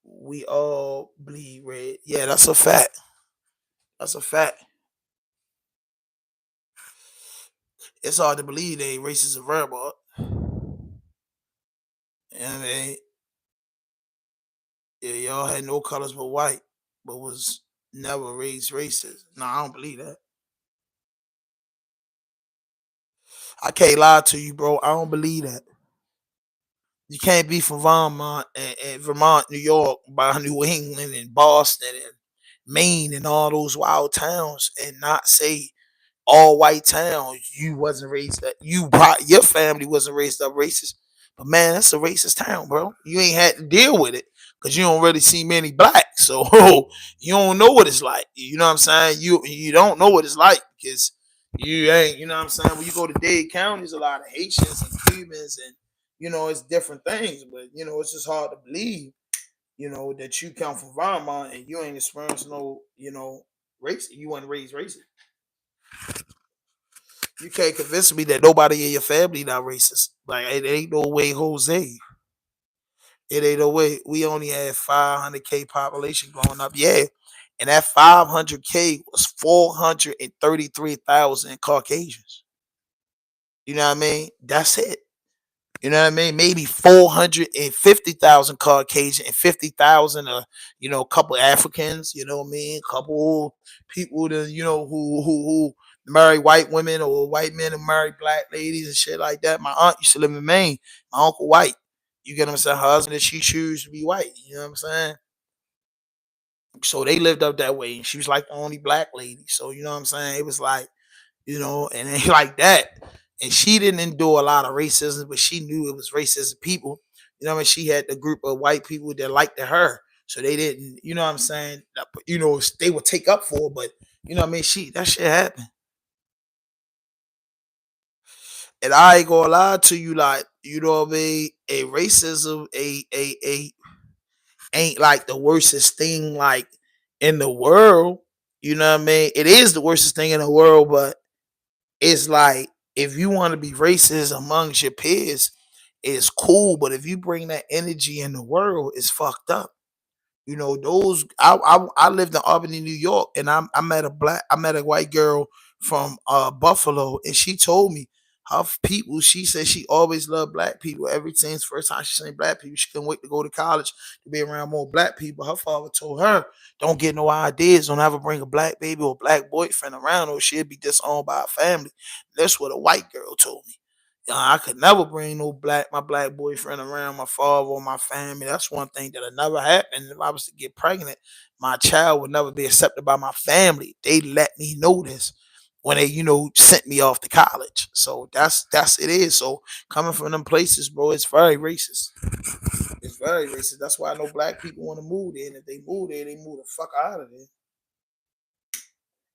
We all bleed red. Yeah, that's a fact. That's a fact. It's hard to believe they racist in Vermont. And y'all had no colors but white, but was never raised racist. No, I don't believe that. I can't lie to you, bro. I don't believe that. You can't be from Vermont, New York, by New England and Boston and Maine and all those wild towns and not say all white towns you wasn't raised up. Your family wasn't raised up racist. But man, that's a racist town, bro. You ain't had to deal with it because you don't really see many blacks. So you don't know what it's like. You know what I'm saying? You don't know what it's like because you ain't, you know what I'm saying? When you go to Dade County, there's a lot of Haitians and Cubans and it's different things, but it's just hard to believe, that you come from Vermont and you ain't experienced no, race. You weren't raised racist. You can't convince me that nobody in your family not racist. Like it ain't no way, Jose. It ain't no way. We only had 500K population growing up. Yeah. And that 500K was 433,000 Caucasians. You know what I mean? That's it. You know what I mean? Maybe 450,000 Caucasian and 50,000, a couple Africans. You know what I mean? A couple people that who marry white women or white men and marry black ladies and shit like that. My aunt used to live in Maine. My uncle white. You get what I'm saying? Her husband that she choose to be white. You know what I'm saying? So they lived up that way, and she was like the only black lady. So you know what I'm saying? It was like, and it like that. And she didn't endure a lot of racism, but she knew it was racist people. You know what I mean? She had the group of white people that liked her. So they didn't, you know what I'm saying? They would take up for her, but you know what I mean? That shit happened. And I ain't gonna lie to you, like, you know what I mean? A racism ain't like the worstest thing like in the world. You know what I mean? It is the worstest thing in the world, but it's like if you want to be racist amongst your peers, it's cool. But if you bring that energy in the world, it's fucked up. Those I lived in Albany, New York, and I met a white girl from Buffalo, and she told me her people. She said she always loved black people. Every since first time she seen black people, she couldn't wait to go to college to be around more black people. Her father told her, "Don't get no ideas. Don't ever bring a black baby or a black boyfriend around, or she'll be disowned by her family." That's what a white girl told me. I could never bring my black boyfriend around my father or my family. That's one thing that'll never happen. If I was to get pregnant, my child would never be accepted by my family. They let me know this when they, sent me off to college. So that's it is. So coming from them places, bro, it's very racist. It's very racist. That's why no black people want to move there. And if they move there, they move the fuck out of there.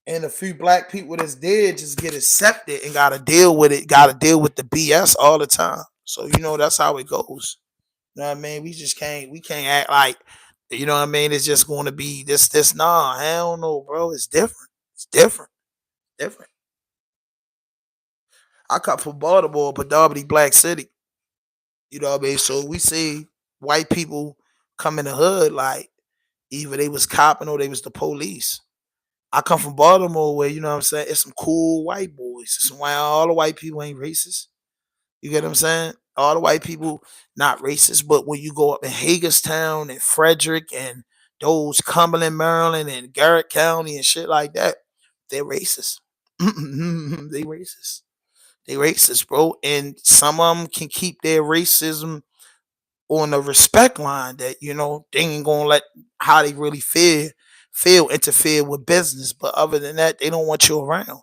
And a few black people that's dead just get accepted and gotta deal with the BS all the time. So that's how it goes. know what I mean? We can't act like, you know what I mean? It's just going to be this. Nah, hell no, bro. It's different. It's different. Different. I come from Baltimore, predominantly black city. You know what I mean? So we see white people come in the hood like either they was copping or they was the police. I come from Baltimore where, you know what I'm saying, it's some cool white boys. It's why all the white people ain't racist. You get what I'm saying? All the white people not racist, but when you go up in Hagerstown and Frederick and those Cumberland, Maryland and Garrett County and shit like that, they're racist. They racist. They racist, bro. And some of them can keep their racism on the respect line that, you know, they ain't gonna let how they really feel interfere with business. But other than that, they don't want you around.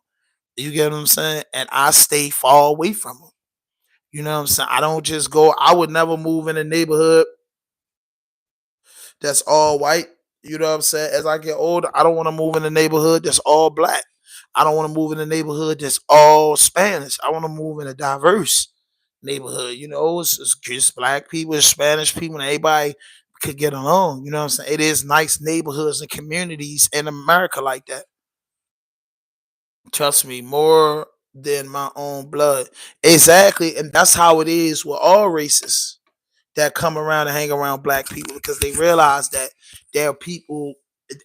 You get what I'm saying? And I stay far away from them. You know what I'm saying? I don't just go. I would never move in a neighborhood that's all white. You know what I'm saying? As I get older, I don't want to move in a neighborhood that's all black. I don't want to move in a neighborhood that's all Spanish. I want to move in a diverse neighborhood. You know, it's just black people, it's Spanish people, and everybody could get along. You know what I'm saying? It is nice neighborhoods and communities in America like that. Trust me, more than my own blood. Exactly. And that's how it is with all races that come around and hang around black people because they realize that their people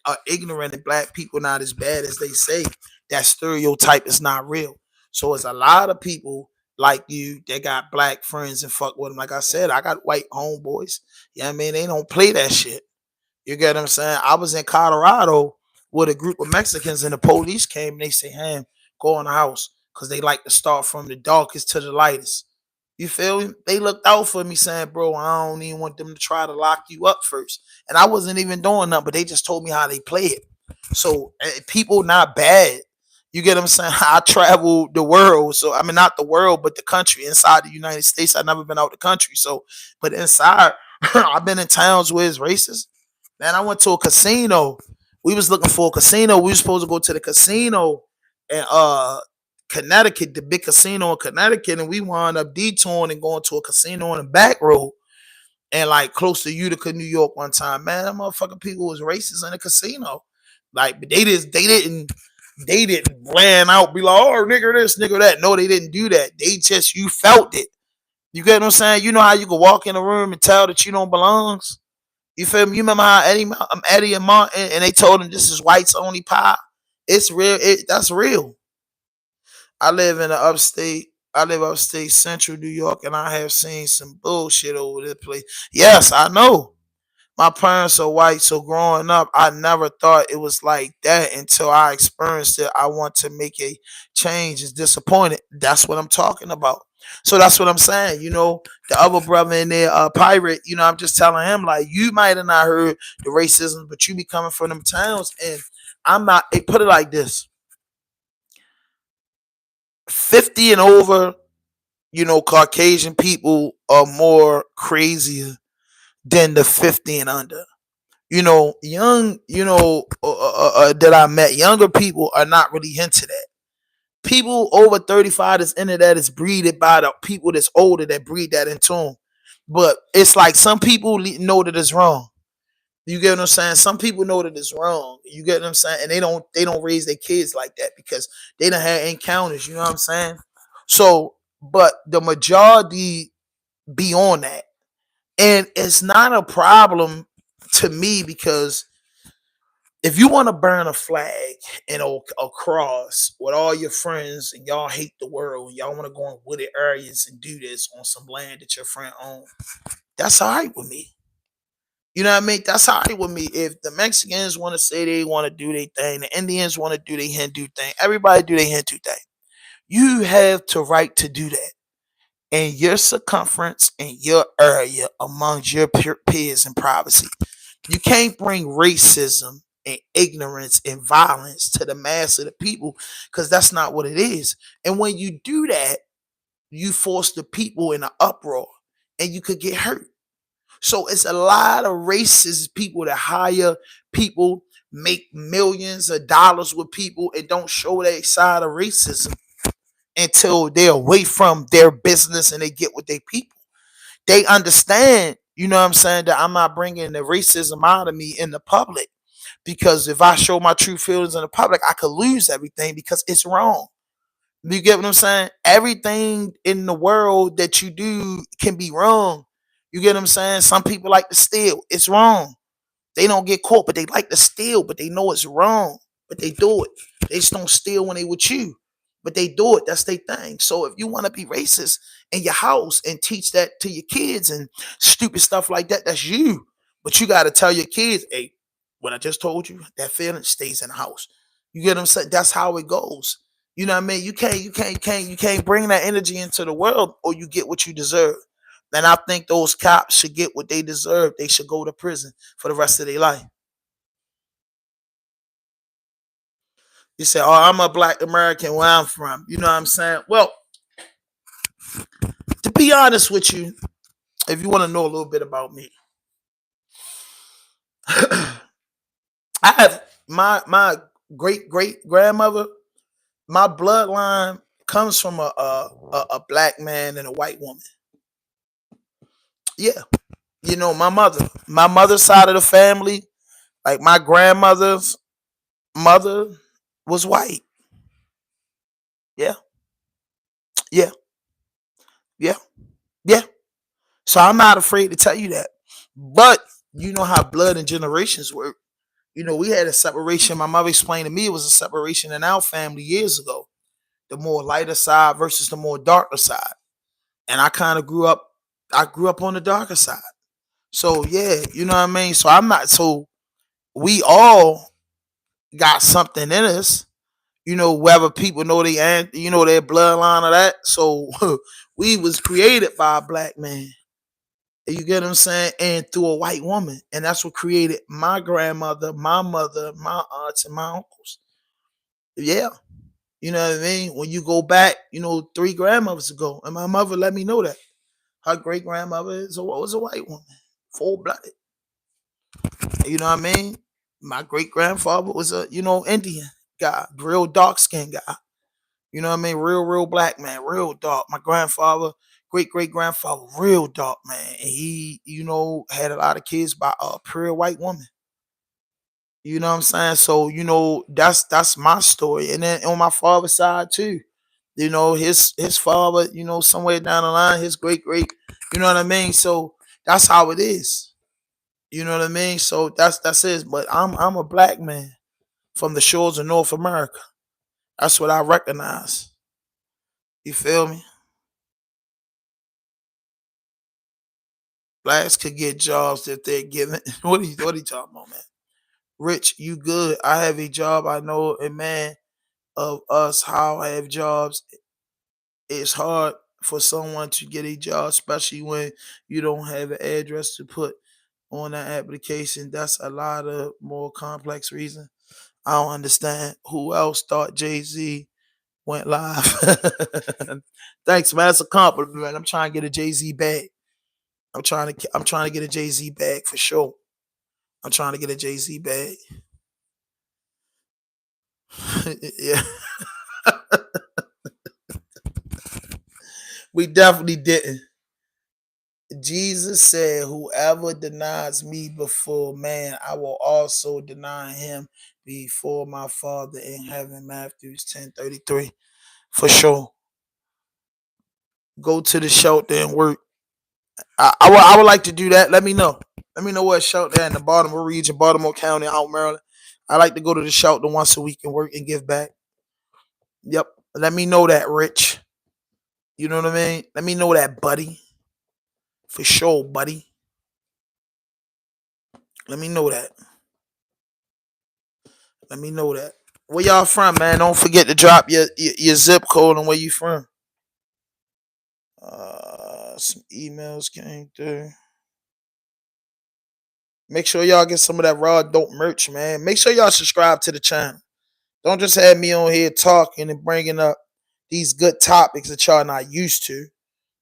are ignorant and black people not as bad as they say. That stereotype is not real. So it's a lot of people like you that got black friends and fuck with them. Like I said, I got white homeboys. You know what I mean? They don't play that shit. You get what I'm saying? I was in Colorado with a group of Mexicans and the police came and they say, hey, go in the house. Because they like to start from the darkest to the lightest. You feel me? They looked out for me saying, bro, I don't even want them to try to lock you up first. And I wasn't even doing nothing, but they just told me how they play it. So people not bad. You get what I'm saying? I traveled the world. So I mean not the world, but the country. Inside the United States. I've never been out the country. So, but inside, I've been in towns where it's racist. Man, I went to a casino. We was looking for a casino. We were supposed to go to the casino in Connecticut, the big casino in Connecticut, and we wound up detouring and going to a casino on the back road and like close to Utica, New York one time. Man, that motherfucking people was racist in the casino. Like, but they didn't ran out, be like, oh nigga this, nigga that. No, they didn't do that. They just you felt it. You get what I'm saying? You know how you can walk in a room and tell that you don't belongs? You feel me? You remember how Eddie and Martin and they told him this is whites only pie? It's real. That's real. I live in the upstate. I live upstate central New York, and I have seen some bullshit over this place. Yes, I know. My parents are white, so growing up, I never thought it was like that until I experienced it. I want to make a change. It's disappointed. That's what I'm talking about. So that's what I'm saying. You know, the other brother in there, pirate. You know, I'm just telling him like you might have not heard the racism, but you be coming from them towns, and I'm not. They put it like this: 50 and over. You know, Caucasian people are more crazier than the 50 and under. You know, young, that I met, younger people are not really into that. People over 35 that's into that is breeded by the people that's older that breed that into them. But it's like some people know that it's wrong. You get what I'm saying? Some people know that it's wrong. You get what I'm saying? And they don't raise their kids like that because they don't have encounters. You know what I'm saying? So, but the majority be on that. And it's not a problem to me because if you want to burn a flag and a cross with all your friends and y'all hate the world and y'all want to go in wooded areas and do this on some land that your friend owns, that's all right with me. You know what I mean? That's all right with me. If the Mexicans want to say they want to do their thing, the Indians want to do their Hindu thing, everybody do their Hindu thing. You have the right to do that in your circumference in your area amongst your peers in privacy. You can't bring racism and ignorance and violence to the mass of the people because that's not what it is. And when you do that, you force the people in an uproar and you could get hurt. So it's a lot of racist people that hire people, make millions of dollars with people, and don't show their side of racism until they're away from their business and they get with their people. They understand You know what I'm saying? That I'm not bringing the racism out of me in the public, because if I show my true feelings in the public, I could lose everything because it's wrong. You get what I'm saying? Everything in the world that you do can be wrong. You get what I'm saying? Some people like to steal. It's wrong. They don't get caught, but they like to steal, but they know it's wrong. But they do it. They just don't steal when they with you. But they do it. That's their thing. So if you want to be racist in your house and teach that to your kids and stupid stuff like that, that's you. But you got to tell your kids, hey, what I just told you, that feeling stays in the house. You get what I'm saying? That's how it goes. You know what I mean? You can't bring that energy into the world, or you get what you deserve. And I think those cops should get what they deserve. They should go to prison for the rest of their life. You say, oh, I'm a black American where I'm from. You know what I'm saying? Well, to be honest with you, if you want to know a little bit about me, I have my great grandmother. My bloodline comes from a black man and a white woman. Yeah, you know, my mother's side of the family, like my grandmother's mother was white. Yeah, yeah, yeah, yeah. So I'm not afraid to tell you that. But you know how blood and generations work. You know, we had a separation. My mother explained to me it was a separation in our family years ago. The more lighter side versus the more darker side. And I kind of I grew up on the darker side. So yeah, you know what I mean? So I'm not so we all got something in us. You know, whether people know their bloodline or that. So we was created by a black man. You get what I'm saying? And through a white woman. And that's what created my grandmother, my mother, my aunts, and my uncles. Yeah. You know what I mean? When you go back, you know, 3 grandmothers ago, and my mother let me know that. Her great grandmother was a white woman, full blooded. You know what I mean? My great grandfather was a, Indian guy, real dark skinned guy. You know what I mean? Real black man, real dark. My grandfather, great grandfather, real dark man. And he, had a lot of kids by a pure white woman. You know what I'm saying? So, that's my story. And then on my father's side too. His father, somewhere down the line, his great, you know what I mean? So that's how it is. You know what I mean? So that's it. But I'm a black man from the shores of North America. That's what I recognize. You feel me? Blacks could get jobs if they're given. What are you talking about, man? Rich, you good. I have a job. I know a man of us how I have jobs. It's hard for someone to get a job, especially when you don't have an address to put on that application. That's a lot of more complex reason. I don't understand. Who else thought Jay-Z went live? Thanks, man. That's a compliment, man. I'm trying to get a Jay-Z bag. I'm trying to get a Jay-Z bag for sure. I'm trying to get a Jay-Z bag. Yeah. We definitely didn't. Jesus said, whoever denies me before man, I will also deny him before my Father in heaven. Matthew 10:33. For sure. Go to the shelter and work. I would like to do that. Let me know. Let me know what shelter in the Baltimore region, Baltimore County, out Maryland. I like to go to the shelter once a week and work and give back. Yep. Let me know that, Rich. You know what I mean? Let me know that, buddy. For sure, buddy. Let me know that. Let me know that. Where y'all from, man? Don't forget to drop your zip code and where you from. Some emails came through. Make sure y'all get some of that raw dope merch, man. Make sure y'all subscribe to the channel. Don't just have me on here talking and bringing up these good topics that y'all not used to.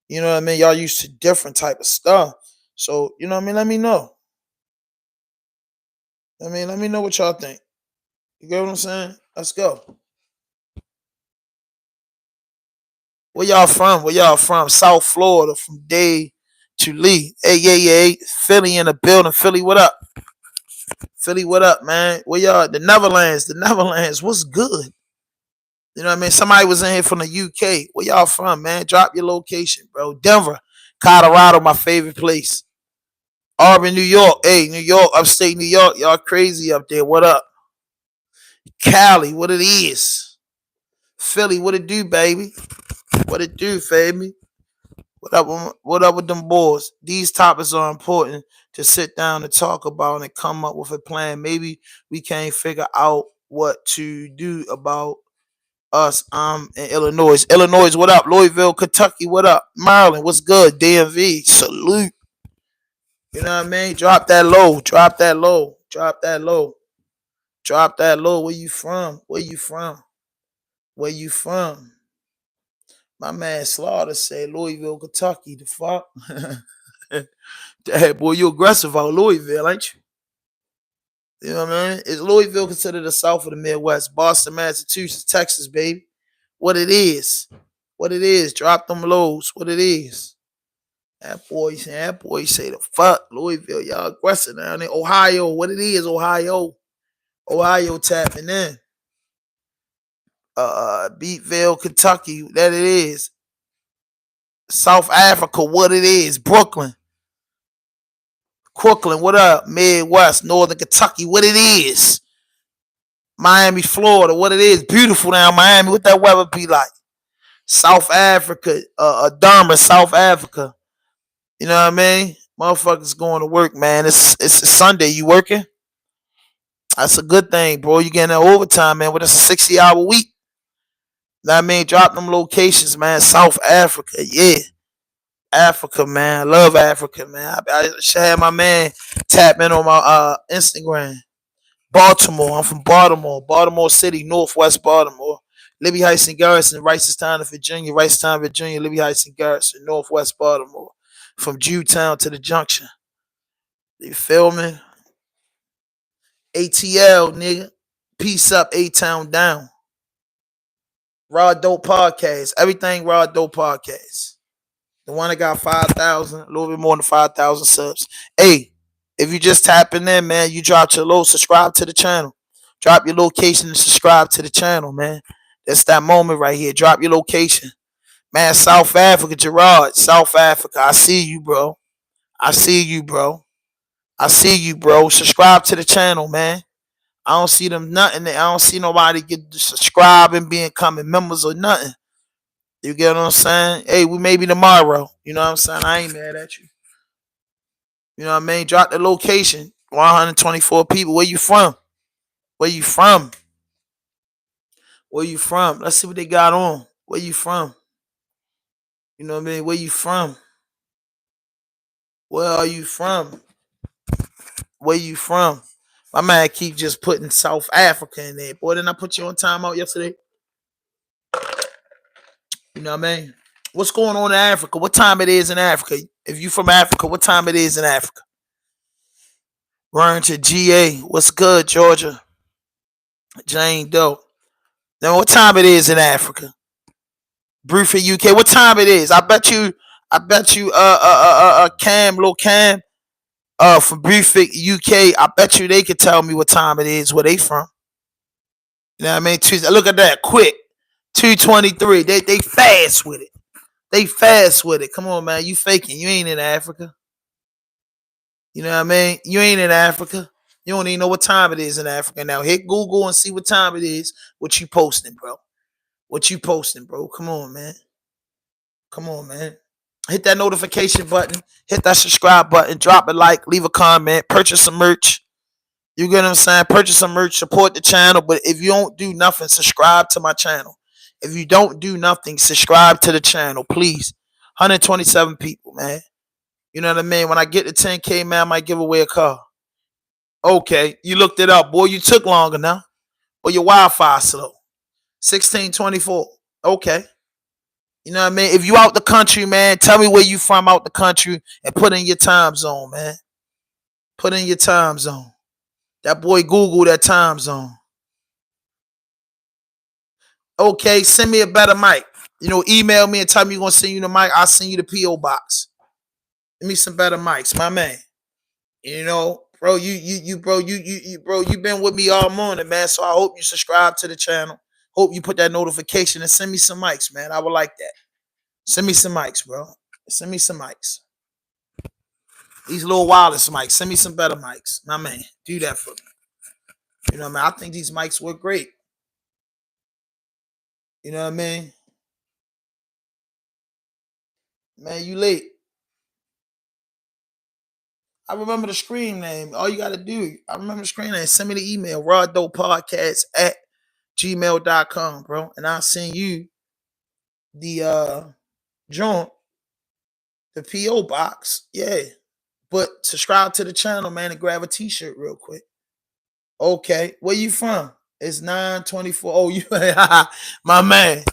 You know what I mean? Y'all used to different type of stuff. So, you know what I mean? Let me know. Let me know what y'all think. You get what I'm saying? Let's go. Where y'all from? Where y'all from? South Florida from day To Lee. Hey, yeah. Philly in the building. Philly, what up? Philly, what up, man? Where y'all? The Netherlands. What's good? You know what I mean? Somebody was in here from the UK. Where y'all from, man? Drop your location, bro. Denver, Colorado, my favorite place. Auburn, New York. Hey, New York, upstate New York. Y'all crazy up there. What up? Cali, what it is? Philly, what it do, baby? What it do, baby? What up with them boys? These topics are important to sit down and talk about and come up with a plan. Maybe we can't figure out what to do about us. In Illinois. Illinois, what up? Louisville, Kentucky, what up? Maryland, what's good? DMV, salute. You know what I mean? Drop that low. Drop that low. Drop that low. Drop that low. Where you from? Where you from? Where you from? My man Slaughter said Louisville, Kentucky. The fuck? Hey, boy, you aggressive out Louisville, ain't you? You know what I mean? Is Louisville considered the south of the Midwest? Boston, Massachusetts, Texas, baby. What it is. What it is. Drop them lows. What it is. That boy say the fuck. Louisville, y'all aggressive down there. Ohio, what it is, Ohio. Ohio tapping in. Beatville, Kentucky, that it is. South Africa, what it is. Brooklyn, what up? Midwest, Northern Kentucky, what it is. Miami, Florida, what it is. Beautiful down Miami, what that weather be like. South Africa, Durban, South Africa. You know what I mean? Motherfuckers going to work, man. It's a Sunday. You working? That's a good thing, bro. You getting that overtime, man. But it's a 60-hour week. You know what I mean? Drop them locations, man. South Africa, yeah. Africa, man. I love Africa, man. I should have my man tap in on my Instagram. Baltimore. I'm from Baltimore. Baltimore City, Northwest Baltimore. Libby Heights and Garrison, Ricestown, Virginia. Ricestown, Virginia. Libby Heights and Garrison, Northwest Baltimore. From Jewtown to the Junction. You feel me? ATL, nigga. Peace up, A-Town down. Raw Dope Podcast. Everything Raw Dope Podcast. The one that got 5,000, a little bit more than 5,000 subs. Hey, if you just tapping in, man, you dropped your low, subscribe to the channel. Drop your location and subscribe to the channel, man. That's that moment right here. Drop your location. Man, South Africa, Gerard, South Africa. I see you, bro. I see you, bro. I see you, bro. Subscribe to the channel, man. I don't see them nothing. I don't see nobody get subscribing, becoming members or nothing. You get what I'm saying? Hey, we maybe tomorrow. You know what I'm saying? I ain't mad at you. You know what I mean? Drop the location. 124 people. Where you from? Where you from? Where you from? Let's see what they got on. Where you from? You know what I mean? Where you from? Where are you from? Where you from? My man keep just putting South Africa in there. Boy, didn't I put you on timeout yesterday? You know what I mean? What's going on in Africa? What time it is in Africa? If you from Africa, what time it is in Africa? Run to GA. What's good, Georgia? Jane Doe. Now, what time it is in Africa? Bruford, UK. What time it is? I bet you, Cam, Lil Cam, from Bruford, UK. I bet you they could tell me what time it is, where they from. You know what I mean? Tuesday. Look at that, quick. 2:23. They fast with it. They fast with it. Come on, man. You faking. You ain't in Africa. You know what I mean? You ain't in Africa. You don't even know what time it is in Africa. Now hit Google and see what time it is. What you posting, bro? What you posting, bro? Come on, man. Come on, man. Hit that notification button. Hit that subscribe button. Drop a like. Leave a comment. Purchase some merch. You get what I'm saying? Purchase some merch. Support the channel. But if you don't do nothing, subscribe to my channel. If you don't do nothing, subscribe to the channel, please. 127 people, man. You know what I mean? When I get to 10K, man, I might give away a car. Okay, you looked it up, boy. You took longer now. Or your Wi-Fi slow. 1624. Okay. You know what I mean? If you out the country, man, tell me where you from out the country and put in your time zone, man. Put in your time zone. That boy Google that time zone. Okay, send me a better mic. You know, email me and tell me you're going to send you the mic. I'll send you the P.O. box. Give me some better mics, my man. You know, bro, you've been with me all morning, man. So I hope you subscribe to the channel. Hope you put that notification and send me some mics, man. I would like that. Send me some mics, bro. Send me some mics. These little wireless mics. Send me some better mics, my man. Do that for me. You know what I mean? I think these mics work great. You know what I mean? Man, you late. I remember the screen name. All you got to do, I remember the screen name. Send me the email, rahdopepodcast@gmail.com, bro. And I'll send you the joint, the P.O. box. Yeah. But subscribe to the channel, man, and grab a t-shirt real quick. Okay. Where you from? It's 9:24. Oh, you my man.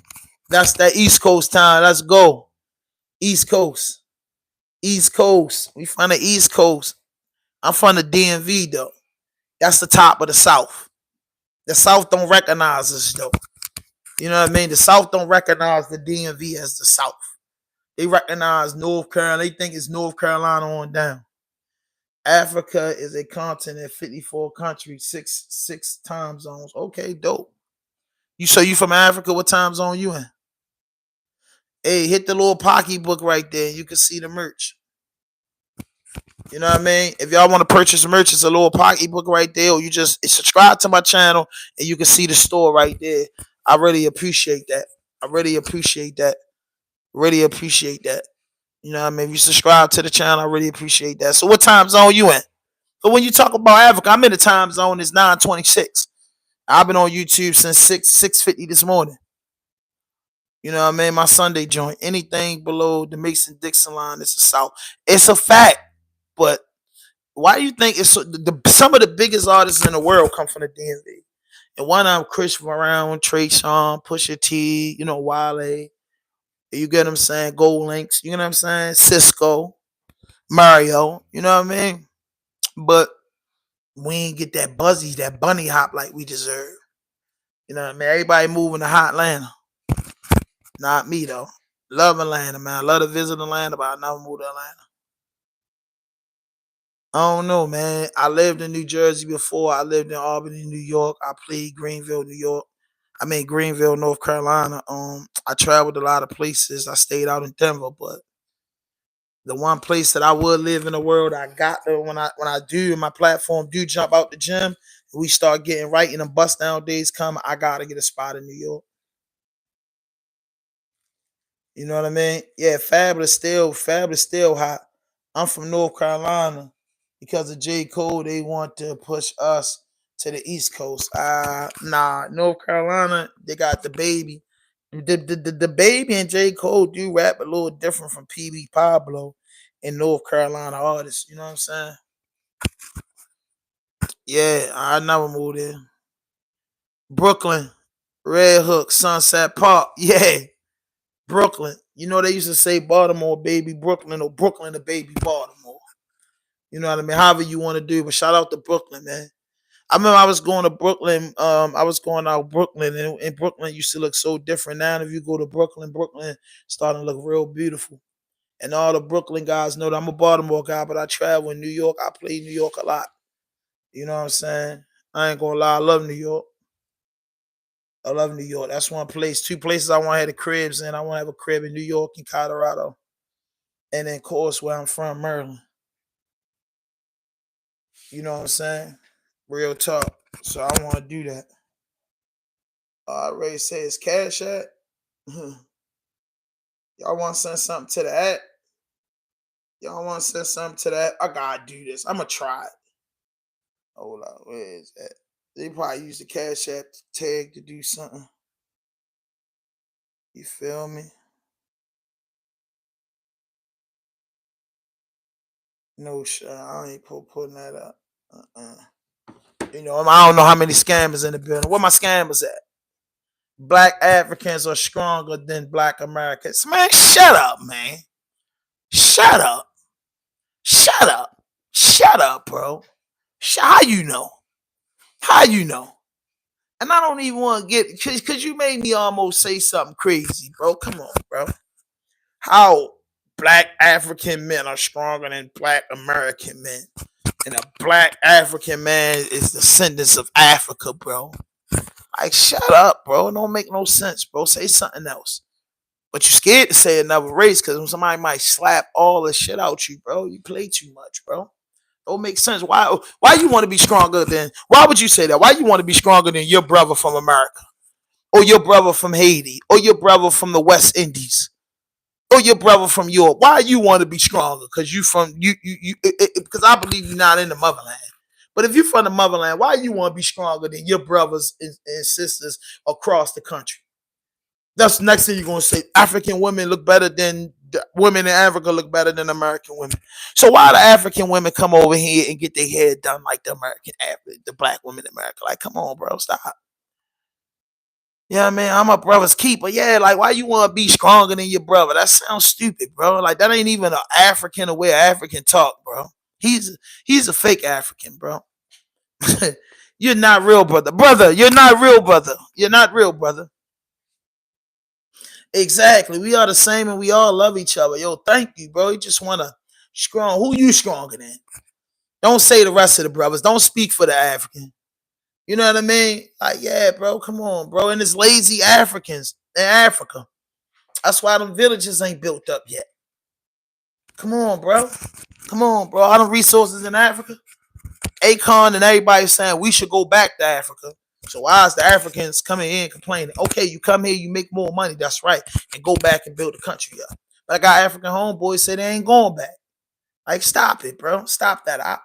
That's that East Coast time. Let's go. East Coast. East Coast. We from the East Coast. I'm from the DMV though. That's the top of the South. The South don't recognize us though. You know what I mean? The South don't recognize the DMV as the South. They recognize North Carolina. They think it's North Carolina on down. Africa is a continent, 54 countries, six time zones. Okay, dope. You from Africa? What time zone you in? Hey, hit the little pocketbook right there. You can see the merch. You know what I mean? If y'all want to purchase merch, it's a little pocketbook right there. Or you just subscribe to my channel and you can see the store right there. I really appreciate that. Really appreciate that. You know what I mean? If you subscribe to the channel, I really appreciate that. So what time zone you in? So when you talk about Africa, I'm in the time zone. It's 9:26. I've been on YouTube since 6:50 this morning. You know what I mean? My Sunday joint. Anything below the Mason-Dixon line is the South. It's a fact. But why do you think it's some of the biggest artists in the world come from the DMV? And one of them, Chris Brown, Trey Songz, Pusha T, you know, Wale. You get what I'm saying? Gold Links. You know what I'm saying? Cisco, Mario. You know what I mean? But we ain't get that buzzy, that bunny hop like we deserve. You know what I mean? Everybody moving to hot Atlanta. Not me though. Love Atlanta, man. I love to visit Atlanta, but I never moved to Atlanta. I don't know, man. I lived in New Jersey before. I lived in Albany, New York. I played Greenville, North Carolina. I traveled a lot of places. I stayed out in Denver, but the one place that I would live in the world, I got there when I do my platform do jump out the gym, we start getting right and the bust down days come, I gotta get a spot in New York. You know what I mean? Yeah, Fabulous still hot. I'm from North Carolina. Because of J. Cole, they want to push us to the East Coast. Nah, North Carolina, they got the baby. The baby and J. Cole do rap a little different from PB Pablo and North Carolina artists. You know what I'm saying? Yeah, I never moved there. Brooklyn, Red Hook, Sunset Park. Yeah, Brooklyn. You know, they used to say Baltimore, baby Brooklyn, or Brooklyn, the baby Baltimore. You know what I mean? However you want to do, but shout out to Brooklyn, man. I remember I was going to Brooklyn. I was going out Brooklyn, and in Brooklyn used to look so different. Now, if you go to Brooklyn starting to look real beautiful. And all the Brooklyn guys know that I'm a Baltimore guy, but I travel in New York. I play New York a lot. You know what I'm saying? I ain't gonna lie, I love New York. I love New York. That's one place. Two places I want to have the cribs in. I want to have a crib in New York and Colorado. And then, of course, where I'm from, Maryland. You know what I'm saying? Real talk. So I want to do that. Ray says Cash App. Y'all want to send something to the app? Y'all want to send something to that? I gotta do this. I'm gonna try it. Hold on, where is that? They probably use the Cash App tag to do something. You feel me? No shit. I ain't putting that up. You know, I don't know how many scammers in the building. Where my scammers at? Black Africans are stronger than Black Americans. Man, shut up, man. Shut up. Shut up. Shut up, bro. How you know? How you know? And I don't even want to get, because you made me almost say something crazy, bro. Come on, bro. How black African men are stronger than black American men. And a black African man is descendants of Africa, bro. Like, shut up, bro. It don't make no sense, bro. Say something else. But you scared to say another race because somebody might slap all the shit out you, bro. You play too much, bro. Don't make sense. Why you want to be stronger than, why would you say that? Why you want to be stronger than your brother from America? Or your brother from Haiti? Or your brother from the West Indies? Or your brother from Europe? Why you want to be stronger? Because you from because I believe you're not in the motherland. But if you're from the motherland, why you want to be stronger than your brothers and sisters across the country? That's the next thing you're gonna say. African women look better than women in Africa look better than American women. So why do African women come over here and get their hair done like the black women in America? Like, come on, bro, stop. Yeah, man, I'm a brother's keeper. Yeah, like, why you want to be stronger than your brother? That sounds stupid, bro. Like, that ain't even an African the way African talk, bro. He's a fake African, bro. You're not real, brother. Brother, you're not real, brother. You're not real, brother. Exactly. We are the same and we all love each other. Yo, thank you, bro. You just want to strong. Who you stronger than? Don't say the rest of the brothers. Don't speak for the African. You know what I mean? Like, yeah, bro, come on, bro. And it's lazy Africans in Africa. That's why them villages ain't built up yet. Come on, bro. Come on, bro. All them resources in Africa. Akon and everybody saying we should go back to Africa. So why is the Africans coming in complaining? Okay, you come here, you make more money. That's right. And go back and build the country up. But I got African homeboys say they ain't going back. Like, stop it, bro. Stop that out.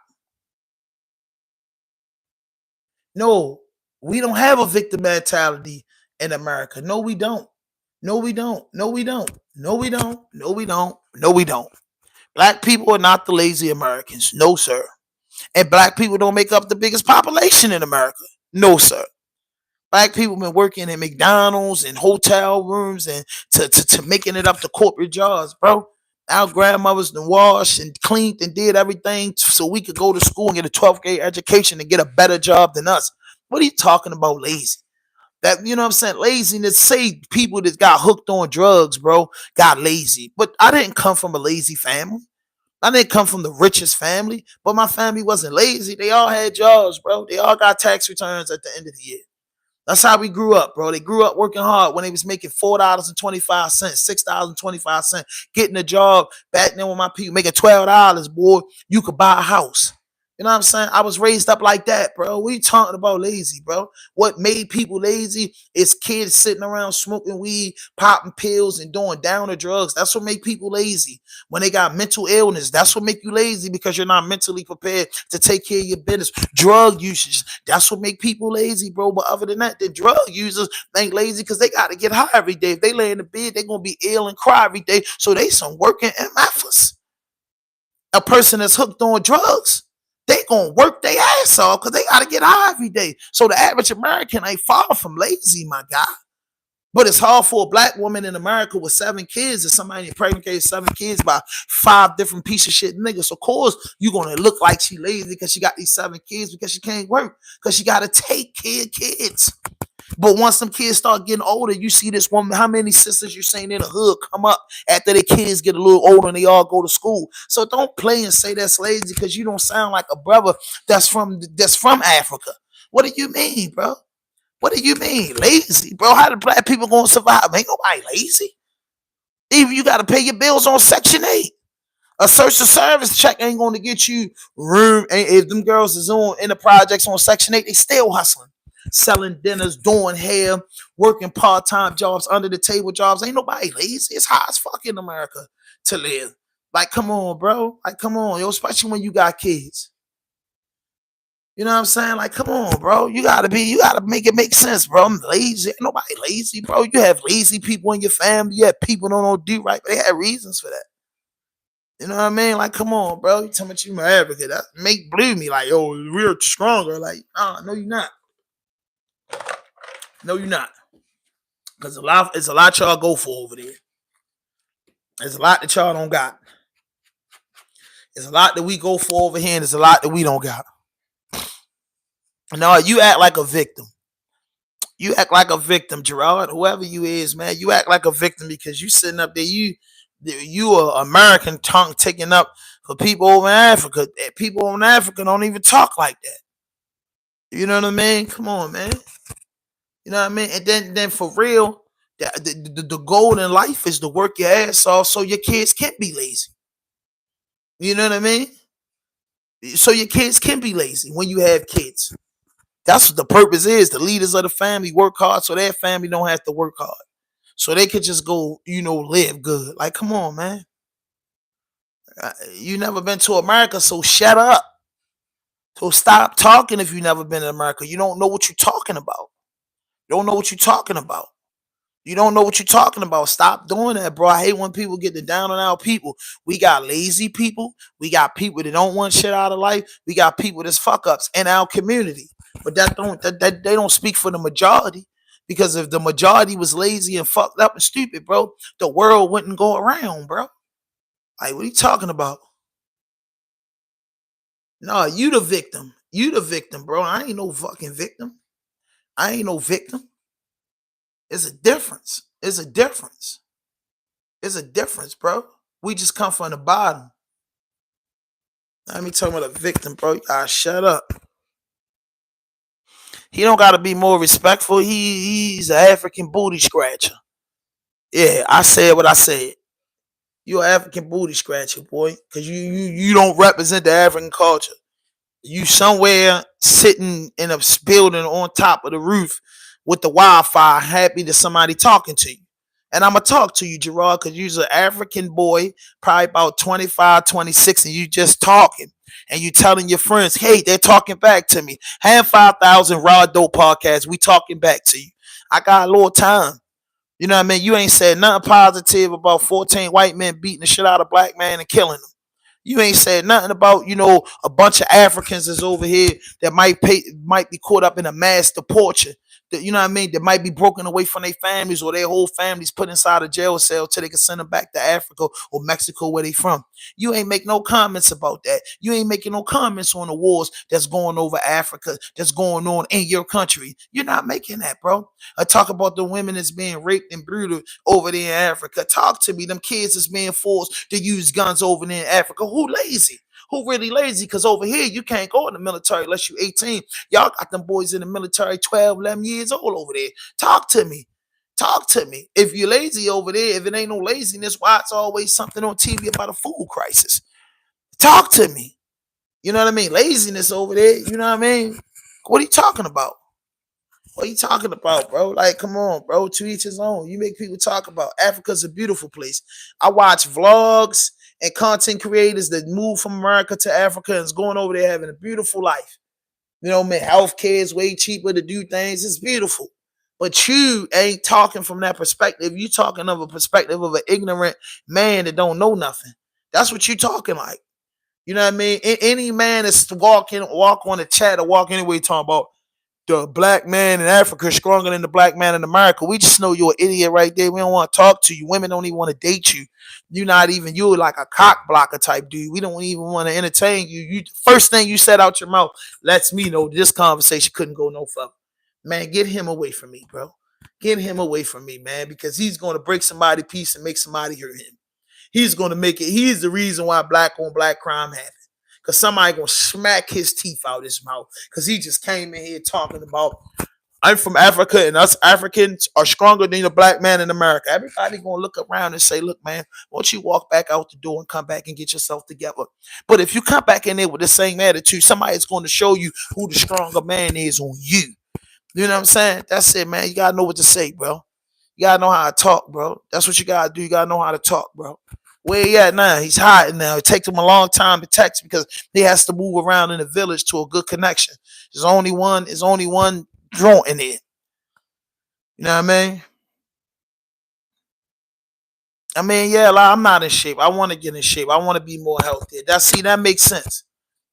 No, we don't have a victim mentality in America. No, we don't. No, we don't. No, we don't. No, we don't. No, we don't. No, we don't. Black people are not the lazy Americans. No, sir. And black people don't make up the biggest population in America. No, sir. Black people been working in McDonald's and hotel rooms and to making it up to corporate jobs, bro. Our grandmothers done washed and cleaned and did everything so we could go to school and get a 12th grade education and get a better job than us. What are you talking about, lazy? That, you know what I'm saying? Laziness, say people that got hooked on drugs, bro, got lazy. But I didn't come from a lazy family. I didn't come from the richest family, but my family wasn't lazy. They all had jobs, bro. They all got tax returns at the end of the year. That's how we grew up, bro. They grew up working hard when they was making $4.25, $6.25, getting a job back then when my people making $12, boy, you could buy a house. You know what I'm saying? I was raised up like that, bro. We talking about lazy, bro. What made people lazy is kids sitting around smoking weed, popping pills, and doing downer drugs. That's what make people lazy. When they got mental illness, that's what make you lazy because you're not mentally prepared to take care of your business. Drug usage, that's what make people lazy, bro. But other than that, the drug users ain't lazy because they got to get high every day. If they lay in the bed, they're going to be ill and cry every day. So they some working MFers. A person that's hooked on drugs, they gonna work their ass off because they gotta get high every day. So the average American ain't far from lazy, my guy. But it's hard for a black woman in America with 7 kids, and somebody in pregnant case 7 kids by 5 different piece of shit niggas. Of course, you're gonna look like she lazy because she got these 7 kids because she can't work because she gotta take care of kids. But once them kids start getting older, you see this woman, how many sisters you seen in the hood come up after their kids get a little older and they all go to school. So don't play and say that's lazy because you don't sound like a brother that's from Africa. What do you mean, bro? What do you mean? Lazy, bro? How the black people gonna survive? Ain't nobody lazy. Even you gotta pay your bills on Section 8. A social service check ain't gonna get you room. If them girls is on in the projects on Section 8, they still hustling. Selling dinners, doing hair, working part-time jobs, under the table jobs. Ain't nobody lazy. It's hard as fuck in America to live. Like, come on, bro. Like, come on, yo, especially when you got kids. You know what I'm saying? Like, come on, bro. You gotta make it make sense, bro. I'm lazy. Ain't nobody lazy, bro. You have lazy people in your family. You have people who don't do right, but they have reasons for that. You know what I mean? Like, come on, bro. You tell me you my advocate. That make blew me like, yo, we're stronger. Like, no, you're not. No, you're not. Because it's a lot y'all go for over there. There's a lot that y'all don't got. There's a lot that we go for over here, and there's a lot that we don't got. No, you act like a victim. You act like a victim, Gerard. Whoever you is, man, you act like a victim because you sitting up there, You are American tongue taking up for people over in Africa. People over in Africa don't even talk like that. You know what I mean? Come on, man. You know what I mean? And then for real, the goal in life is to work your ass off so your kids can't be lazy. You know what I mean? So your kids can be lazy when you have kids. That's what the purpose is. The leaders of the family work hard so their family don't have to work hard. So they could just go, live good. Like, come on, man. You never been to America, so shut up. So stop talking if you never been to America. You don't know what you're talking about. You don't know what you're talking about. You don't know what you're talking about. Stop doing that, bro. I hate when people get the down and out people. We got lazy people. We got people that don't want shit out of life. We got people that's fuck ups in our community. But that they don't speak for the majority. Because if the majority was lazy and fucked up and stupid, bro, the world wouldn't go around, bro. Like, what are you talking about? No, you the victim. You the victim, bro. I ain't no fucking victim. I ain't no victim. It's a difference. It's a difference. It's a difference, bro. We just come from the bottom. Let me talk about a victim, bro. You gotta shut up. He don't gotta be more respectful. He's an African booty scratcher. Yeah, I said what I said. You're an African booty scratcher, boy. Cause you don't represent the African culture. You somewhere sitting in a building on top of the roof with the Wi-Fi, happy that somebody talking to you. And I'm going to talk to you, Gerard, because you're an African boy, probably about 25, 26, and you just talking. And you telling your friends, hey, they're talking back to me. Hand 5,000 Raw Dope Podcasts. We talking back to you. I got a little time. You know what I mean? You ain't said nothing positive about 14 white men beating the shit out of black man and killing them. You ain't said nothing about, a bunch of Africans that's over here that might be caught up in a mass deportation. That, you know what I mean? That might be broken away from their families or their whole families put inside a jail cell till they can send them back to Africa or Mexico where they from. You ain't make no comments about that. You ain't making no comments on the wars that's going over Africa, that's going on in your country. You're not making that, bro. I talk about the women that's being raped and brutal over there in Africa. Talk to me. Them kids that's being forced to use guns over there in Africa. Who lazy? Who really lazy? Because over here, you can't go in the military unless you're 18. Y'all got them boys in the military 12, 11 years old over there. Talk to me. Talk to me. If you're lazy over there, if it ain't no laziness, why it's always something on TV about a food crisis? Talk to me. You know what I mean? Laziness over there, you know what I mean? What are you talking about? What are you talking about, bro? Like, come on, bro. To each his own. You make people talk about Africa's a beautiful place. I watch vlogs and content creators that move from America to Africa and is going over there having a beautiful life. You know, man, healthcare is way cheaper to do things. It's beautiful. But you ain't talking from that perspective. You talking of a perspective of an ignorant man that don't know nothing. That's what you talking like. You know what I mean? Any man that's walk on the chat or walk anyway talking about the black man in Africa is stronger than the black man in America. We just know you're an idiot right there. We don't want to talk to you. Women don't even want to date you. You're like a cock blocker type dude. We don't even want to entertain you. You first thing you said out your mouth lets me know this conversation couldn't go no further. Man, get him away from me, bro. Get him away from me, man, because he's going to break somebody's peace and make somebody hurt him. He's going to make it. He's the reason why black on black crime happens. Because somebody going to smack his teeth out his mouth. Because he just came in here talking about, I'm from Africa and us Africans are stronger than the black man in America. Everybody going to look around and say, look, man, why don't you walk back out the door and come back and get yourself together? But if you come back in there with the same attitude, somebody's going to show you who the stronger man is on you. You know what I'm saying? That's it, man. You got to know what to say, bro. You got to know how to talk, bro. That's what you got to do. You got to know how to talk, bro. Where he at now? He's hiding now. It takes him a long time to text because he has to move around in the village to a good connection. There's only one joint in there. You know what I mean? Yeah, like, I'm not in shape. I want to get in shape. I want to be more healthy. That makes sense.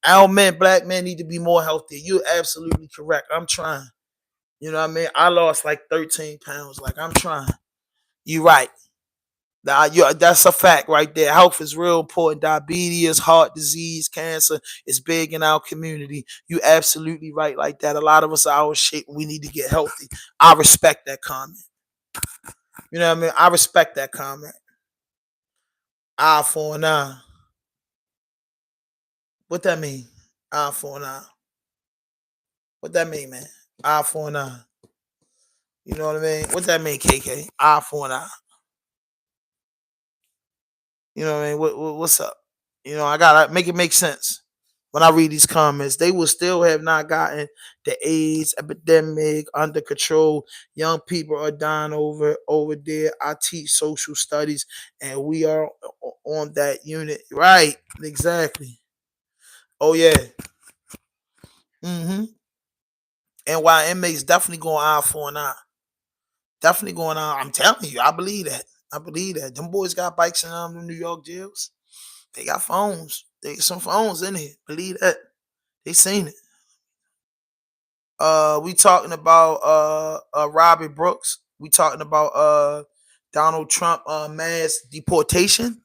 Our men, black men need to be more healthy. You're absolutely correct. I'm trying. You know what I mean? I lost like 13 pounds. Like, I'm trying. You right. That's a fact right there. Health is real important. Diabetes, heart disease, cancer is big in our community. You absolutely right like that. A lot of us are out of shape. We need to get healthy. I respect that comment. You know what I mean? I respect that comment. Eye for an eye. What that mean? Eye for an eye. What that mean, man? Eye for an eye. You know what I mean? What that mean, KK? Eye for an eye. You know what I mean? What's up? You know, I gotta make it make sense. When I read these comments, they will still have not gotten the AIDS epidemic under control. Young people are dying over there. I teach social studies, and we are on that unit. Right? Exactly. Oh yeah. Mm-hmm. And why inmates definitely going eye for an eye. Definitely going on. I'm telling you, I believe that. I believe that. Them boys got bikes in the New York jails. They got phones. They got some phones in here. Believe that. They seen it. We talking about Robert Brooks. We talking about Donald Trump mass deportation.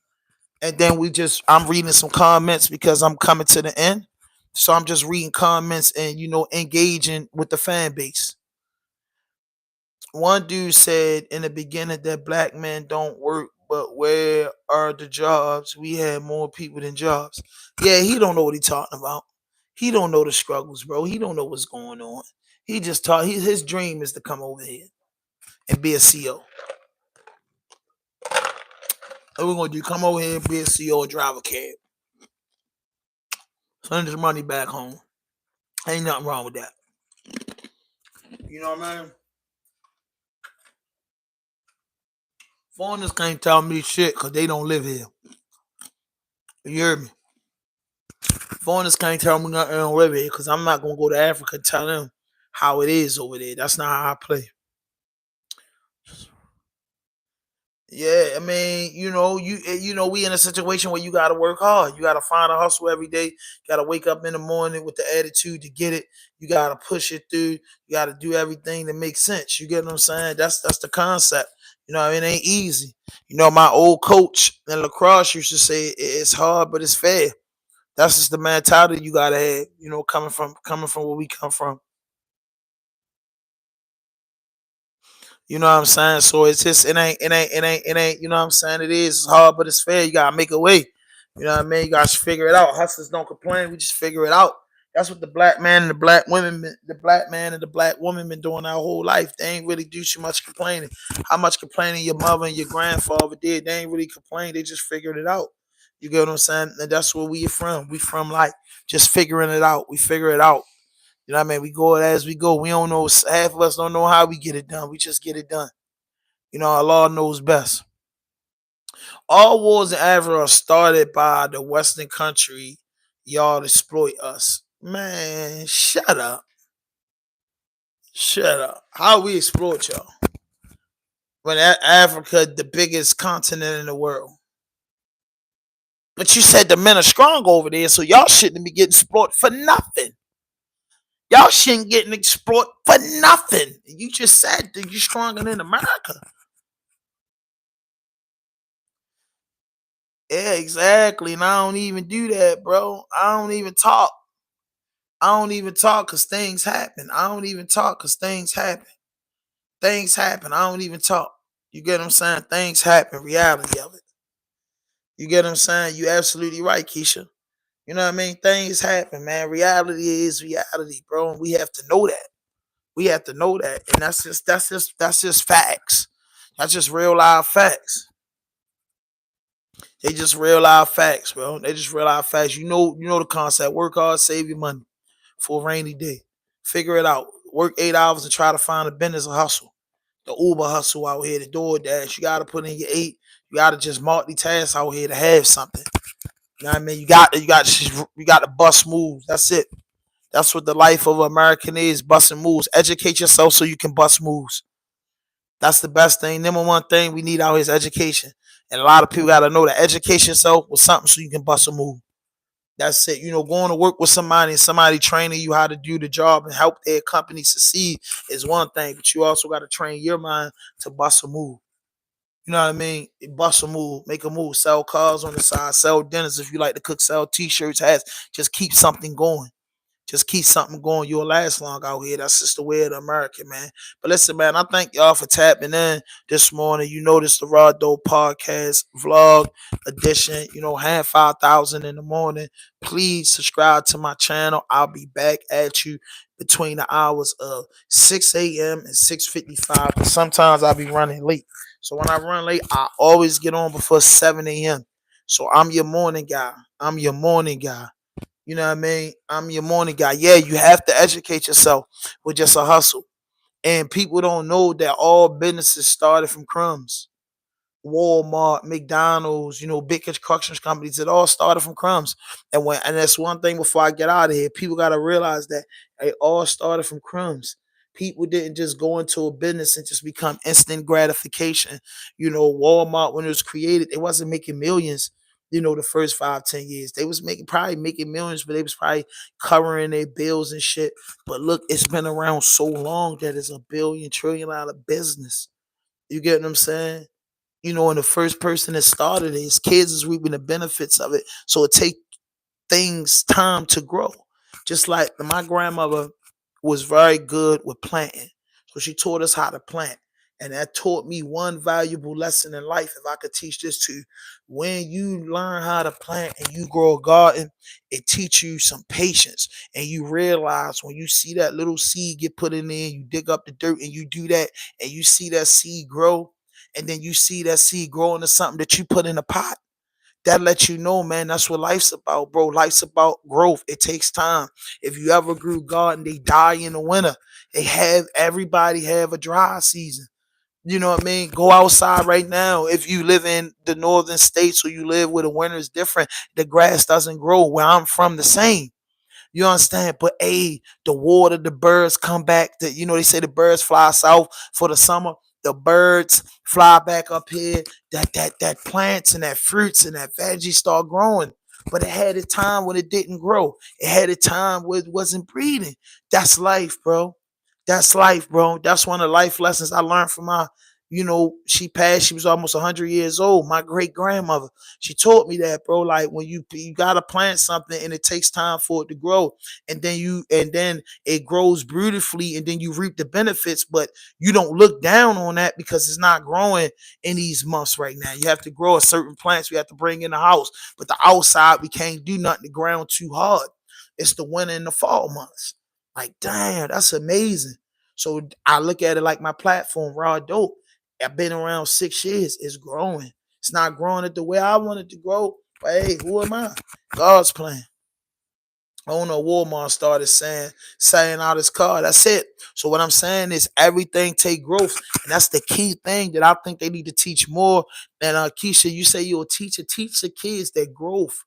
And then I'm reading some comments because I'm coming to the end. So I'm just reading comments and engaging with the fan base. One dude said in the beginning that black men don't work, but where are the jobs? We had more people than jobs. Yeah, he don't know what he talking about. He don't know the struggles, bro. He don't know what's going on. He just taught his dream is to come over here and be a CO. And we're gonna do come over here and be a CO and drive a cab. Send his money back home. Ain't nothing wrong with that. You know what I mean? Foreigners can't tell me shit because they don't live here. You hear me? Foreigners can't tell me nothing on live here because I'm not gonna go to Africa and tell them how it is over there. That's not how I play. Yeah, I mean, we in a situation where you gotta work hard. You gotta find a hustle every day. You gotta wake up in the morning with the attitude to get it. You gotta push it through. You gotta do everything that makes sense. You get what I'm saying? That's the concept. It ain't easy. My old coach in lacrosse used to say it's hard, but it's fair. That's just the mentality you gotta have, coming from where we come from. You know what I'm saying? So it's just it ain't, you know what I'm saying? It is it's hard, but it's fair. You gotta make a way. You know what I mean? You gotta figure it out. Hustlers don't complain, we just figure it out. That's what the black man and the black women the black man and the black woman been doing our whole life. They ain't really do too much complaining. How much complaining your mother and your grandfather did, they ain't really complain, they just figured it out. You get what I'm saying? And that's where we are from. We from like just figuring it out. We figure it out. You know what I mean? We go as we go. We don't know. Half of us don't know how we get it done. We just get it done. Allah knows best. All wars in Africa are started by the Western country. Y'all exploit us. Man, shut up. Shut up. How we exploit y'all? When Africa, the biggest continent in the world. But you said the men are strong over there, so y'all shouldn't be getting exploited for nothing. Y'all shouldn't getting exploited for nothing. You just said that you're stronger than America. Yeah, exactly. And I don't even do that, bro. I don't even talk. I don't even talk because things happen. I don't even talk because things happen. Things happen. I don't even talk. You get what I'm saying? Things happen. Reality of it. You get what I'm saying? You absolutely right, Keisha. You know what I mean? Things happen, man. Reality is reality, bro. And we have to know that. We have to know that. And that's just facts. That's just real life facts. They just real life facts, bro. They just real life facts. You know the concept. Work hard, save your money for a rainy day. Figure it out. Work 8 hours and try to find a business or hustle. The Uber hustle out here, the DoorDash. You gotta put in your 8. You gotta just multitask out here to have something. You know what I mean? You got to bust moves. That's it. That's what the life of an American is, busting moves. Educate yourself so you can bust moves. That's the best thing. Number one thing we need out here is education. And a lot of people got to know that education yourself with something so you can bust a move. That's it. Going to work with somebody and somebody training you how to do the job and help their company succeed is one thing. But you also got to train your mind to bust a move. You know what I mean? Bust a move, make a move, sell cars on the side, sell dinners if you like to cook, sell t-shirts, hats. Just keep something going. Just keep something going. You'll last long out here. That's just the way of the American, man. But listen, man, I thank y'all for tapping in this morning. You noticed the Raw Dope Podcast vlog edition, hand 5,000 in the morning. Please subscribe to my channel. I'll be back at you between the hours of 6 a.m. and 6:55. Sometimes I'll be running late. So when I run late, I always get on before 7 a.m. So I'm your morning guy. I'm your morning guy. You know what I mean? I'm your morning guy. Yeah, you have to educate yourself with just a hustle. And people don't know that all businesses started from crumbs. Walmart, McDonald's, big construction companies, it all started from crumbs. And that's one thing before I get out of here. People gotta realize that it all started from crumbs. People didn't just go into a business and just become instant gratification. Walmart, when it was created, it wasn't making millions, the first 5, 10 years. They was probably making millions, but they was probably covering their bills and shit. But look, it's been around so long that it's a billion trillion dollar business. You get what I'm saying? And the first person that started it, his kids is reaping the benefits of it. So it takes things time to grow. Just like my grandmother was very good with planting. So she taught us how to plant. And that taught me one valuable lesson in life. If I could teach this to you, when you learn how to plant and you grow a garden, it teaches you some patience. And you realize when you see that little seed get put in there, you dig up the dirt and you do that, and you see that seed grow, and then you see that seed grow into something that you put in a pot. That lets you know, man, that's what life's about, bro. Life's about growth. It takes time. If you ever grew garden, they die in the winter. Everybody have a dry season. You know what I mean? Go outside right now. If you live in the northern states or you live where the winter is different, the grass doesn't grow. Where I'm from, the same. You understand? But the water, the birds come back. They say the birds fly south for the summer. The birds fly back up here. That plants and that fruits and that veggies start growing. But it had a time when it didn't grow. It had a time where it wasn't breeding. That's life, bro. That's life, bro. That's one of the life lessons I learned from she passed. She was almost 100 years old. My great grandmother. She taught me that, bro. Like when you gotta plant something and it takes time for it to grow, and then it grows beautifully, and then you reap the benefits. But you don't look down on that because it's not growing in these months right now. You have to grow a certain plants. We have to bring in the house, but the outside we can't do nothing. The ground too hard. It's the winter and the fall months. Like damn, that's amazing. So I look at it like my platform, Raw Dope. I've been around 6 years. It's growing. It's not growing it the way I want it to grow. But hey, who am I? God's plan. Owner of Walmart started saying out his car. That's it. So what I'm saying is everything take growth. And that's the key thing that I think they need to teach more. And Keisha, you say you're a teacher. Teach the kids that growth.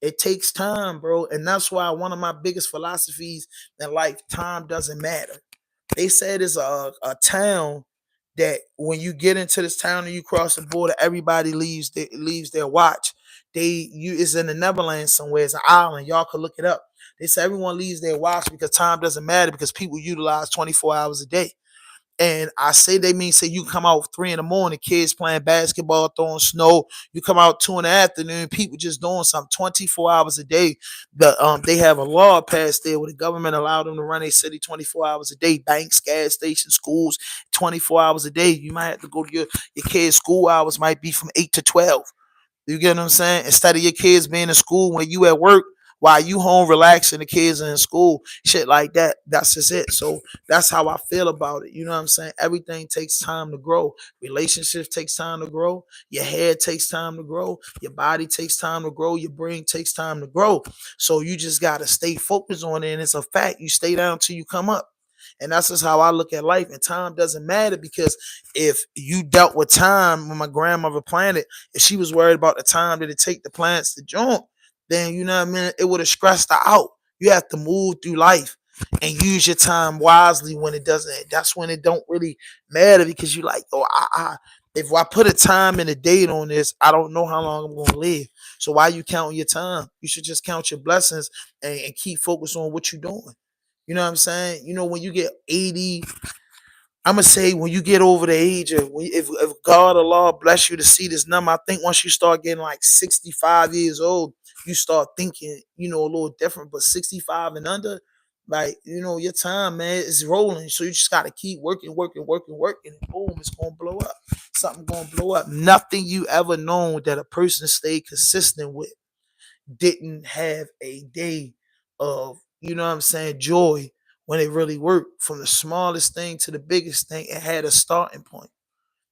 It takes time, bro. And that's why one of my biggest philosophies in life, time doesn't matter. They said it's a town that when you get into this town and you cross the border, everybody leaves their watch. It's in the Netherlands somewhere. It's an island. Y'all can look it up. They say everyone leaves their watch because time doesn't matter because people utilize 24 hours a day. And I say say you come out 3 in the morning, kids playing basketball, throwing snow. You come out 2 in the afternoon, people just doing something 24 hours a day. They have a law passed there where the government allowed them to run a city 24 hours a day. Banks, gas stations, schools, 24 hours a day. You might have to go to your kids' school hours might be from 8 to 12. You get what I'm saying? Instead of your kids being in school when you at work, while you home relaxing, the kids are in school, shit like that. That's just it. So that's how I feel about it. You know what I'm saying? Everything takes time to grow. Relationships takes time to grow. Your head takes time to grow. Your body takes time to grow. Your brain takes time to grow. So you just gotta stay focused on it. And it's a fact. You stay down till you come up. And that's just how I look at life. And time doesn't matter because if you dealt with time when my grandmother planted, if she was worried about the time that it take the plants to jump, then you know what I mean, it would have stressed her out. You have to move through life and use your time wisely when it doesn't. That's when it don't really matter because you like, oh, if I put a time and a date on this, I don't know how long I'm gonna live. So why you counting your time? You should just count your blessings and keep focused on what you're doing. You know what I'm saying? When you get 80, I'm gonna say when you get over the age of if God or Allah bless you to see this number, I think once you start getting like 65 years old, you start thinking, a little different. But 65 and under, Like, your time, man, is rolling. So you just gotta keep working, working, working, working, and boom, it's gonna blow up. Something gonna blow up. Nothing you ever known that a person stayed consistent with didn't have a day of, joy when it really worked. From the smallest thing to the biggest thing, it had a starting point.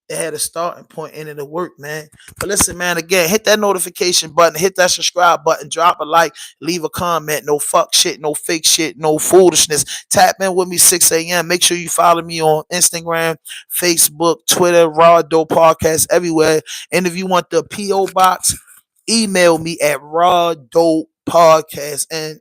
It had a starting point and it'll work, man. But listen, man, again, hit that notification button, hit that subscribe button, drop a like, leave a comment. No fuck shit, no fake shit, no foolishness. Tap in with me 6 a.m. Make sure you follow me on Instagram, Facebook, Twitter, Raw Dope Podcast, everywhere. And if you want the P.O. box, email me at Raw Dope Podcast. And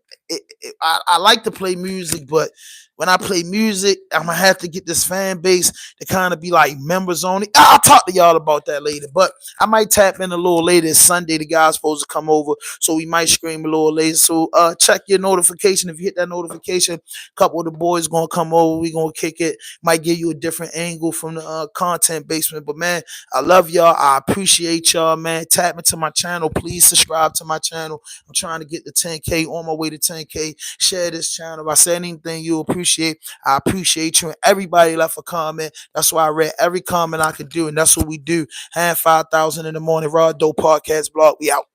I like to play music, but when I play music, I'm gonna have to get this fan base to kind of be like members only. I'll talk to y'all about that later, but I might tap in a little later. It's Sunday, the guy's supposed to come over, so we might scream a little later. So check your notification. If you hit that notification, a couple of the boys gonna come over. We gonna kick it. Might give you a different angle from the content basement. But man, I love y'all. I appreciate y'all, man. Tap into my channel. Please subscribe to my channel. I'm trying to get to 10K, on my way to 10K. Share this channel. If I say anything you appreciate, I appreciate you. And everybody left a comment. That's why I read every comment I could do. And that's what we do. Hand 5,000 in the morning. Raw Dope Podcast Blog. We out.